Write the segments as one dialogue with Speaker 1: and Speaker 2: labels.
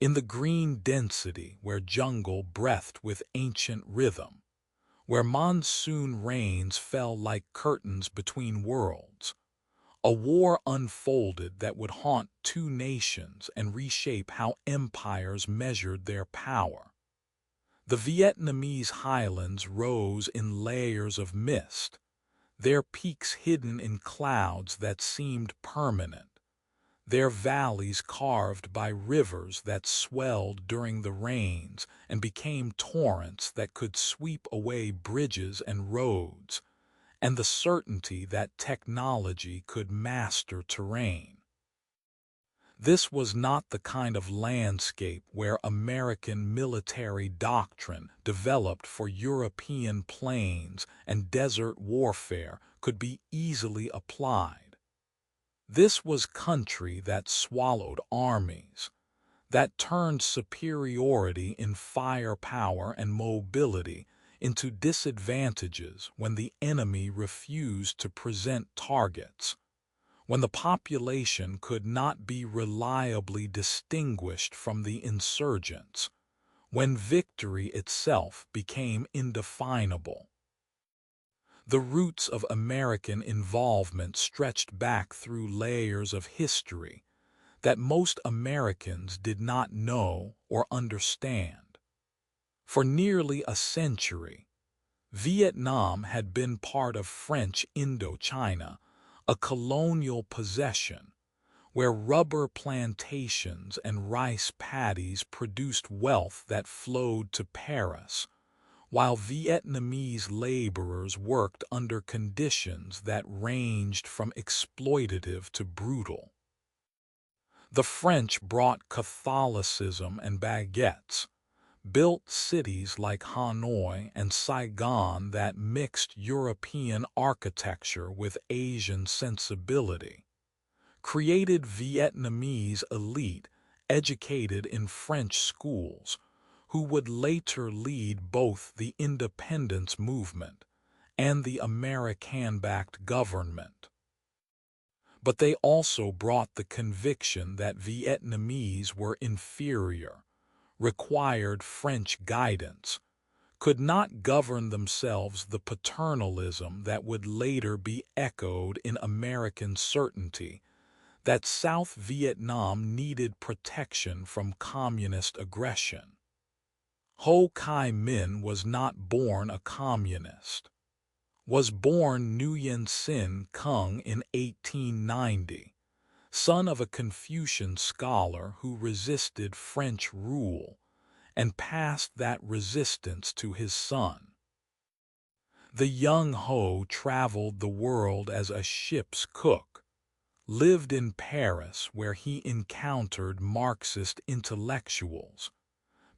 Speaker 1: in the green density where jungle breathed with ancient rhythm, where monsoon rains fell like curtains between worlds, a war unfolded that would haunt two nations and reshape how empires measured their power. The Vietnamese highlands rose in layers of mist, their peaks hidden in clouds that seemed permanent, their valleys carved by rivers that swelled during the rains and became torrents that could sweep away bridges and roads, and the certainty that technology could master terrain. This was not the kind of landscape where American military doctrine developed for European plains and desert warfare could be easily applied. This was country that swallowed armies, that turned superiority in firepower and mobility into disadvantages when the enemy refused to present targets, when the population could not be reliably distinguished from the insurgents, when victory itself became indefinable. The roots of American involvement stretched back through layers of history that most Americans did not know or understand. For nearly a century, Vietnam had been part of French Indochina, a colonial possession, where rubber plantations and rice paddies produced wealth that flowed to Paris, while Vietnamese laborers worked under conditions that ranged from exploitative to brutal. The French brought Catholicism and baguettes, built cities like Hanoi and Saigon that mixed European architecture with Asian sensibility, created Vietnamese elite educated in French schools, who would later lead both the independence movement and the American-backed government. But they also brought the conviction that Vietnamese were inferior, required French guidance, could not govern themselves, the paternalism that would later be echoed in American certainty that South Vietnam needed protection from communist aggression. Ho Chi Minh was not born a communist, was born Nguyen Sinh Cung in 1890, son of a Confucian scholar who resisted French rule and passed that resistance to his son. The young Ho traveled the world as a ship's cook, lived in Paris where he encountered Marxist intellectuals,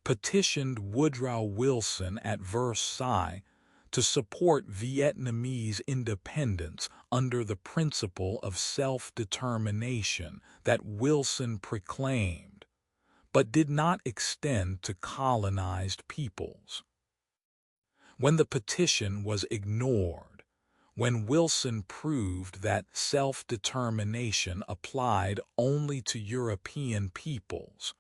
Speaker 1: petitioned Woodrow Wilson at Versailles to support Vietnamese independence under the principle of self-determination that Wilson proclaimed, but did not extend to colonized peoples. When the petition was ignored, when Wilson proved that self-determination applied only to European peoples,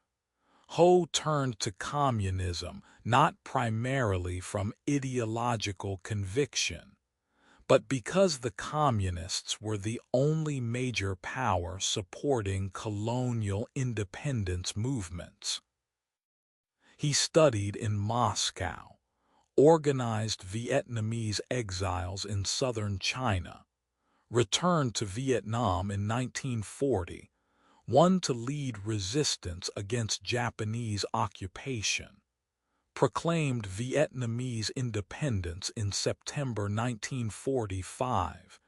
Speaker 1: Ho turned to communism not primarily from ideological conviction, but because the communists were the only major power supporting colonial independence movements. He studied in Moscow, organized Vietnamese exiles in southern China, returned to Vietnam in 1940, one to lead resistance against Japanese occupation, proclaimed Vietnamese independence in September 1945,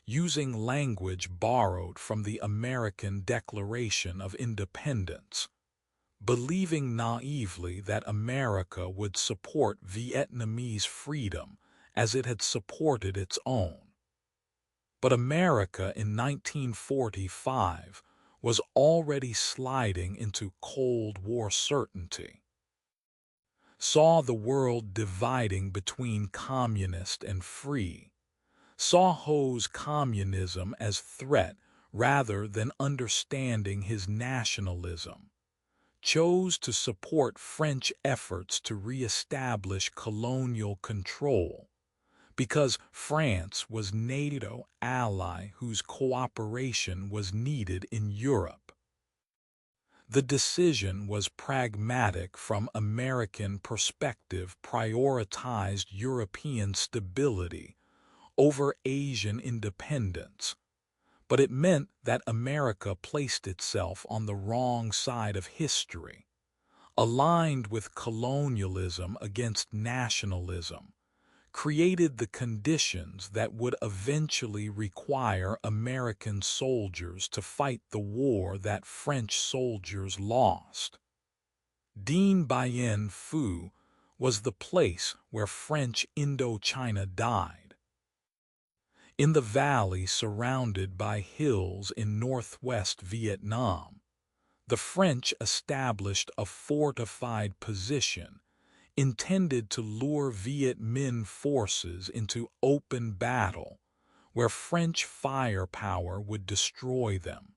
Speaker 1: using language borrowed from the American Declaration of Independence, believing naively that America would support Vietnamese freedom as it had supported its own. But America in 1945 was already sliding into Cold War certainty, saw the world dividing between communist and free, saw Ho's communism as threat rather than understanding his nationalism, chose to support French efforts to re-establish colonial control because France was a NATO ally whose cooperation was needed in Europe. The decision was pragmatic from American perspective, prioritized European stability over Asian independence, but it meant that America placed itself on the wrong side of history, aligned with colonialism against nationalism, created the conditions that would eventually require American soldiers to fight the war that French soldiers lost. Dien Bien Phu was the place where French Indochina died. In the valley surrounded by hills in northwest Vietnam, the French established a fortified position intended to lure Viet Minh forces into open battle, where French firepower would destroy them.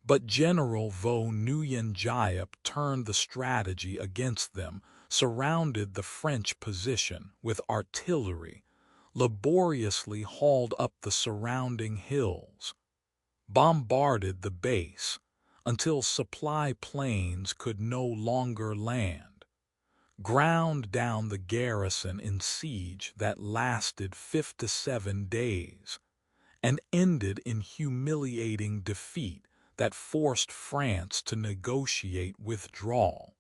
Speaker 1: But General Vo Nguyen Giap turned the strategy against them, surrounded the French position with artillery, laboriously hauled up the surrounding hills, bombarded the base until supply planes could no longer land, ground down the garrison in siege that lasted 57 days, and ended in humiliating defeat that forced France to negotiate withdrawal.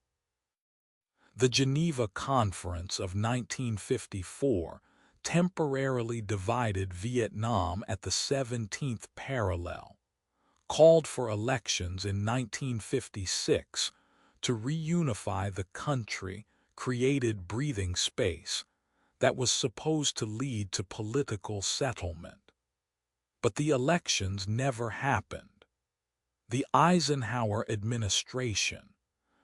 Speaker 1: The Geneva Conference of 1954 temporarily divided Vietnam at the 17th parallel, called for elections in 1956 to reunify the country, created breathing space that was supposed to lead to political settlement. But the elections never happened. The Eisenhower administration,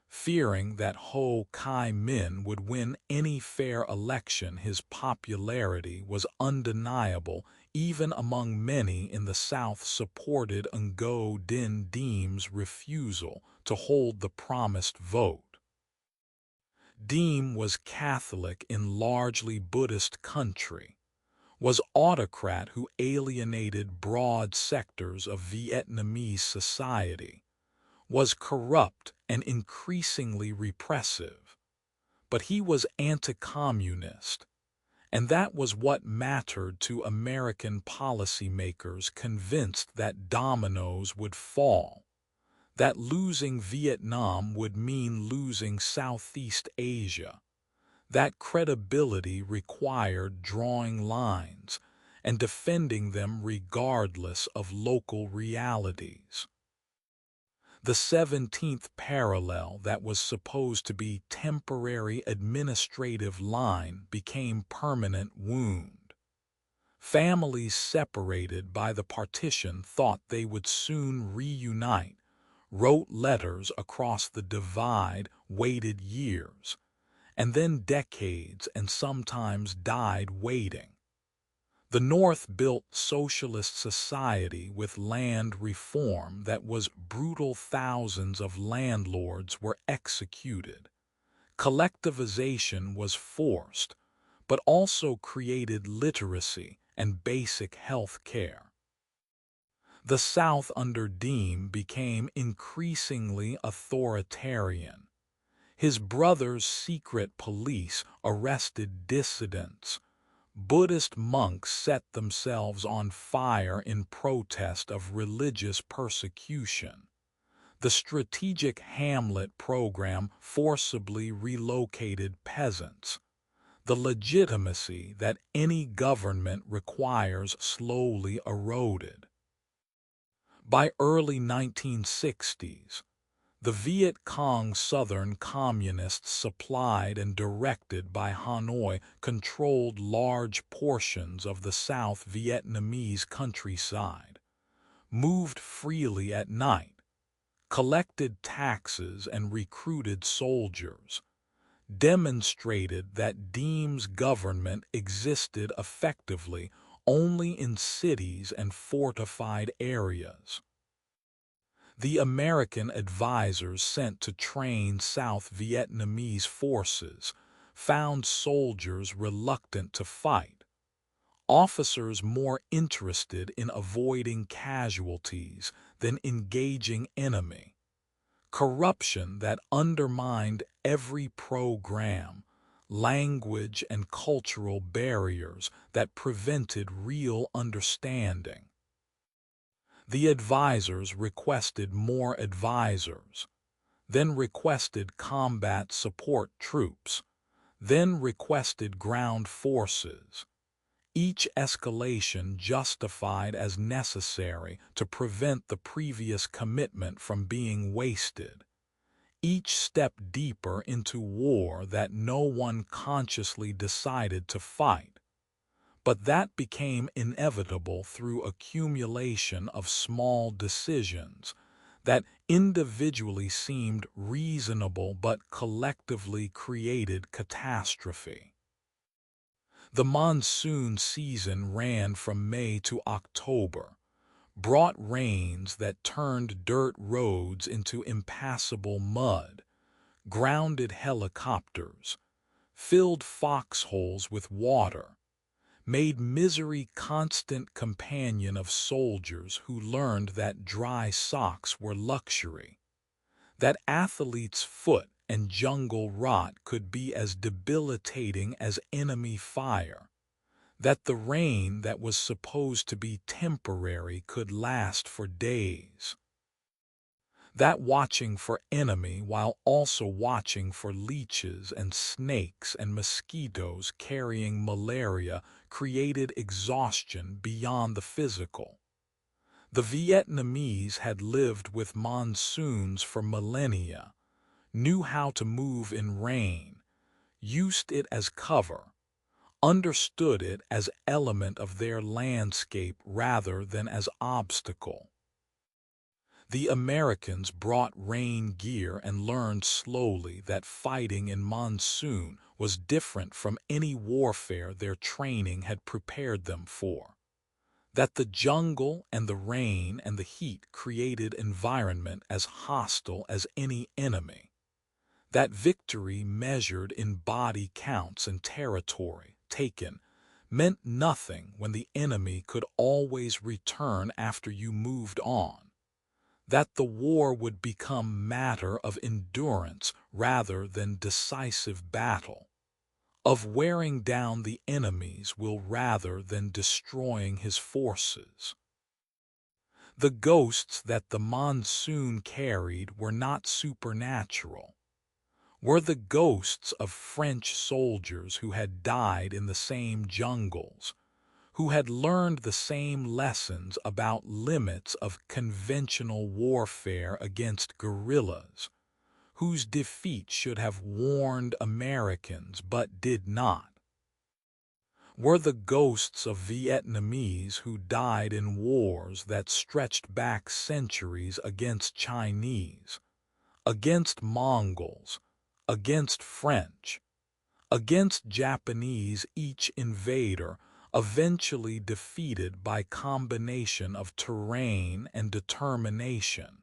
Speaker 1: fearing that Ho Chi Minh would win any fair election, his popularity was undeniable even among many in the South, supported Ngo Dinh Diem's refusal to hold the promised vote. Diem was Catholic in largely Buddhist country, was autocrat who alienated broad sectors of Vietnamese society, was corrupt and increasingly repressive, but he was anti-communist, and that was what mattered to American policymakers, convinced that dominoes would fall, that losing Vietnam would mean losing Southeast Asia, that credibility required drawing lines and defending them regardless of local realities. The 17th parallel that was supposed to be temporary administrative line became permanent wound. Families separated by the partition thought they would soon reunite, wrote letters across the divide, waited years, and then decades, and sometimes died waiting. The North built socialist society with land reform that was brutal. Thousands of landlords were executed. Collectivization was forced, but also created literacy and basic health care. The South under Diem became increasingly authoritarian. His brother's secret police arrested dissidents. Buddhist monks set themselves on fire in protest of religious persecution. The strategic Hamlet program forcibly relocated peasants. The legitimacy that any government requires slowly eroded. By early 1960s, the Viet Cong Southern Communists, supplied and directed by Hanoi, controlled large portions of the South Vietnamese countryside, moved freely at night, collected taxes and recruited soldiers, demonstrated that Diem's government existed effectively only in cities and fortified areas. The American advisors sent to train South Vietnamese forces found soldiers reluctant to fight, officers more interested in avoiding casualties than engaging enemy, corruption that undermined every program, language and cultural barriers that prevented real understanding. The advisors requested more advisors, then requested combat support troops, then requested ground forces. Each escalation justified as necessary to prevent the previous commitment from being wasted. Each step deeper into war that no one consciously decided to fight. But that became inevitable through accumulation of small decisions that individually seemed reasonable but collectively created catastrophe. The monsoon season ran from May to October, brought rains that turned dirt roads into impassable mud, grounded helicopters, filled foxholes with water, made misery constant companion of soldiers who learned that dry socks were luxury, that athlete's foot and jungle rot could be as debilitating as enemy fire, that the rain that was supposed to be temporary could last for days, that watching for enemy while also watching for leeches and snakes and mosquitoes carrying malaria created exhaustion beyond the physical. The Vietnamese had lived with monsoons for millennia, knew how to move in rain, used it as cover, understood it as element of their landscape rather than as obstacle. The Americans brought rain gear and learned slowly that fighting in monsoon was different from any warfare their training had prepared them for. That the jungle and the rain and the heat created environment as hostile as any enemy. That victory measured in body counts and territory taken meant nothing when the enemy could always return after you moved on. That the war would become matter of endurance rather than decisive battle, of wearing down the enemy's will rather than destroying his forces. The ghosts that the monsoon carried were not supernatural, were the ghosts of French soldiers who had died in the same jungles, who had learned the same lessons about limits of conventional warfare against guerrillas, whose defeat should have warned Americans but did not. Were the ghosts of Vietnamese who died in wars that stretched back centuries against Chinese, against Mongols, against French, against Japanese, each invader eventually defeated by combination of terrain and determination,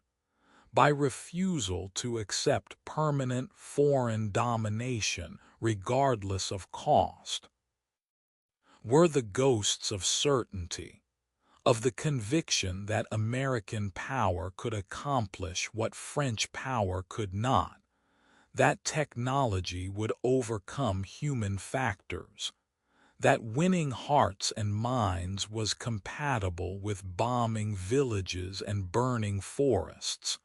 Speaker 1: by refusal to accept permanent foreign domination regardless of cost. Were the ghosts of certainty, of the conviction that American power could accomplish what French power could not, that technology would overcome human factors, that winning hearts and minds was compatible with bombing villages and burning forests,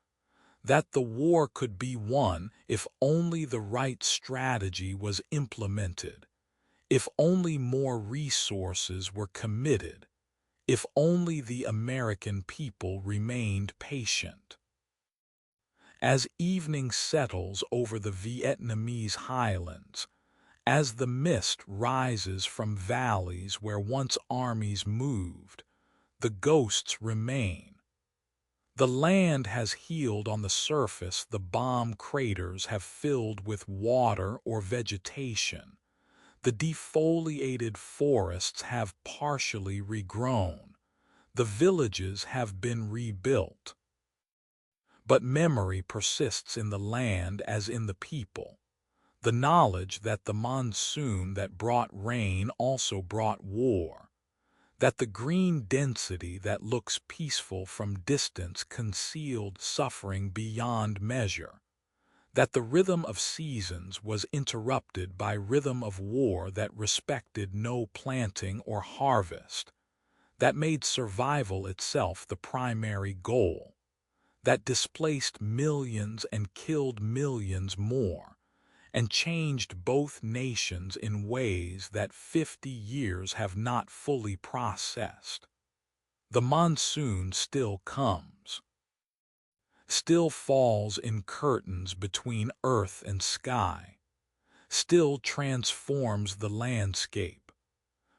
Speaker 1: that the war could be won if only the right strategy was implemented, if only more resources were committed, if only the American people remained patient. As evening settles over the Vietnamese highlands, as the mist rises from valleys where once armies moved, the ghosts remain. The land has healed on the surface, the bomb craters have filled with water or vegetation. The defoliated forests have partially regrown. The villages have been rebuilt. But memory persists in the land as in the people. The knowledge that the monsoon that brought rain also brought war, that the green density that looks peaceful from distance concealed suffering beyond measure, that the rhythm of seasons was interrupted by rhythm of war that respected no planting or harvest, that made survival itself the primary goal, that displaced millions and killed millions more, and changed both nations in ways that 50 years have not fully processed. The monsoon still comes, still falls in curtains between earth and sky, still transforms the landscape,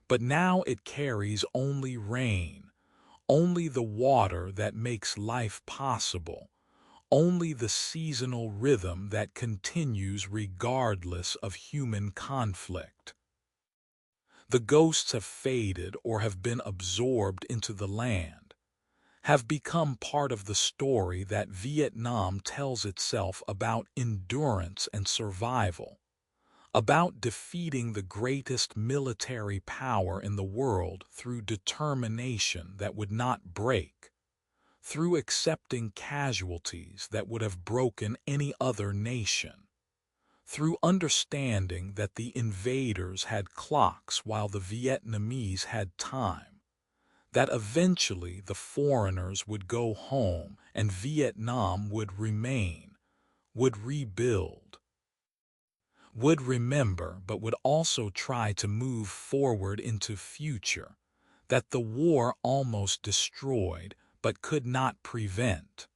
Speaker 1: but now it carries only rain, only the water that makes life possible, only the seasonal rhythm that continues regardless of human conflict. The ghosts have faded or have been absorbed into the land, have become part of the story that Vietnam tells itself about endurance and survival, about defeating the greatest military power in the world through determination that would not break, through accepting casualties that would have broken any other nation, through understanding that the invaders had clocks while the Vietnamese had time, that eventually the foreigners would go home and Vietnam would remain, would rebuild, would remember, but would also try to move forward into future, that the war almost destroyed but could not prevent.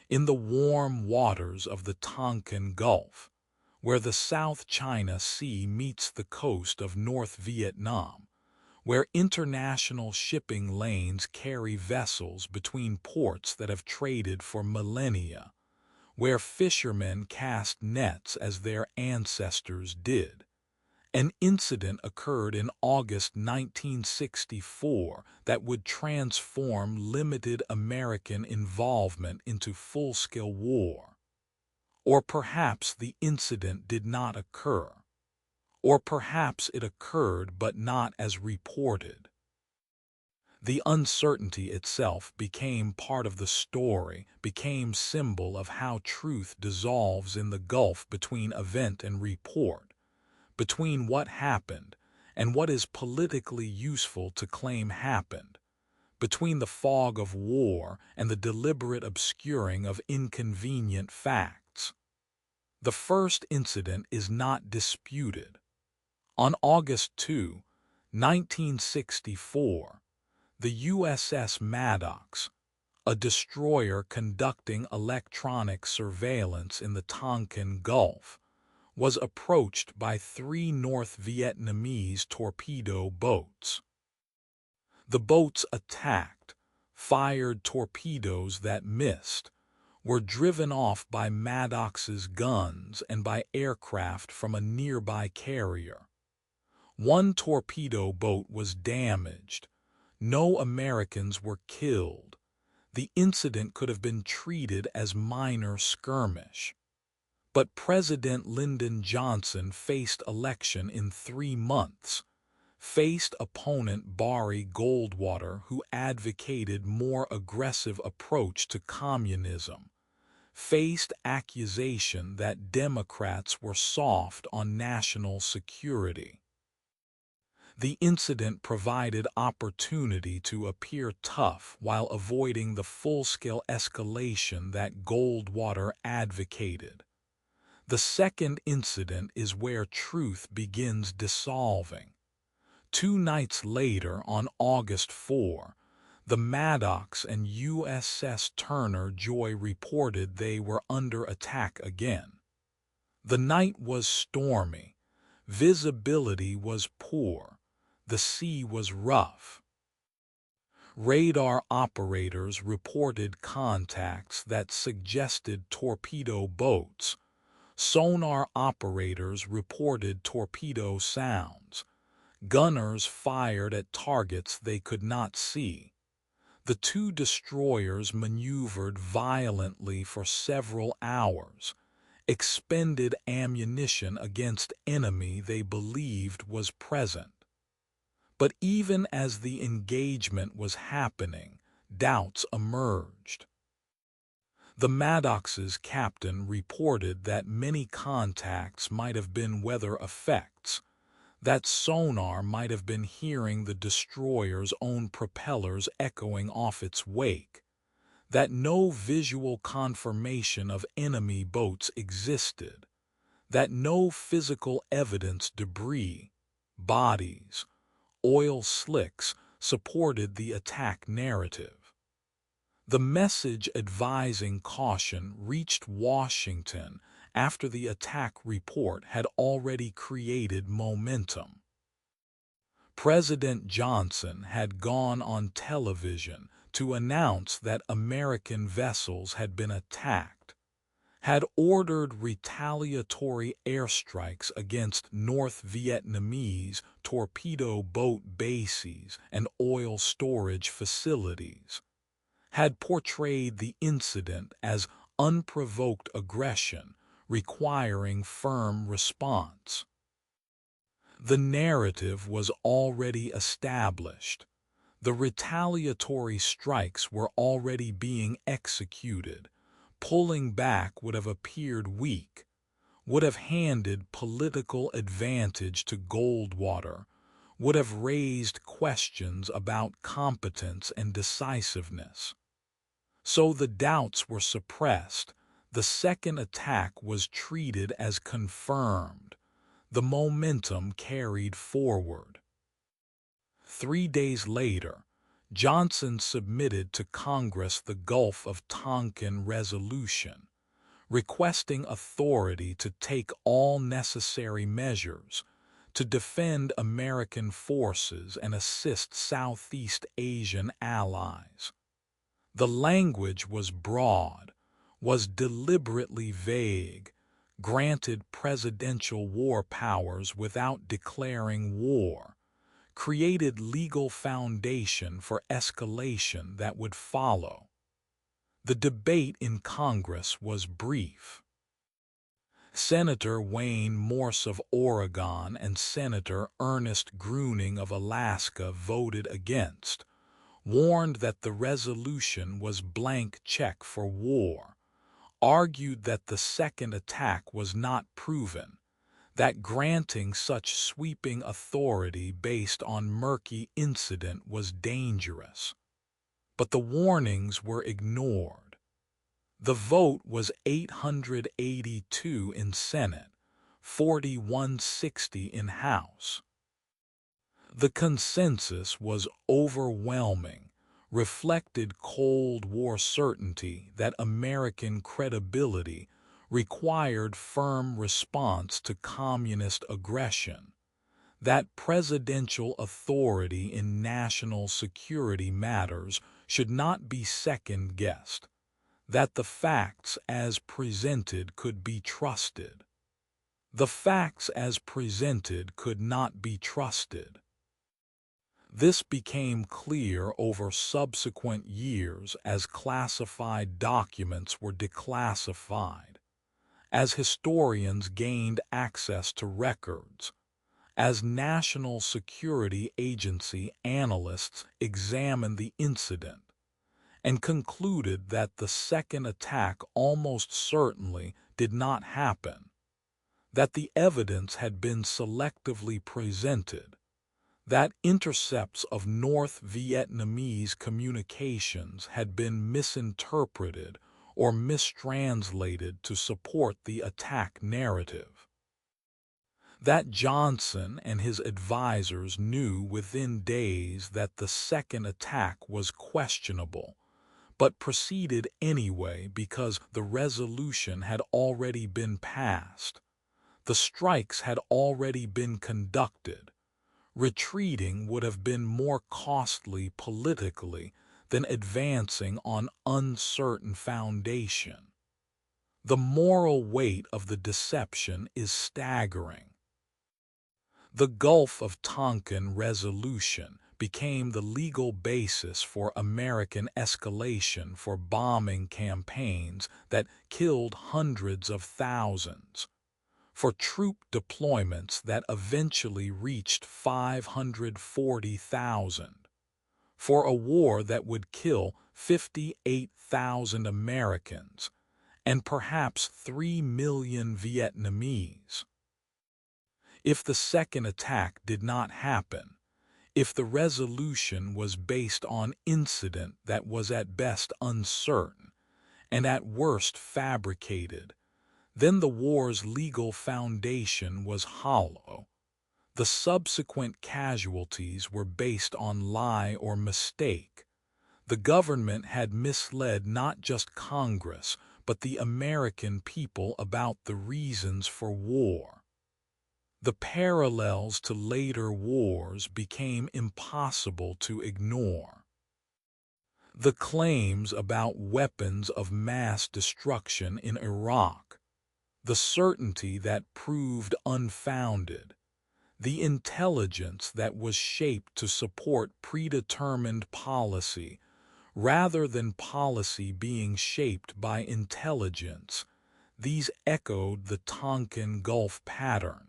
Speaker 1: In the warm waters of the Tonkin Gulf, where the South China Sea meets the coast of North Vietnam, where international shipping lanes carry vessels between ports that have traded for millennia, where fishermen cast nets as their ancestors did, an incident occurred in August 1964 that would transform limited American involvement into full-scale war. Or perhaps the incident did not occur. Or perhaps it occurred but not as reported. The uncertainty itself became part of the story, became symbol of how truth dissolves in the gulf between event and report, between what happened and what is politically useful to claim happened, between the fog of war and the deliberate obscuring of inconvenient facts. The first incident is not disputed. On August 2, 1964, the USS Maddox, a destroyer conducting electronic surveillance in the Tonkin Gulf, was approached by 3 North Vietnamese torpedo boats. The boats attacked, fired torpedoes that missed, were driven off by Maddox's guns and by aircraft from a nearby carrier. One torpedo boat was damaged. No Americans were killed. The incident could have been treated as minor skirmish. But President Lyndon Johnson faced election in 3 months, faced opponent Barry Goldwater, who advocated more aggressive approach to communism, faced accusation that Democrats were soft on national security. The incident provided opportunity to appear tough while avoiding the full-scale escalation that Goldwater advocated. The second incident is where truth begins dissolving. 2 nights later, on August 4, the Maddox and USS Turner Joy reported they were under attack again. The night was stormy. Visibility was poor. The sea was rough. Radar operators reported contacts that suggested torpedo boats. Sonar operators reported torpedo sounds. Gunners fired at targets they could not see. The two destroyers maneuvered violently for several hours, expended ammunition against enemy they believed was present. But even as the engagement was happening, doubts emerged. The Maddox's captain reported that many contacts might have been weather effects, that sonar might have been hearing the destroyer's own propellers echoing off its wake, that no visual confirmation of enemy boats existed, that no physical evidence debris, bodies, oil slicks supported the attack narrative. The message advising caution reached Washington after the attack report had already created momentum. President Johnson had gone on television to announce that American vessels had been attacked, had ordered retaliatory airstrikes against North Vietnamese torpedo boat bases and oil storage facilities, had portrayed the incident as unprovoked aggression requiring firm response. The narrative was already established. The retaliatory strikes were already being executed. Pulling back would have appeared weak, would have handed political advantage to Goldwater, would have raised questions about competence and decisiveness. So the doubts were suppressed. The second attack was treated as confirmed. The momentum carried forward. 3 days later, Johnson submitted to Congress the Gulf of Tonkin resolution, requesting authority to take all necessary measures to defend American forces and assist Southeast Asian allies. The language was broad, was deliberately vague, granted presidential war powers without declaring war, created legal foundation for escalation that would follow. The debate in Congress was brief. Senator Wayne Morse of Oregon and Senator Ernest Gruening of Alaska voted against, warned that the resolution was blank check for war, argued that the second attack was not proven, that granting such sweeping authority based on murky incident was dangerous. But the warnings were ignored. The vote was 882 in Senate, 4160 in House. The consensus was overwhelming, reflected Cold War certainty that American credibility required firm response to communist aggression, that presidential authority in national security matters should not be second-guessed, that the facts as presented could be trusted. The facts as presented could not be trusted. This became clear over subsequent years as classified documents were declassified, as historians gained access to records, as National Security Agency analysts examined the incident and concluded that the second attack almost certainly did not happen, that the evidence had been selectively presented, that intercepts of North Vietnamese communications had been misinterpreted or mistranslated to support the attack narrative, that Johnson and his advisors knew within days that the second attack was questionable, but proceeded anyway because the resolution had already been passed. The strikes had already been conducted. Retreating would have been more costly politically than advancing on uncertain foundation. The moral weight of the deception is staggering. The Gulf of Tonkin resolution became the legal basis for American escalation for bombing campaigns that killed hundreds of thousands, for troop deployments that eventually reached 540,000, for a war that would kill 58,000 Americans and perhaps 3 million Vietnamese. If the second attack did not happen, if the resolution was based on incident that was at best uncertain and at worst fabricated, then the war's legal foundation was hollow. The subsequent casualties were based on lie or mistake. The government had misled not just Congress, but the American people about the reasons for war. The parallels to later wars became impossible to ignore. The claims about weapons of mass destruction in Iraq, the certainty that proved unfounded, the intelligence that was shaped to support predetermined policy rather than policy being shaped by intelligence, these echoed the Tonkin Gulf pattern.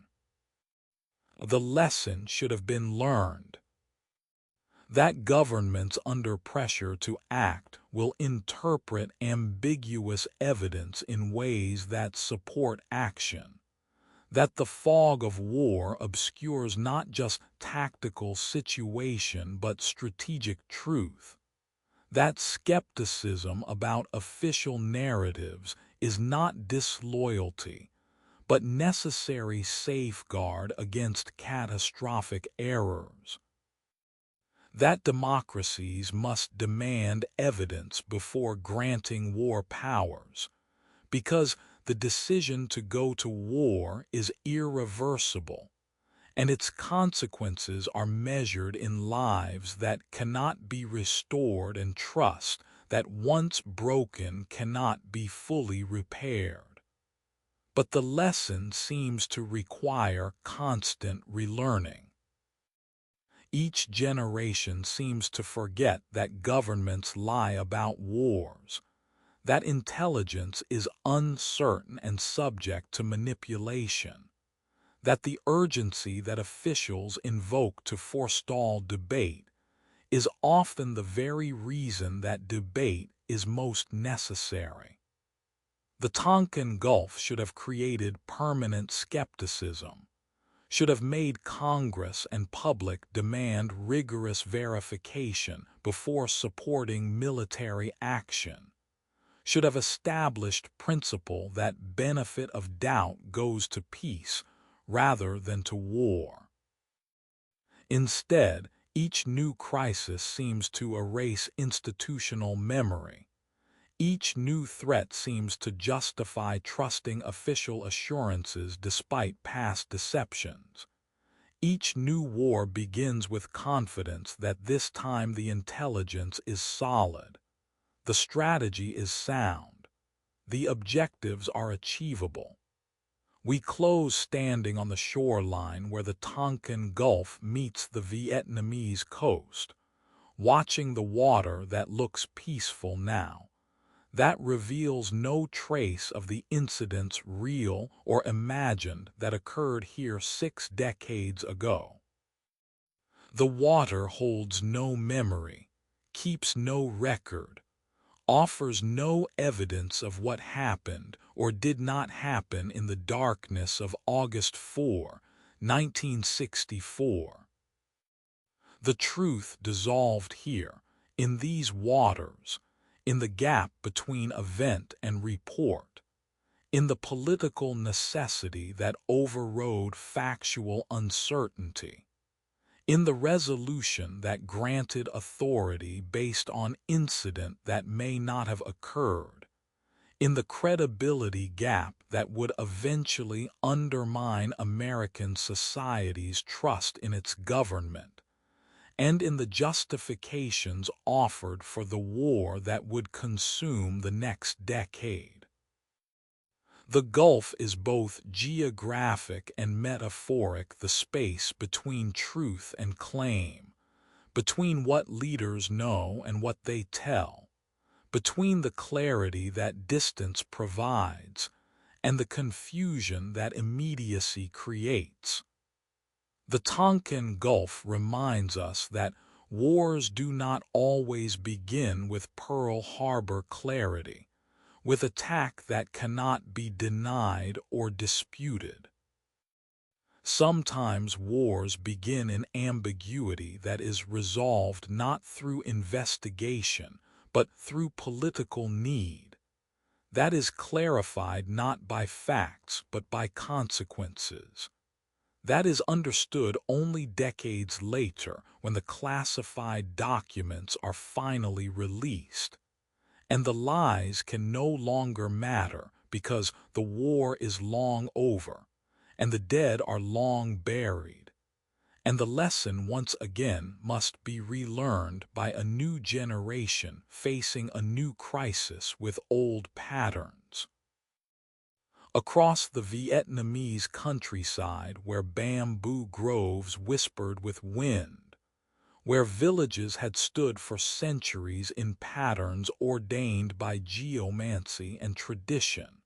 Speaker 1: The lesson should have been learned that governments under pressure to act will interpret ambiguous evidence in ways that support action, that the fog of war obscures not just tactical situation but strategic truth, that skepticism about official narratives is not disloyalty, but necessary safeguard against catastrophic errors. That democracies must demand evidence before granting war powers, because the decision to go to war is irreversible, and its consequences are measured in lives that cannot be restored and trust that once broken cannot be fully repaired. But the lesson seems to require constant relearning. Each generation seems to forget that governments lie about wars, that intelligence is uncertain and subject to manipulation, that the urgency that officials invoke to forestall debate is often the very reason that debate is most necessary. The Tonkin Gulf should have created permanent skepticism, should have made Congress and public demand rigorous verification before supporting military action, should have established principle that benefit of doubt goes to peace rather than to war. Instead, each new crisis seems to erase institutional memory. Each new threat seems to justify trusting official assurances despite past deceptions. Each new war begins with confidence that this time the intelligence is solid, the strategy is sound, the objectives are achievable. We close standing on the shoreline where the Tonkin Gulf meets the Vietnamese coast, watching the water that looks peaceful now, that reveals no trace of the incidents real or imagined that occurred here 6 decades ago. The water holds no memory, keeps no record, offers no evidence of what happened or did not happen in the darkness of August 4, 1964. The truth dissolved here, in these waters, in the gap between event and report, in the political necessity that overrode factual uncertainty, in the resolution that granted authority based on incident that may not have occurred, in the credibility gap that would eventually undermine American society's trust in its government, and in the justifications offered for the war that would consume the next decade. The Gulf is both geographic and metaphoric, the space between truth and claim, between what leaders know and what they tell, between the clarity that distance provides and the confusion that immediacy creates. The Tonkin Gulf reminds us that wars do not always begin with Pearl Harbor clarity, with attack that cannot be denied or disputed. Sometimes wars begin in ambiguity that is resolved not through investigation, but through political need. That is clarified not by facts, but by consequences. That is understood only decades later when the classified documents are finally released. And the lies can no longer matter because the war is long over, and the dead are long buried. And the lesson once again must be relearned by a new generation facing a new crisis with old patterns. Across the Vietnamese countryside where bamboo groves whispered with wind, where villages had stood for centuries in patterns ordained by geomancy and tradition,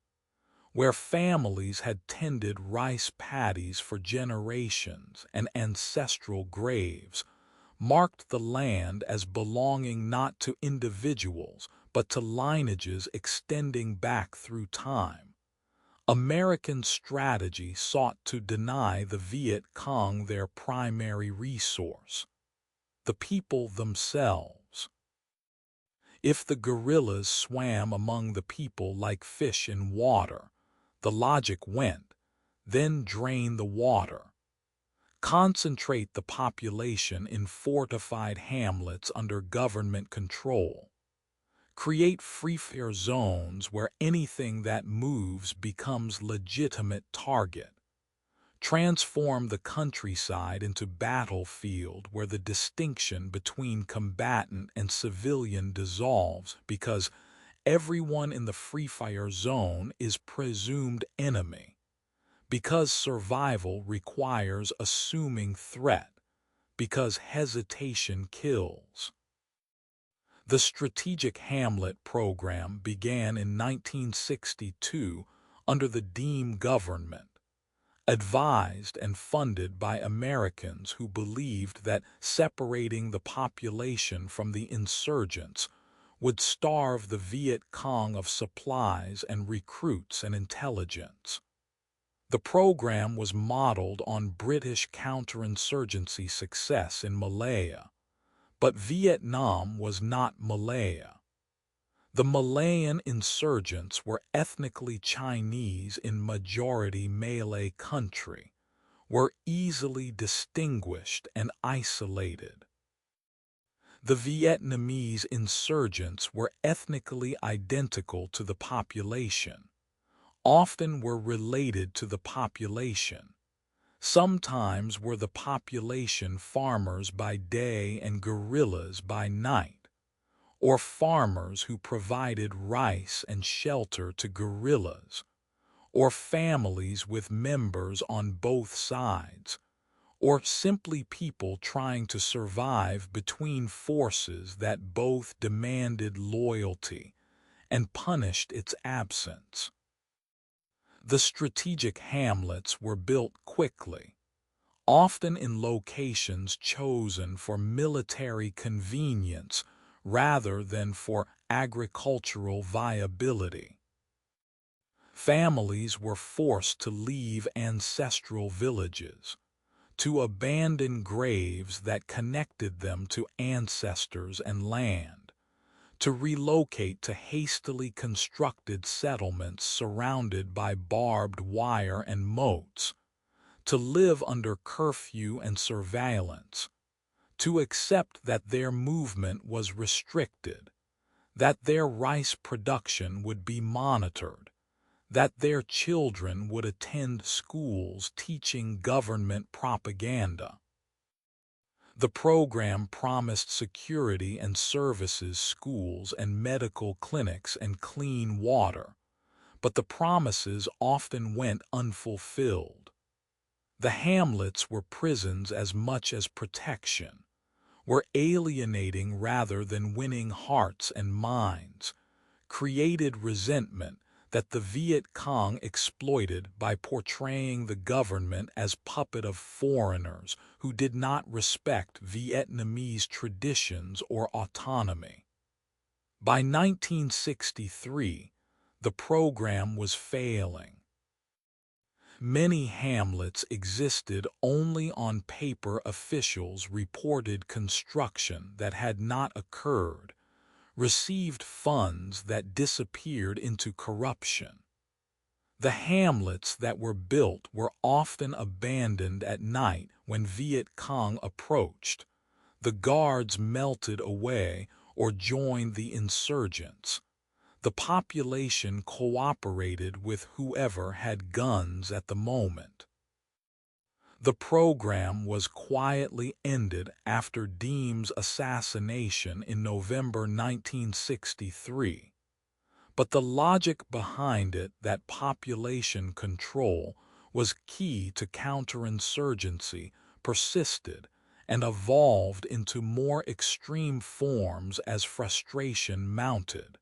Speaker 1: where families had tended rice paddies for generations and ancestral graves marked the land as belonging not to individuals but to lineages extending back through time. American strategy sought to deny the Viet Cong their primary resource, the people themselves. If the guerrillas swam among the people like fish in water, the logic went, then drain the water. Concentrate the population in fortified hamlets under government control. Create free-fare zones where anything that moves becomes legitimate target. Transform the countryside into battlefield where the distinction between combatant and civilian dissolves because everyone in the free-fire zone is presumed enemy. Because survival requires assuming threat. Because hesitation kills. The Strategic Hamlet program began in 1962 under the Diem government, advised and funded by Americans who believed that separating the population from the insurgents would starve the Viet Cong of supplies and recruits and intelligence. The program was modeled on British counterinsurgency success in Malaya. But Vietnam was not Malaya. The Malayan insurgents were ethnically Chinese in majority Malay country, were easily distinguished and isolated. The Vietnamese insurgents were ethnically identical to the population, often were related to the population. Sometimes were the population farmers by day and guerrillas by night, or farmers who provided rice and shelter to guerrillas, or families with members on both sides, or simply people trying to survive between forces that both demanded loyalty and punished its absence. The strategic hamlets were built quickly, often in locations chosen for military convenience rather than for agricultural viability. Families were forced to leave ancestral villages, to abandon graves that connected them to ancestors and land, to relocate to hastily constructed settlements surrounded by barbed wire and moats, to live under curfew and surveillance, to accept that their movement was restricted, that their rice production would be monitored, that their children would attend schools teaching government propaganda. The program promised security and services, schools and medical clinics and clean water, but the promises often went unfulfilled. The hamlets were prisons as much as protection, were alienating rather than winning hearts and minds, created resentment that the Viet Cong exploited by portraying the government as puppet of foreigners who did not respect Vietnamese traditions or autonomy. By 1963, the program was failing. Many hamlets existed only on paper. Officials reported construction that had not occurred, received funds that disappeared into corruption. The hamlets that were built were often abandoned at night when Viet Cong approached. The guards melted away or joined the insurgents. The population cooperated with whoever had guns at the moment. The program was quietly ended after Diem's assassination in November 1963. But the logic behind it, that population control was key to counterinsurgency, persisted and evolved into more extreme forms as frustration mounted.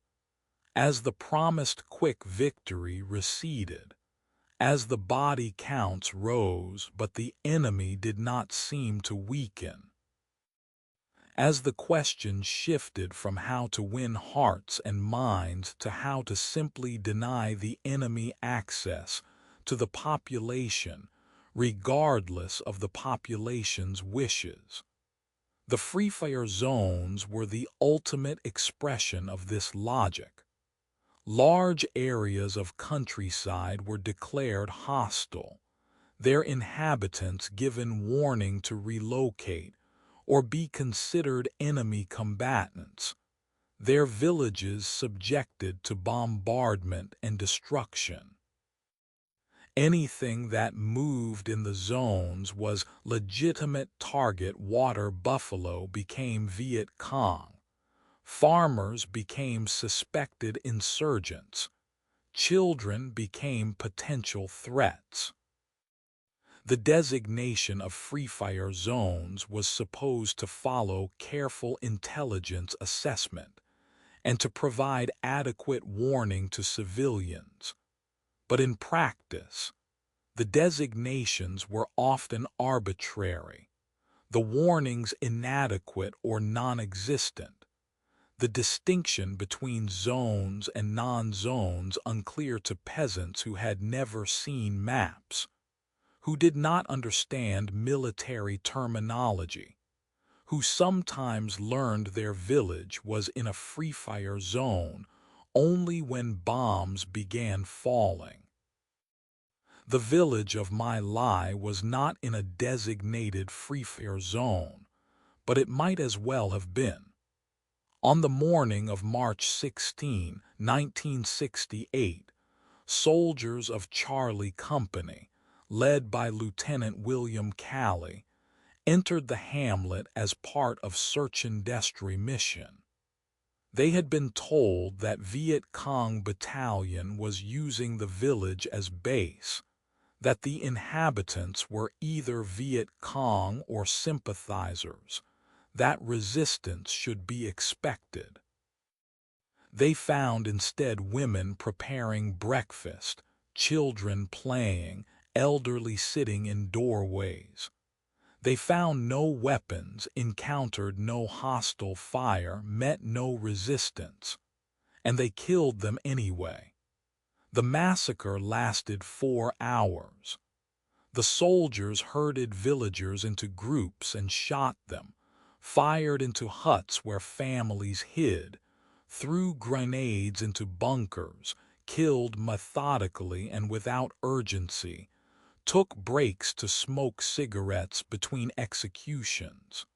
Speaker 1: As the promised quick victory receded, as the body counts rose but the enemy did not seem to weaken, as the question shifted from how to win hearts and minds to how to simply deny the enemy access to the population, regardless of the population's wishes. The Free Fire zones were the ultimate expression of this logic. Large areas of countryside were declared hostile, their inhabitants given warning to relocate or be considered enemy combatants, their villages subjected to bombardment and destruction. Anything that moved in the zones was legitimate target. Water buffalo became Viet Cong. Farmers became suspected insurgents. Children became potential threats. The designation of Free Fire zones was supposed to follow careful intelligence assessment and to provide adequate warning to civilians. But in practice, the designations were often arbitrary, the warnings inadequate or non-existent, the distinction between zones and non-zones unclear to peasants who had never seen maps, who did not understand military terminology, who sometimes learned their village was in a free fire zone only when bombs began falling. The village of My Lai was not in a designated free fire zone, but it might as well have been. On the morning of March 16, 1968, soldiers of Charlie Company, led by Lieutenant William Calley, entered the hamlet as part of search and rescue mission. They had been told that Viet Cong battalion was using the village as base, that the inhabitants were either Viet Cong or sympathizers, that resistance should be expected. They found instead women preparing breakfast, children playing, elderly sitting in doorways. They found no weapons, encountered no hostile fire, met no resistance, and they killed them anyway. The massacre lasted 4 hours. The soldiers herded villagers into groups and shot them, fired into huts where families hid, threw grenades into bunkers, killed methodically and without urgency, took breaks to smoke cigarettes between executions.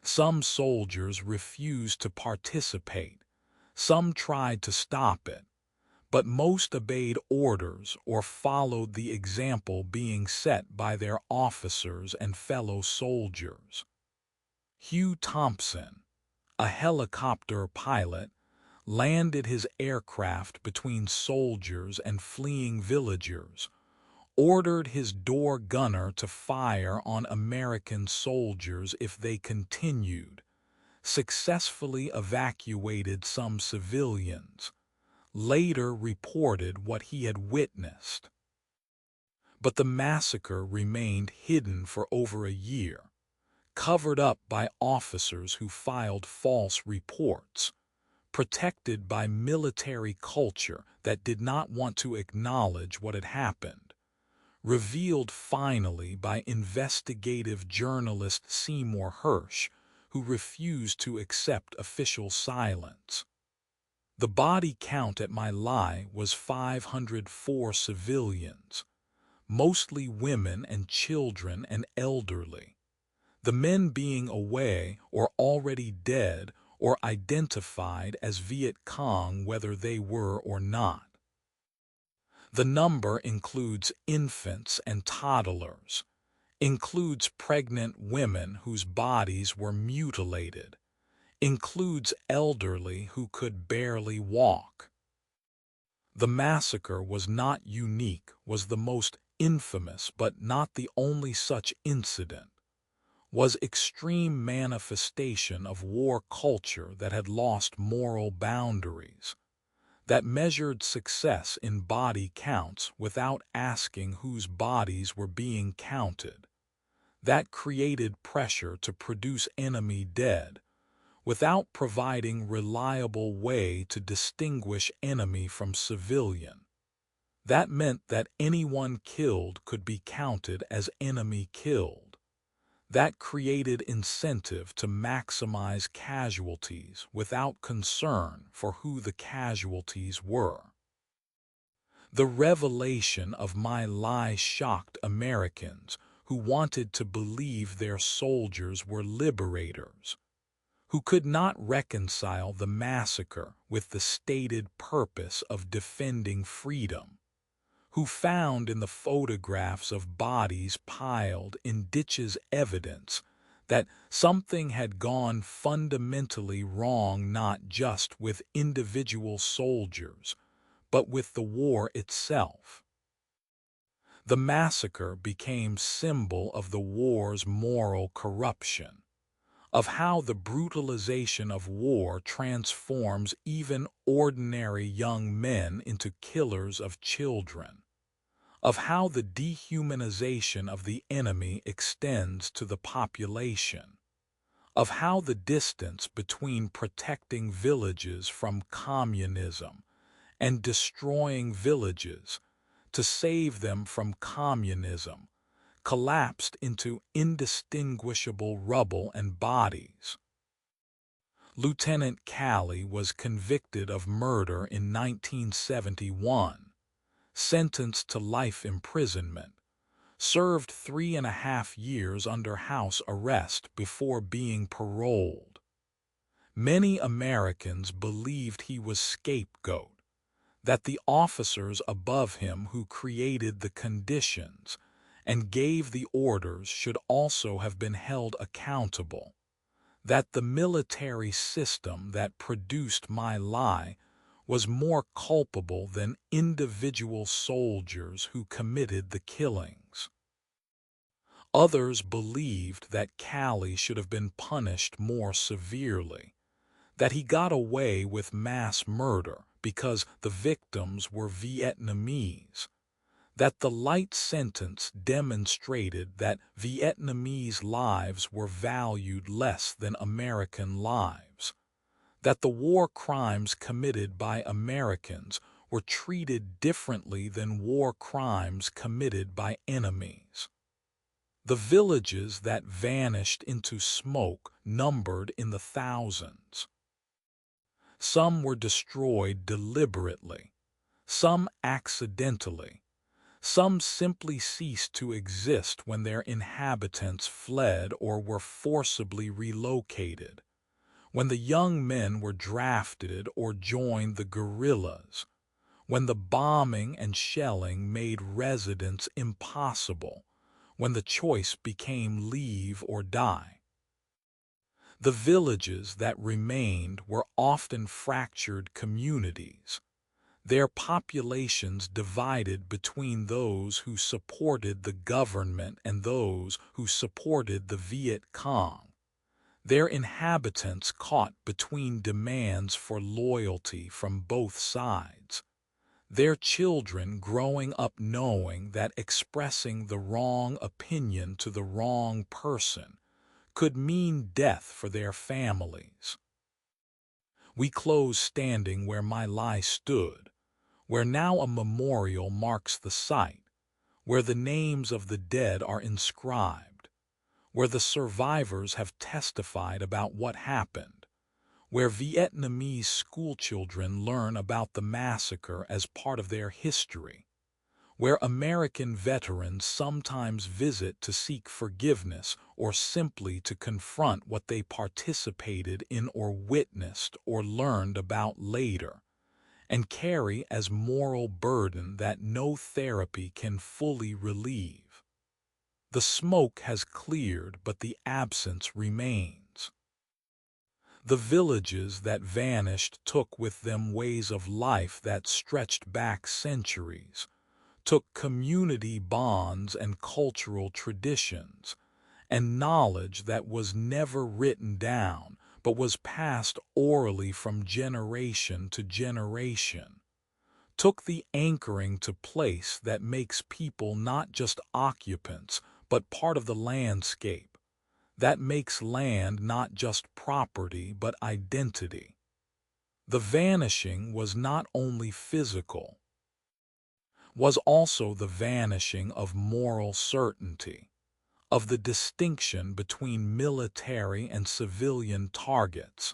Speaker 1: Some soldiers refused to participate, some tried to stop it, but most obeyed orders or followed the example being set by their officers and fellow soldiers. Hugh Thompson, a helicopter pilot, landed his aircraft between soldiers and fleeing villagers, ordered his door gunner to fire on American soldiers if they continued, successfully evacuated some civilians, later reported what he had witnessed. But the massacre remained hidden for over a year, covered up by officers who filed false reports, protected by military culture that did not want to acknowledge what had happened, revealed finally by investigative journalist Seymour Hersh, who refused to accept official silence. The body count at My Lai was 504 civilians, mostly women and children and elderly, the men being away or already dead or identified as Viet Cong whether they were or not. The number includes infants and toddlers, includes pregnant women whose bodies were mutilated, includes elderly who could barely walk. The massacre was not unique, was the most infamous but not the only such incident, was extreme manifestation of war culture that had lost moral boundaries, that measured success in body counts without asking whose bodies were being counted, that created pressure to produce enemy dead, without providing reliable way to distinguish enemy from civilian. That meant that anyone killed could be counted as enemy killed. That created incentive to maximize casualties without concern for who the casualties were. The revelation of My Lai shocked Americans who wanted to believe their soldiers were liberators, who could not reconcile the massacre with the stated purpose of defending freedom, who found in the photographs of bodies piled in ditches evidence that something had gone fundamentally wrong not just with individual soldiers, but with the war itself. The massacre became symbol of the war's moral corruption, of how the brutalization of war transforms even ordinary young men into killers of children, of how the dehumanization of the enemy extends to the population, of how the distance between protecting villages from communism and destroying villages to save them from communism collapsed into indistinguishable rubble and bodies. Lieutenant Calley was convicted of murder in 1971, sentenced to life imprisonment, served 3.5 years under house arrest before being paroled. Many Americans believed he was scapegoat, that the officers above him who created the conditions and gave the orders should also have been held accountable, that the military system that produced My Lai was more culpable than individual soldiers who committed the killings. Others believed that Calley should have been punished more severely, that he got away with mass murder because the victims were Vietnamese, that the light sentence demonstrated that Vietnamese lives were valued less than American lives, that the war crimes committed by Americans were treated differently than war crimes committed by enemies. The villages that vanished into smoke numbered in the thousands. Some were destroyed deliberately, some accidentally, some simply ceased to exist when their inhabitants fled or were forcibly relocated, when the young men were drafted or joined the guerrillas, when the bombing and shelling made residence impossible, when the choice became leave or die. The villages that remained were often fractured communities. their populations divided between those who supported the government and those who supported the Viet Cong, their inhabitants caught between demands for loyalty from both sides, their children growing up knowing that expressing the wrong opinion to the wrong person could mean death for their families. We close standing where my lie stood, where now a memorial marks the site, where the names of the dead are inscribed, where the survivors have testified about what happened, where Vietnamese schoolchildren learn about the massacre as part of their history, where American veterans sometimes visit to seek forgiveness or simply to confront what they participated in or witnessed or learned about later, and carry as moral burden that no therapy can fully relieve. The smoke has cleared, but the absence remains. The villages that vanished took with them ways of life that stretched back centuries, took community bonds and cultural traditions, and knowledge that was never written down but was passed orally from generation to generation, took the anchoring to place that makes people not just occupants but part of the landscape, that makes land not just property but identity. The vanishing was not only physical, was also the vanishing of moral certainty, of the distinction between military and civilian targets,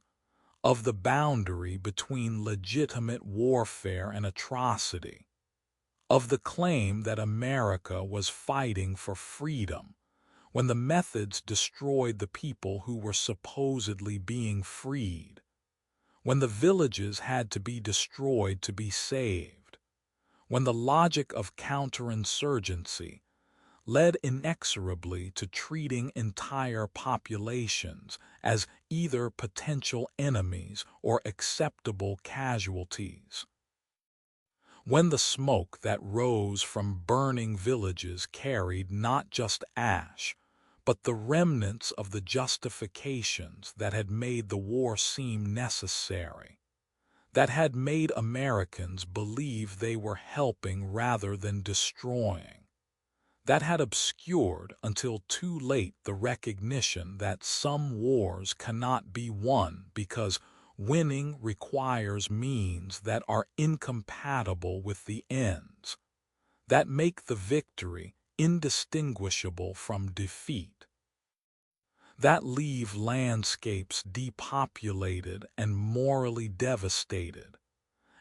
Speaker 1: of the boundary between legitimate warfare and atrocity, of the claim that America was fighting for freedom when the methods destroyed the people who were supposedly being freed, when the villages had to be destroyed to be saved, when the logic of counterinsurgency led inexorably to treating entire populations as either potential enemies or acceptable casualties. When the smoke that rose from burning villages carried not just ash, but the remnants of the justifications that had made the war seem necessary, that had made Americans believe they were helping rather than destroying, that had obscured until too late the recognition that some wars cannot be won because winning requires means that are incompatible with the ends, that make the victory indistinguishable from defeat, that leave landscapes depopulated and morally devastated,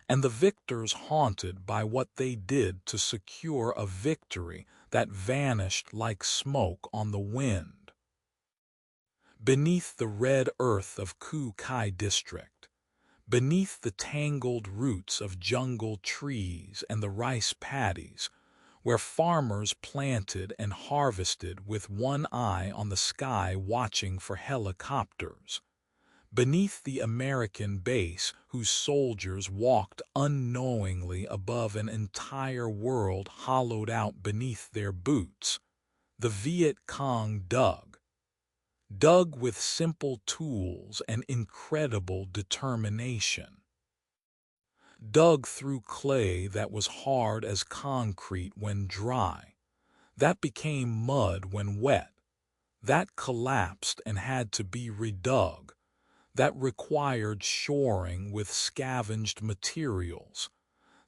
Speaker 1: and the victors haunted by what they did to secure a victory that vanished like smoke on the wind. Beneath the red earth of Ku Kai District, beneath the tangled roots of jungle trees and the rice paddies, where farmers planted and harvested with one eye on the sky watching for helicopters, beneath the American base whose soldiers walked unknowingly above an entire world hollowed out beneath their boots, the Viet Cong dug with simple tools and incredible determination. Dug through clay that was hard as concrete when dry, that became mud when wet, that collapsed and had to be redug, that required shoring with scavenged materials,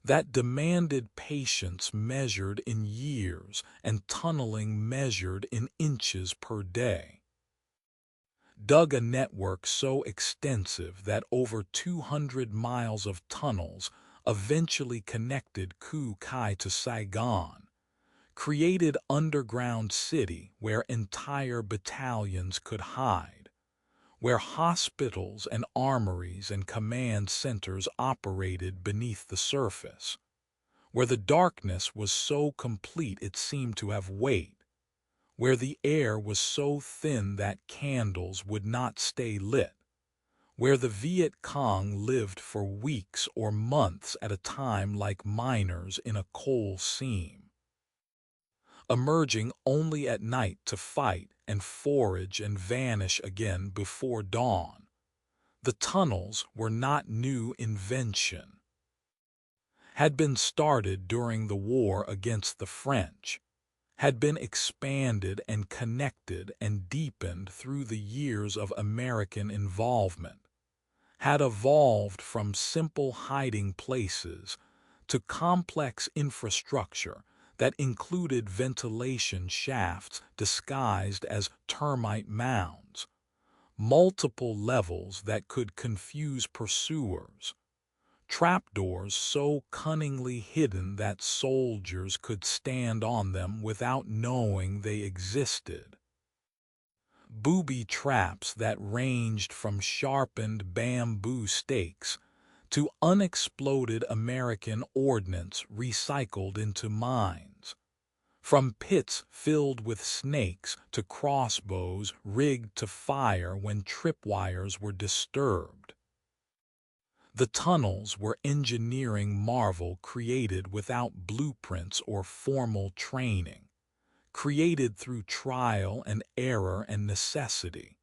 Speaker 1: that demanded patience measured in years and tunneling measured in inches per day. Dug a network so extensive that over 200 miles of tunnels eventually connected Ku Kai to Saigon, created underground city where entire battalions could hide, where hospitals and armories and command centers operated beneath the surface, where the darkness was so complete it seemed to have weight, where the air was so thin that candles would not stay lit, where the Viet Cong lived for weeks or months at a time like miners in a coal seam, emerging only at night to fight and forage and vanish again before dawn. The tunnels were not new invention, had been started during the war against the French, had been expanded and connected and deepened through the years of American involvement, had evolved from simple hiding places to complex infrastructure that included ventilation shafts disguised as termite mounds, multiple levels that could confuse pursuers, trapdoors so cunningly hidden that soldiers could stand on them without knowing they existed, booby traps that ranged from sharpened bamboo stakes to unexploded American ordnance recycled into mines, from pits filled with snakes to crossbows rigged to fire when tripwires were disturbed. The tunnels were engineering marvel created without blueprints or formal training, created through trial and error and necessity,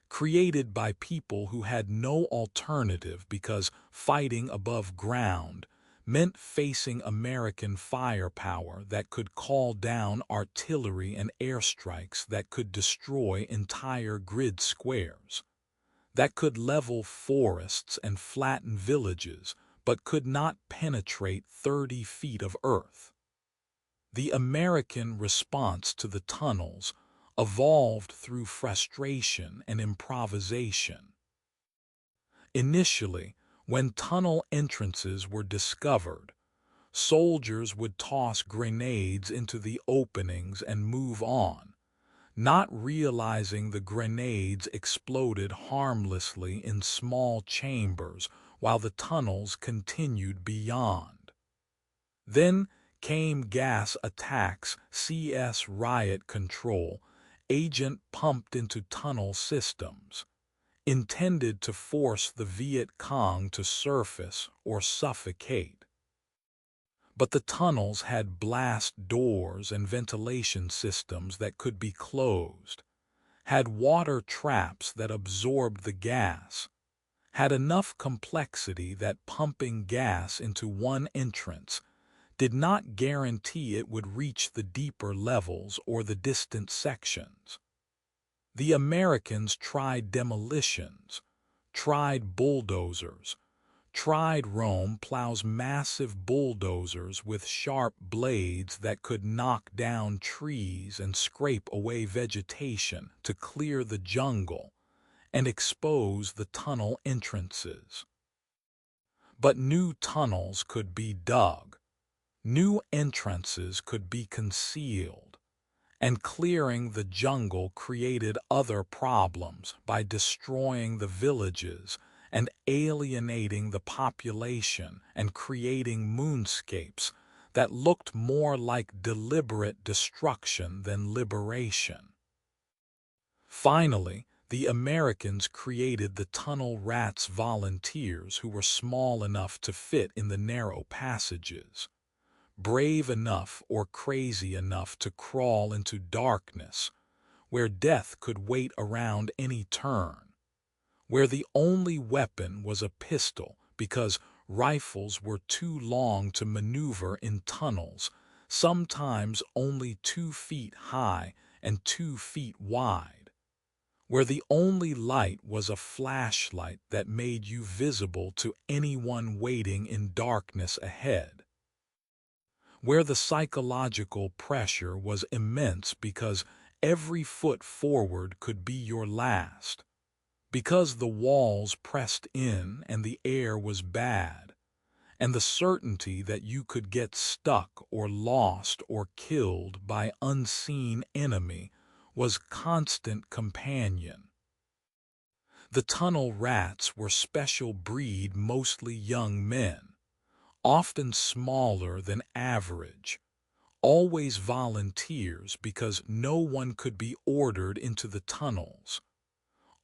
Speaker 1: created by people who had no alternative because fighting above ground meant facing American firepower that could call down artillery and airstrikes that could destroy entire grid squares, that could level forests and flatten villages, but could not penetrate 30 feet of earth. The American response to the tunnels evolved through frustration and improvisation. Initially, when tunnel entrances were discovered, soldiers would toss grenades into the openings and move on, not realizing the grenades exploded harmlessly in small chambers while the tunnels continued beyond. Then came gas attacks, CS riot control, agent pumped into tunnel systems, intended to force the Viet Cong to surface or suffocate. But the tunnels had blast doors and ventilation systems that could be closed, had water traps that absorbed the gas, had enough complexity that pumping gas into one entrance did not guarantee it would reach the deeper levels or the distant sections. The Americans tried demolitions, tried bulldozers, tried Rome plows massive bulldozers with sharp blades that could knock down trees and scrape away vegetation to clear the jungle and expose the tunnel entrances. But new tunnels could be dug, new entrances could be concealed, and clearing the jungle created other problems by destroying the villages and alienating the population and creating moonscapes that looked more like deliberate destruction than liberation. Finally, the Americans created the Tunnel Rats volunteers who were small enough to fit in the narrow passages, brave enough or crazy enough to crawl into darkness, where death could wait around any turn, where the only weapon was a pistol because rifles were too long to maneuver in tunnels, sometimes only 2 feet high and 2 feet wide, where the only light was a flashlight that made you visible to anyone waiting in darkness ahead, where the psychological pressure was immense because every foot forward could be your last, because the walls pressed in and the air was bad, and the certainty that you could get stuck or lost or killed by unseen enemy was constant companion. The tunnel rats were special breed, mostly young men, often smaller than average, always volunteers because no one could be ordered into the tunnels,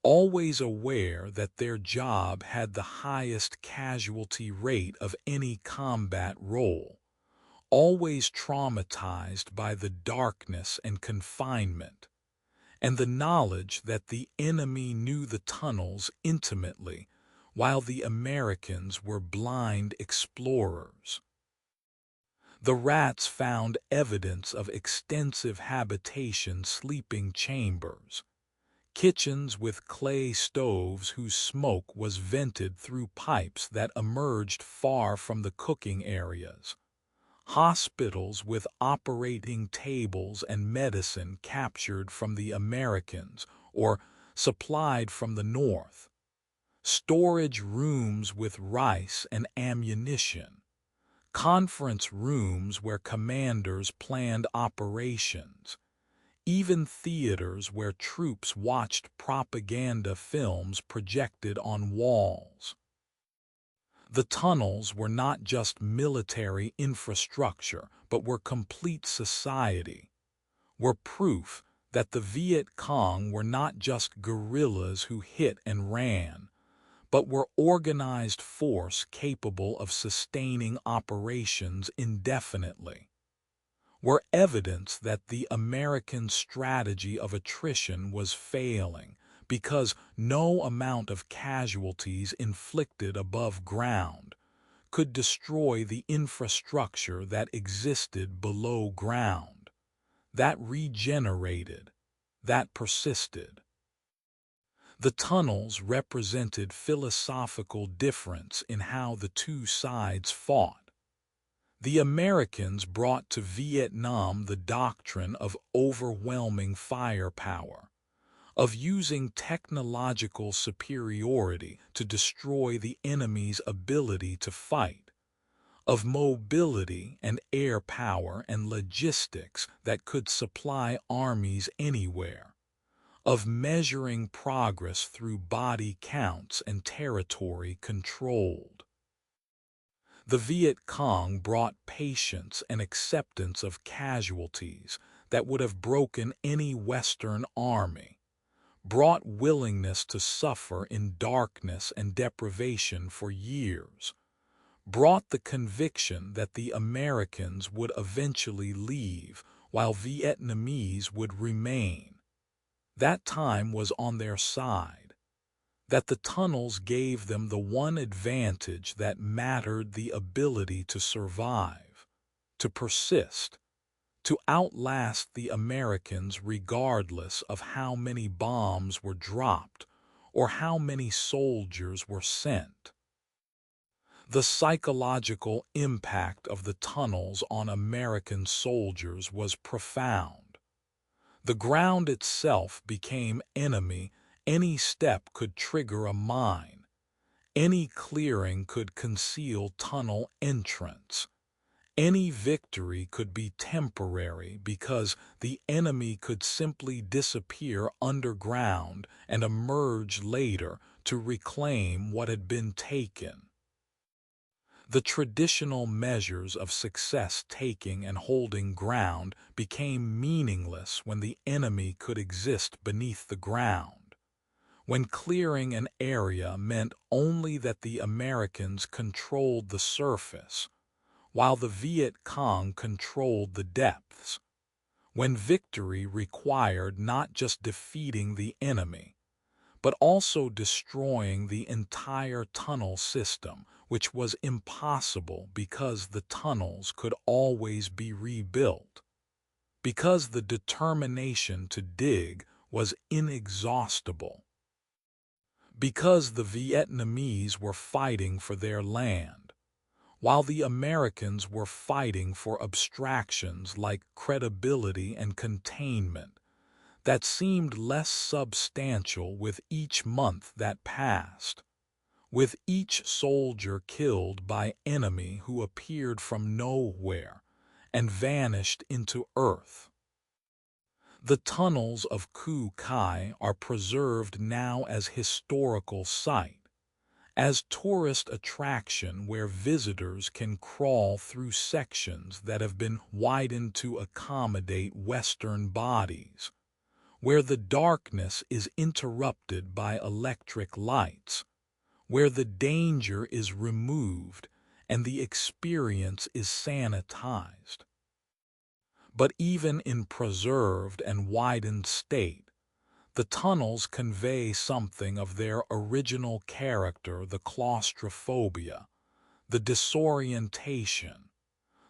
Speaker 1: always aware that their job had the highest casualty rate of any combat role, always traumatized by the darkness and confinement, and the knowledge that the enemy knew the tunnels intimately, while the Americans were blind explorers. The rats found evidence of extensive habitation sleeping chambers, kitchens with clay stoves whose smoke was vented through pipes that emerged far from the cooking areas, hospitals with operating tables and medicine captured from the Americans or supplied from the North, storage rooms with rice and ammunition, conference rooms where commanders planned operations, even theaters where troops watched propaganda films projected on walls. The tunnels were not just military infrastructure, but were complete society, were proof that the Viet Cong were not just guerrillas who hit and ran, but were organized force capable of sustaining operations indefinitely, were evidence that the American strategy of attrition was failing because no amount of casualties inflicted above ground could destroy the infrastructure that existed below ground, that regenerated, that persisted. The tunnels represented philosophical difference in how the two sides fought. The Americans brought to Vietnam the doctrine of overwhelming firepower, of using technological superiority to destroy the enemy's ability to fight, of mobility and air power and logistics that could supply armies anywhere, of measuring progress through body counts and territory controlled. The Viet Cong brought patience and acceptance of casualties that would have broken any Western army, brought willingness to suffer in darkness and deprivation for years, brought the conviction that the Americans would eventually leave while Vietnamese would remain. That time was on their side, that the tunnels gave them the one advantage that mattered: the ability to survive, to persist, to outlast the Americans regardless of how many bombs were dropped or how many soldiers were sent. The psychological impact of the tunnels on American soldiers was profound. The ground itself became enemy. Any step could trigger a mine. Any clearing could conceal tunnel entrance. Any victory could be temporary because the enemy could simply disappear underground and emerge later to reclaim what had been taken. The traditional measures of success, taking and holding ground, became meaningless when the enemy could exist beneath the ground, when clearing an area meant only that the Americans controlled the surface, while the Viet Cong controlled the depths, when victory required not just defeating the enemy, but also destroying the entire tunnel system, which was impossible because the tunnels could always be rebuilt, because the determination to dig was inexhaustible, because the Vietnamese were fighting for their land, while the Americans were fighting for abstractions like credibility and containment that seemed less substantial with each month that passed, with each soldier killed by enemy who appeared from nowhere and vanished into earth. The tunnels of Khu Kai are preserved now as historical site, as tourist attraction where visitors can crawl through sections that have been widened to accommodate Western bodies, where the darkness is interrupted by electric lights, where the danger is removed and the experience is sanitized. But even in preserved and widened state, the tunnels convey something of their original character: the claustrophobia, the disorientation,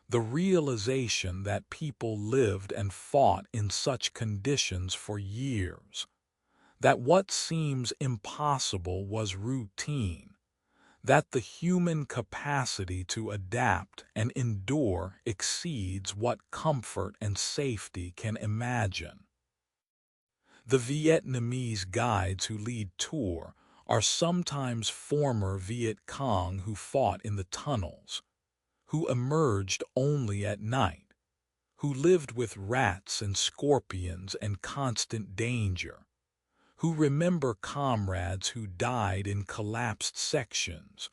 Speaker 1: the realization that people lived and fought in such conditions for years, that what seems impossible was routine, that the human capacity to adapt and endure exceeds what comfort and safety can imagine. The Vietnamese guides who lead tour are sometimes former Viet Cong who fought in the tunnels, who emerged only at night, who lived with rats and scorpions and constant danger, who remember comrades who died in collapsed sections,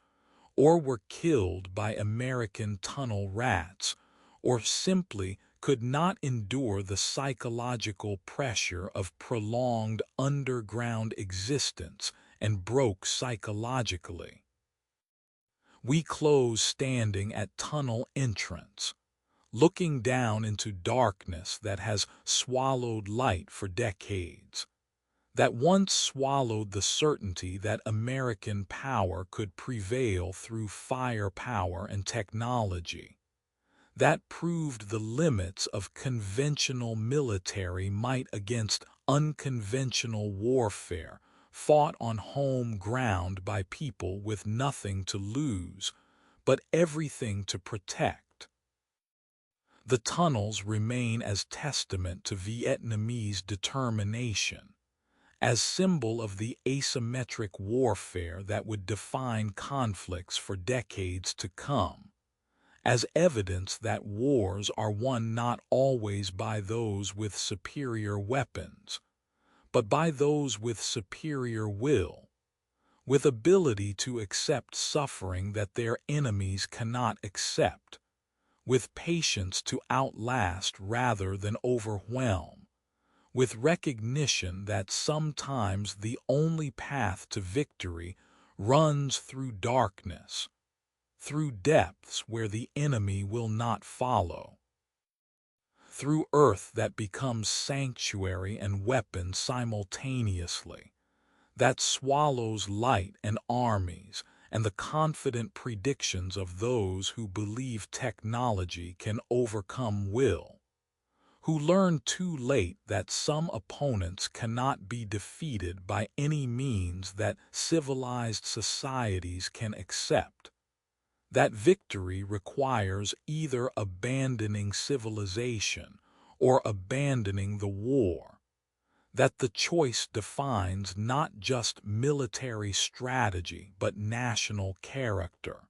Speaker 1: or were killed by American tunnel rats, or simply could not endure the psychological pressure of prolonged underground existence and broke psychologically. We close standing at tunnel entrance, looking down into darkness that has swallowed light for decades, that once swallowed the certainty that American power could prevail through firepower and technology, that proved the limits of conventional military might against unconventional warfare fought on home ground by people with nothing to lose, but everything to protect. The tunnels remain as testament to Vietnamese determination, as symbol of the asymmetric warfare that would define conflicts for decades to come, as evidence that wars are won not always by those with superior weapons, but by those with superior will, with ability to accept suffering that their enemies cannot accept, with patience to outlast rather than overwhelm, with recognition that sometimes the only path to victory runs through darkness, through depths where the enemy will not follow, through earth that becomes sanctuary and weapon simultaneously, that swallows light and armies and the confident predictions of those who believe technology can overcome will, who learn too late that some opponents cannot be defeated by any means that civilized societies can accept, that victory requires either abandoning civilization or abandoning the war, that the choice defines not just military strategy but national character,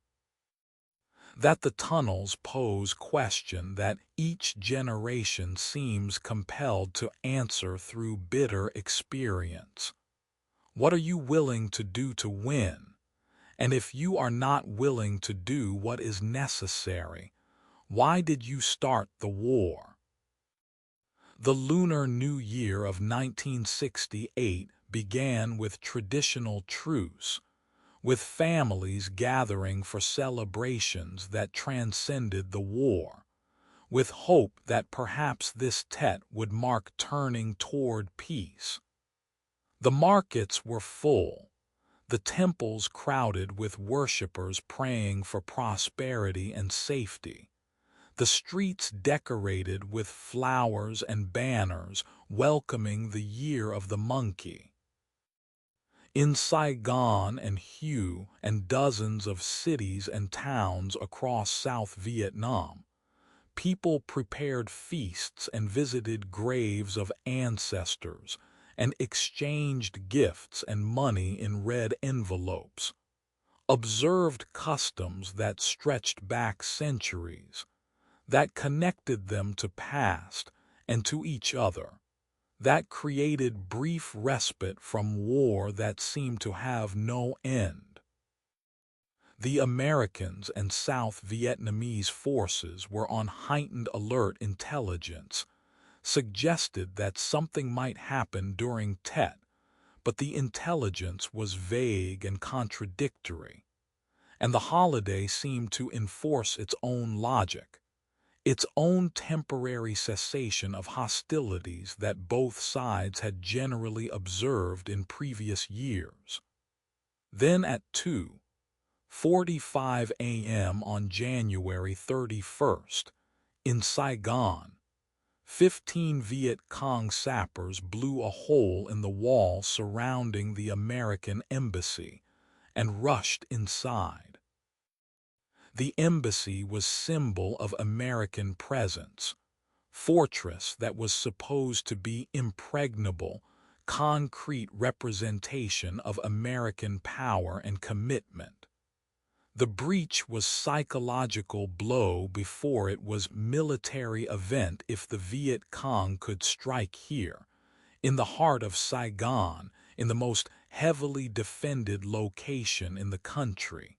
Speaker 1: that the tunnels pose question that each generation seems compelled to answer through bitter experience. What are you willing to do to win? And if you are not willing to do what is necessary, why did you start the war? The Lunar New Year of 1968 began with traditional truce, with families gathering for celebrations that transcended the war, with hope that perhaps this Tet would mark turning toward peace. The markets were full, the temples crowded with worshippers praying for prosperity and safety, the streets decorated with flowers and banners welcoming the Year of the Monkey. In Saigon and Hue and dozens of cities and towns across South Vietnam, people prepared feasts and visited graves of ancestors and exchanged gifts and money in red envelopes, observed customs that stretched back centuries, that connected them to past and to each other, that created brief respite from war that seemed to have no end. The Americans and South Vietnamese forces were on heightened alert intelligence, suggested that something might happen during Tet, but the intelligence was vague and contradictory, and the holiday seemed to enforce its own logic, its own temporary cessation of hostilities that both sides had generally observed in previous years. Then at 2:45 a.m. on January 31st, in Saigon, 15 Viet Cong sappers blew a hole in the wall surrounding the American embassy and rushed inside. The embassy was symbol of American presence, fortress that was supposed to be impregnable, concrete representation of American power and commitment. The breach was psychological blow before it was military event if the Viet Cong could strike here, in the heart of Saigon, in the most heavily defended location in the country.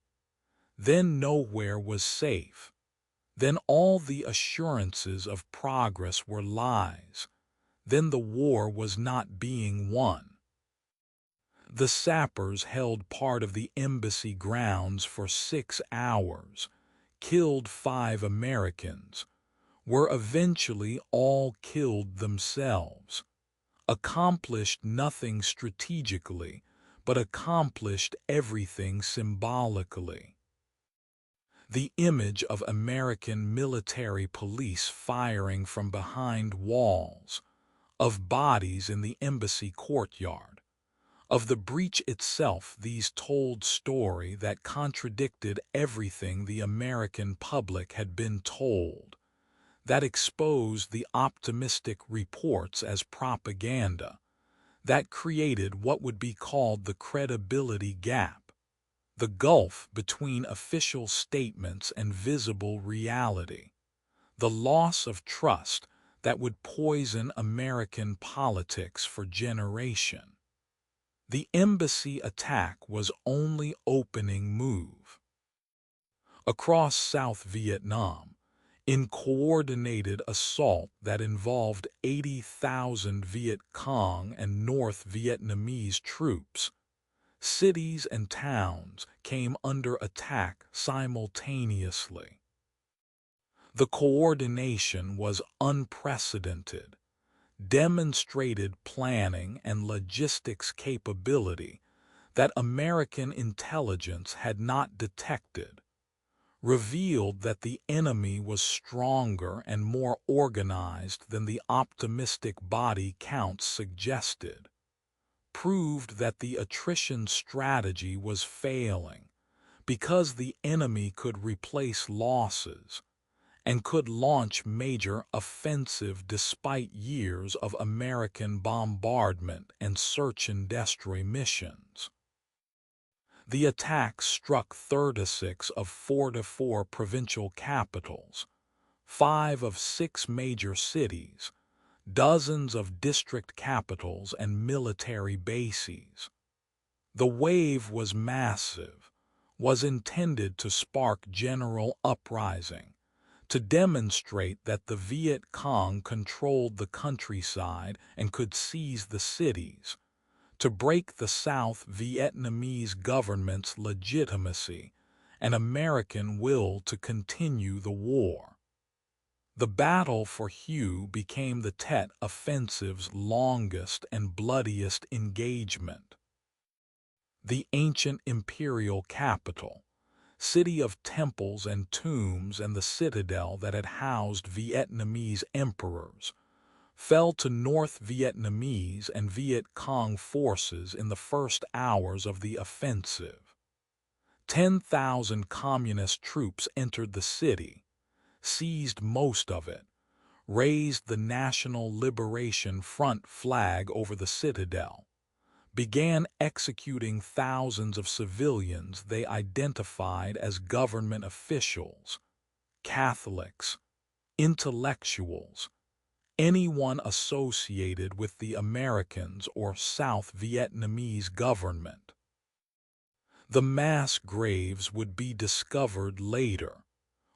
Speaker 1: Then nowhere was safe. Then all the assurances of progress were lies. Then the war was not being won. The sappers held part of the embassy grounds for 6 hours, killed 5 Americans, were eventually all killed themselves, accomplished nothing strategically, but accomplished everything symbolically. The image of American military police firing from behind walls, of bodies in the embassy courtyard, of the breach itself, these told story that contradicted everything the American public had been told, that exposed the optimistic reports as propaganda, that created what would be called the credibility gap, the gulf between official statements and visible reality, the loss of trust that would poison American politics for generations. The embassy attack was only opening move. Across South Vietnam, in coordinated assault that involved 80,000 Viet Cong and North Vietnamese troops, cities and towns came under attack simultaneously. The coordination was unprecedented, demonstrated planning and logistics capability that American intelligence had not detected, revealed that the enemy was stronger and more organized than the optimistic body counts suggested, proved that the attrition strategy was failing because the enemy could replace losses and could launch major offensive despite years of American bombardment and search and destroy missions. The attack struck 36 of 44 provincial capitals, 5 of 6 major cities, dozens of district capitals and military bases. The wave was massive, was intended to spark general uprising, to demonstrate that the Viet Cong controlled the countryside and could seize the cities, to break the South Vietnamese government's legitimacy and American will to continue the war. The battle for Hue became the Tet Offensive's longest and bloodiest engagement. The ancient imperial capital, city of temples and tombs and the citadel that had housed Vietnamese emperors, fell to North Vietnamese and Viet Cong forces in the first hours of the offensive. 10,000 communist troops entered the city, seized most of it, raised the National Liberation Front flag over the citadel, began executing thousands of civilians they identified as government officials, Catholics, intellectuals, anyone associated with the Americans or South Vietnamese government. The mass graves would be discovered later,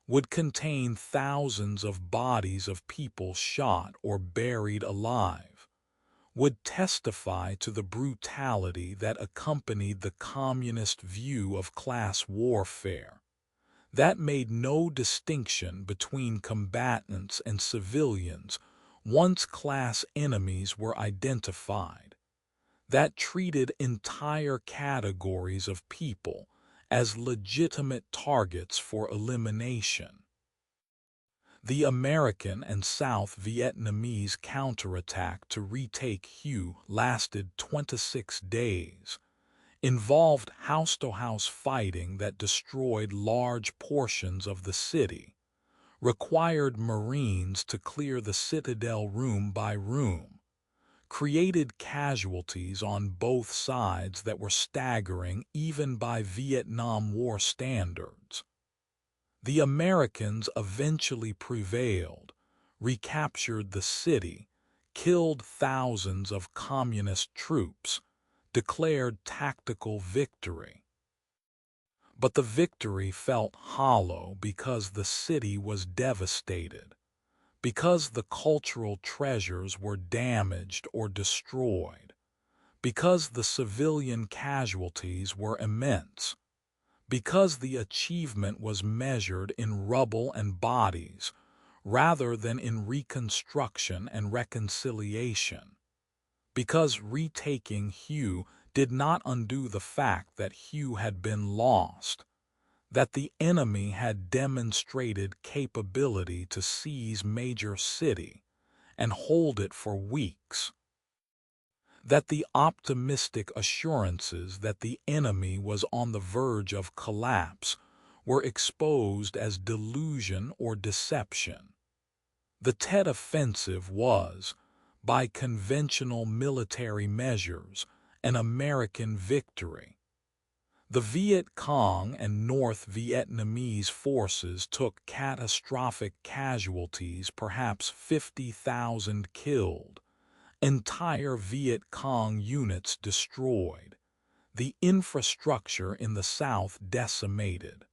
Speaker 1: would contain thousands of bodies of people shot or buried alive, would testify to the brutality that accompanied the communist view of class warfare, that made no distinction between combatants and civilians once class enemies were identified, that treated entire categories of people as legitimate targets for elimination. The American and South Vietnamese counterattack to retake Hue lasted 26 days, involved house-to-house fighting that destroyed large portions of the city, required Marines to clear the citadel room by room, created casualties on both sides that were staggering even by Vietnam War standards. The Americans eventually prevailed, recaptured the city, killed thousands of communist troops, declared tactical victory. But the victory felt hollow because the city was devastated, because the cultural treasures were damaged or destroyed, because the civilian casualties were immense, because the achievement was measured in rubble and bodies rather than in reconstruction and reconciliation, because retaking Hue did not undo the fact that Hue had been lost, that the enemy had demonstrated capability to seize major city and hold it for weeks, that the optimistic assurances that the enemy was on the verge of collapse were exposed as delusion or deception. The Tet Offensive was, by conventional military measures, an American victory. The Viet Cong and North Vietnamese forces took catastrophic casualties, perhaps 50,000 killed, entire Viet Cong units destroyed, the infrastructure in the South decimated.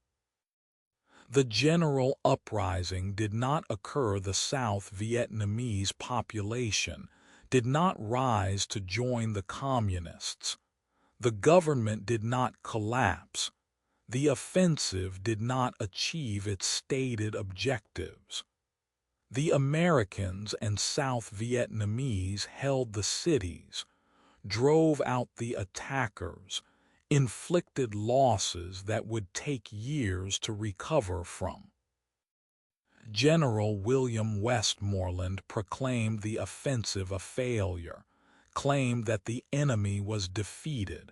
Speaker 1: The general uprising did not occur. The South Vietnamese population did not rise to join the communists. The government did not collapse. The offensive did not achieve its stated objectives. The Americans and South Vietnamese held the cities, drove out the attackers, inflicted losses that would take years to recover from. General William Westmoreland proclaimed the offensive a failure, claimed that the enemy was defeated,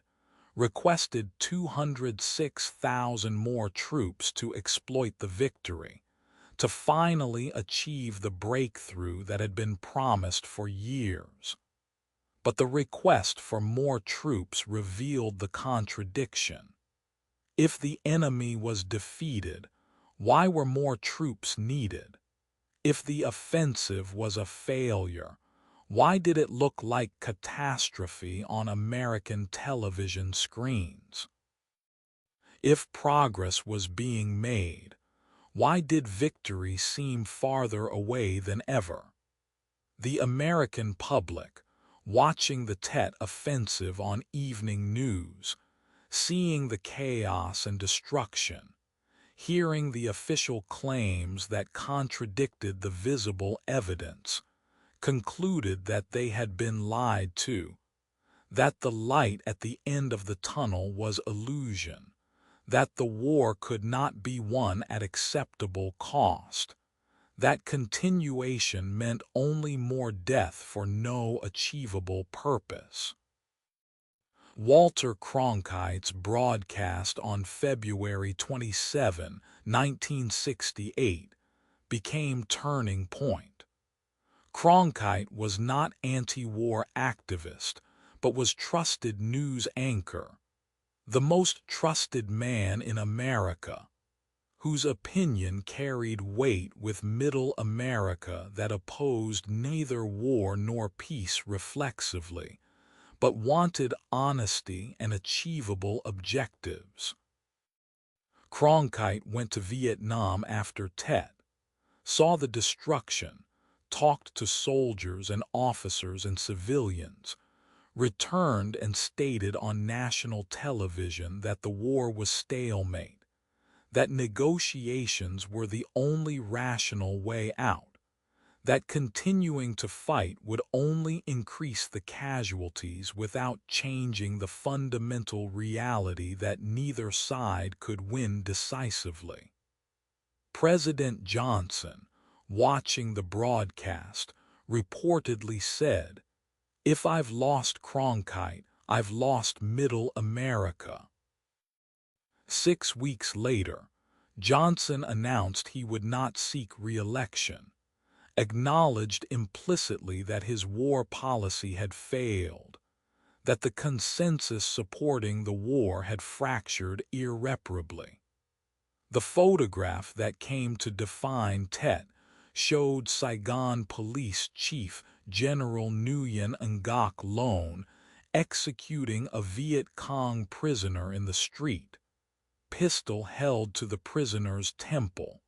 Speaker 1: requested 206,000 more troops to exploit the victory, to finally achieve the breakthrough that had been promised for years. But the request for more troops revealed the contradiction. If the enemy was defeated, why were more troops needed? If the offensive was a failure, why did it look like catastrophe on American television screens? If progress was being made, why did victory seem farther away than ever? The American public, watching the Tet Offensive on evening news, seeing the chaos and destruction, hearing the official claims that contradicted the visible evidence, concluded that they had been lied to, that the light at the end of the tunnel was illusion, that the war could not be won at acceptable cost, that continuation meant only more death for no achievable purpose. Walter Cronkite's broadcast on February 27, 1968, became turning point. Cronkite was not anti-war activist, but was trusted news anchor, the most trusted man in America, whose opinion carried weight with Middle America that opposed neither war nor peace reflexively, but wanted honesty and achievable objectives. Cronkite went to Vietnam after Tet, saw the destruction, talked to soldiers and officers and civilians, returned and stated on national television that the war was stalemate, that negotiations were the only rational way out, that continuing to fight would only increase the casualties without changing the fundamental reality that neither side could win decisively. President Johnson, watching the broadcast, reportedly said, "If I've lost Cronkite, I've lost Middle America." 6 weeks later, Johnson announced he would not seek re-election, acknowledged implicitly that his war policy had failed, that the consensus supporting the war had fractured irreparably. The photograph that came to define Tet showed Saigon Police Chief General Nguyen Ngoc Loan executing a Viet Cong prisoner in the street, pistol held to the prisoner's temple,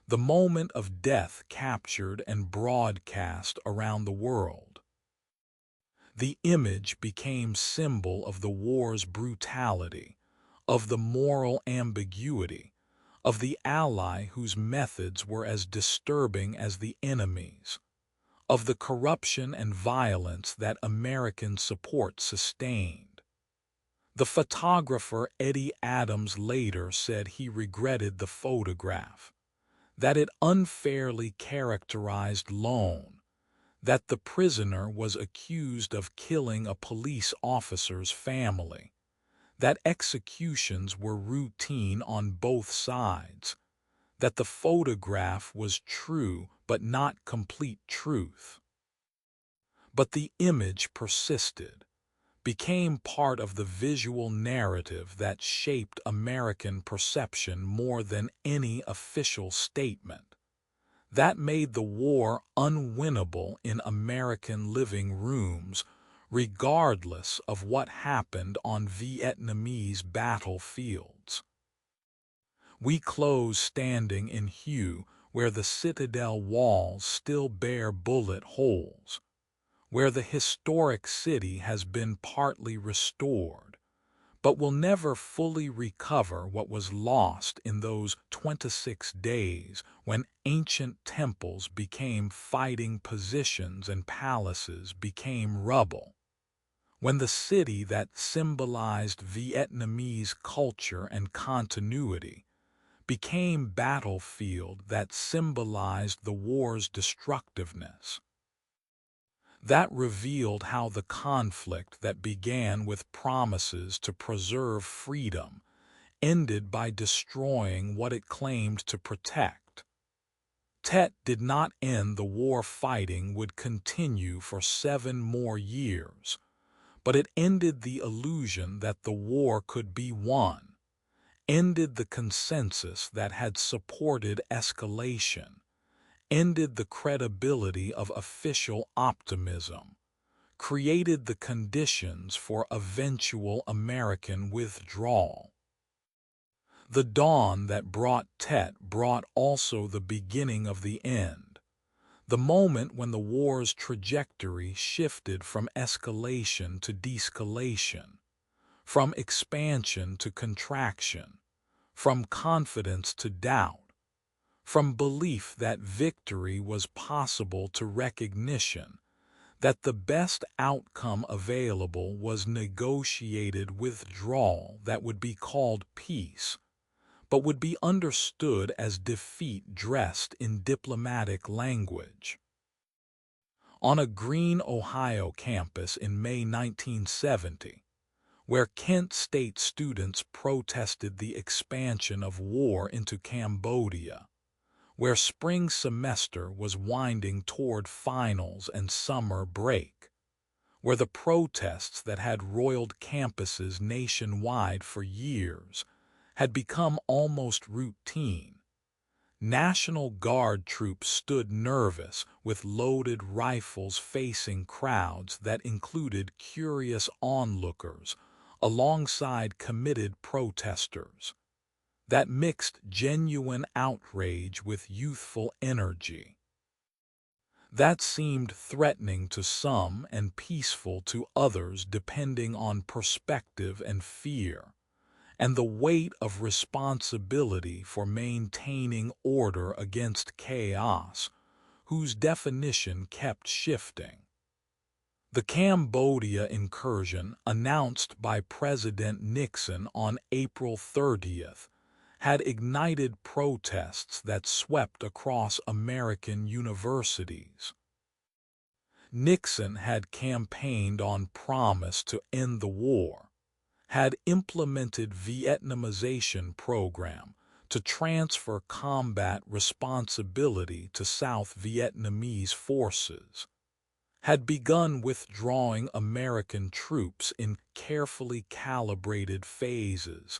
Speaker 1: the moment of death captured and broadcast around the world. The image became symbol of the war's brutality, of the moral ambiguity, of the ally whose methods were as disturbing as the enemy's, of the corruption and violence that American support sustained. The photographer Eddie Adams later said he regretted the photograph, that it unfairly characterized Lone, that the prisoner was accused of killing a police officer's family, that executions were routine on both sides, that the photograph was true but not complete truth. But the image persisted, became part of the visual narrative that shaped American perception more than any official statement. That made the war unwinnable in American living rooms, regardless of what happened on Vietnamese battlefields. We close standing in Hue, where the citadel walls still bear bullet holes, where the historic city has been partly restored, but will never fully recover what was lost in those 26 days when ancient temples became fighting positions and palaces became rubble, when the city that symbolized Vietnamese culture and continuity became battlefield that symbolized the war's destructiveness. That revealed how the conflict that began with promises to preserve freedom ended by destroying what it claimed to protect. Tet did not end the war. Fighting would continue for 7 more years, but it ended the illusion that the war could be won, ended the consensus that had supported escalation, ended the credibility of official optimism, created the conditions for eventual American withdrawal. The dawn that brought Tet brought also the beginning of the end, the moment when the war's trajectory shifted from escalation to de-escalation, from expansion to contraction, from confidence to doubt, from belief that victory was possible to recognition that the best outcome available was negotiated withdrawal that would be called peace, but would be understood as defeat dressed in diplomatic language. On a green Ohio campus in May 1970, where Kent State students protested the expansion of war into Cambodia, where spring semester was winding toward finals and summer break, where the protests that had roiled campuses nationwide for years had become almost routine, National Guard troops stood nervous with loaded rifles facing crowds that included curious onlookers alongside committed protesters. that mixed genuine outrage with youthful energy, that seemed threatening to some and peaceful to others depending on perspective and fear, and the weight of responsibility for maintaining order against chaos, whose definition kept shifting. The Cambodia incursion, announced by President Nixon on April 30th, had ignited protests that swept across American universities. Nixon had campaigned on promise to end the war, had implemented Vietnamization program to transfer combat responsibility to South Vietnamese forces, had begun withdrawing American troops in carefully calibrated phases,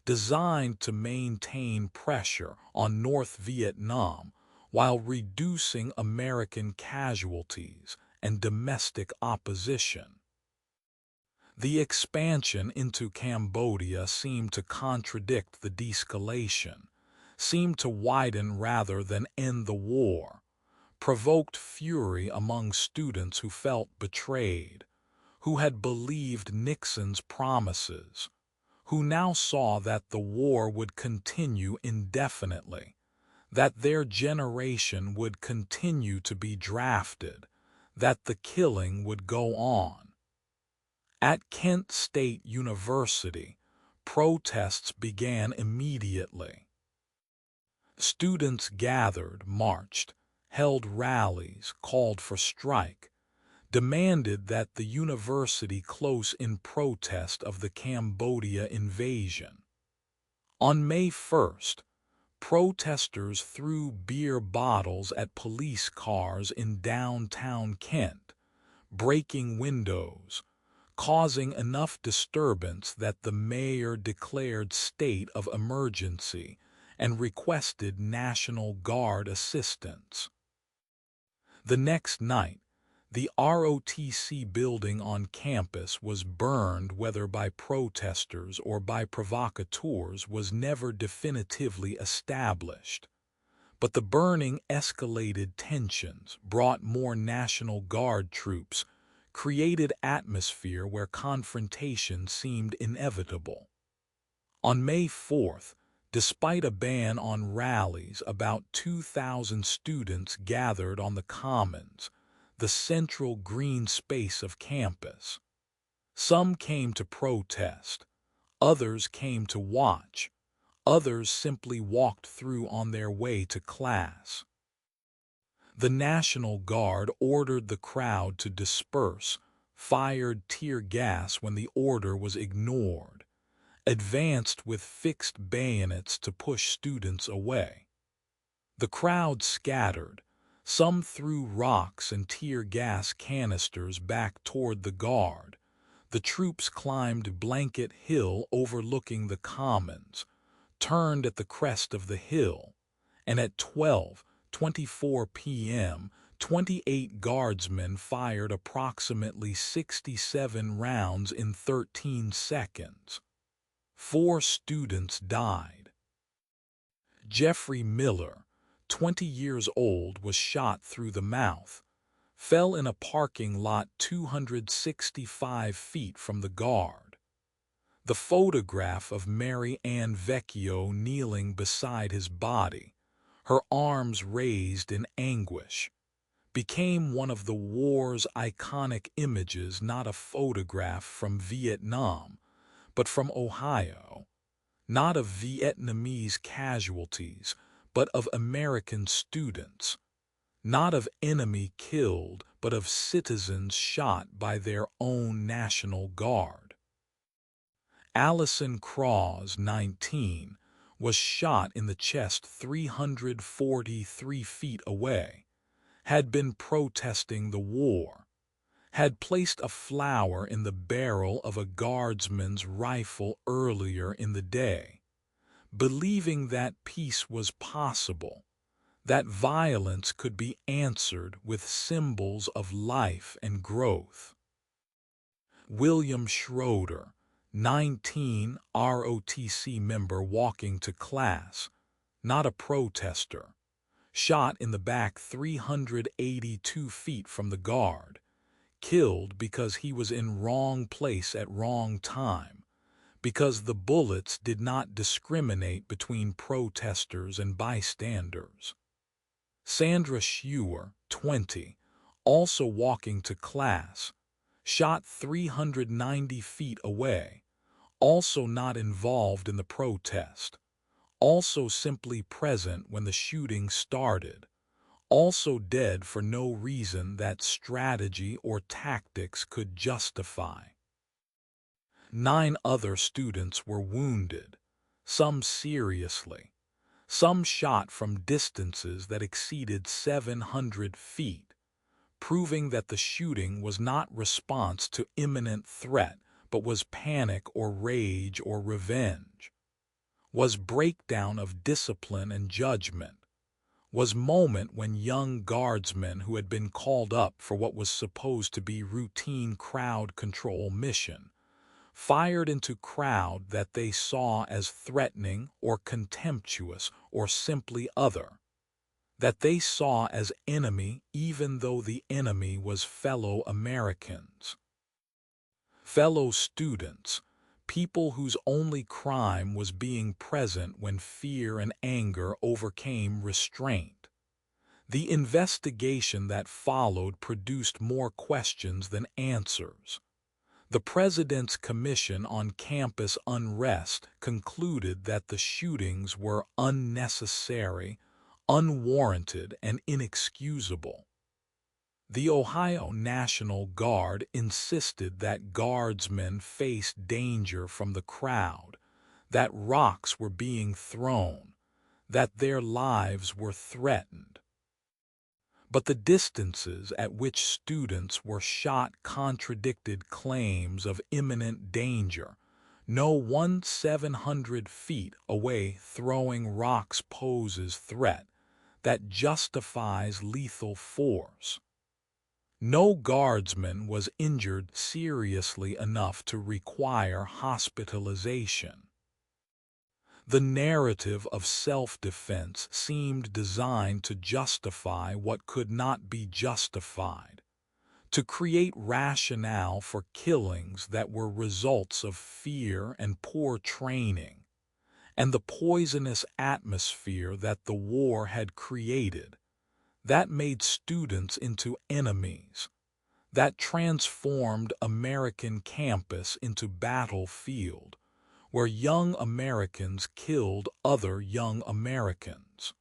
Speaker 1: designed to maintain pressure on North Vietnam while reducing American casualties and domestic opposition. The expansion into Cambodia seemed to contradict the de-escalation, seemed to widen rather than end the war, provoked fury among students who felt betrayed, who had believed Nixon's promises, who now saw that the war would continue indefinitely, that their generation would continue to be drafted, that the killing would go on. At Kent State University, protests began immediately. Students gathered, marched, held rallies, called for strike, demanded that the university close in protest of the Cambodia invasion. On May 1st, protesters threw beer bottles at police cars in downtown Kent, breaking windows, causing enough disturbance that the mayor declared state of emergency and requested National Guard assistance. The next night, the ROTC building on campus was burned, whether by protesters or by provocateurs was never definitively established. But the burning escalated tensions, brought more National Guard troops, created atmosphere where confrontation seemed inevitable. On May 4th, despite a ban on rallies, about 2,000 students gathered on the Commons, the central green space of campus. Some came to protest, others came to watch, others simply walked through on their way to class. The National Guard ordered the crowd to disperse, fired tear gas when the order was ignored, advanced with fixed bayonets to push students away. The crowd scattered. Some threw rocks and tear gas canisters back toward the guard. The troops climbed Blanket Hill overlooking the Commons, turned at the crest of the hill, and at 12:24 p.m., 28 guardsmen fired approximately 67 rounds in 13 seconds. 4 students died. Jeffrey Miller, 20 years old, was shot through the mouth, fell in a parking lot 265 feet from the guard. The photograph of Mary Ann Vecchio kneeling beside his body, her arms raised in anguish, became one of the war's iconic images, not a photograph from Vietnam, but from Ohio, not of Vietnamese casualties, but of American students, not of enemy killed, but of citizens shot by their own National Guard. Allison Cross, 19, was shot in the chest 343 feet away, had been protesting the war, had placed a flower in the barrel of a guardsman's rifle earlier in the day, believing that peace was possible, that violence could be answered with symbols of life and growth. William Schroeder, 19 ROTC member walking to class, not a protester, shot in the back 382 feet from the guard, killed because he was in wrong place at wrong time, because the bullets did not discriminate between protesters and bystanders. Sandra Schuer, 20, also walking to class, shot 390 feet away, also not involved in the protest, also simply present when the shooting started, also dead for no reason that strategy or tactics could justify. 9 other students were wounded, some seriously, some shot from distances that exceeded 700 feet, proving that the shooting was not response to imminent threat but was panic or rage or revenge, was breakdown of discipline and judgment, was moment when young guardsmen who had been called up for what was supposed to be routine crowd control mission fired into crowd that they saw as threatening or contemptuous or simply other, that they saw as enemy even though the enemy was fellow Americans, fellow students, people whose only crime was being present when fear and anger overcame restraint. The investigation that followed produced more questions than answers. The President's Commission on Campus Unrest concluded that the shootings were unnecessary, unwarranted, and inexcusable. The Ohio National Guard insisted that guardsmen faced danger from the crowd, that rocks were being thrown, that their lives were threatened. But the distances at which students were shot contradicted claims of imminent danger. No one 700 feet away throwing rocks poses threat that justifies lethal force. No guardsman was injured seriously enough to require hospitalization. The narrative of self-defense seemed designed to justify what could not be justified, to create rationale for killings that were results of fear and poor training, and the poisonous atmosphere that the war had created, that made students into enemies, that transformed American campus into battlefield, where young Americans killed other young Americans.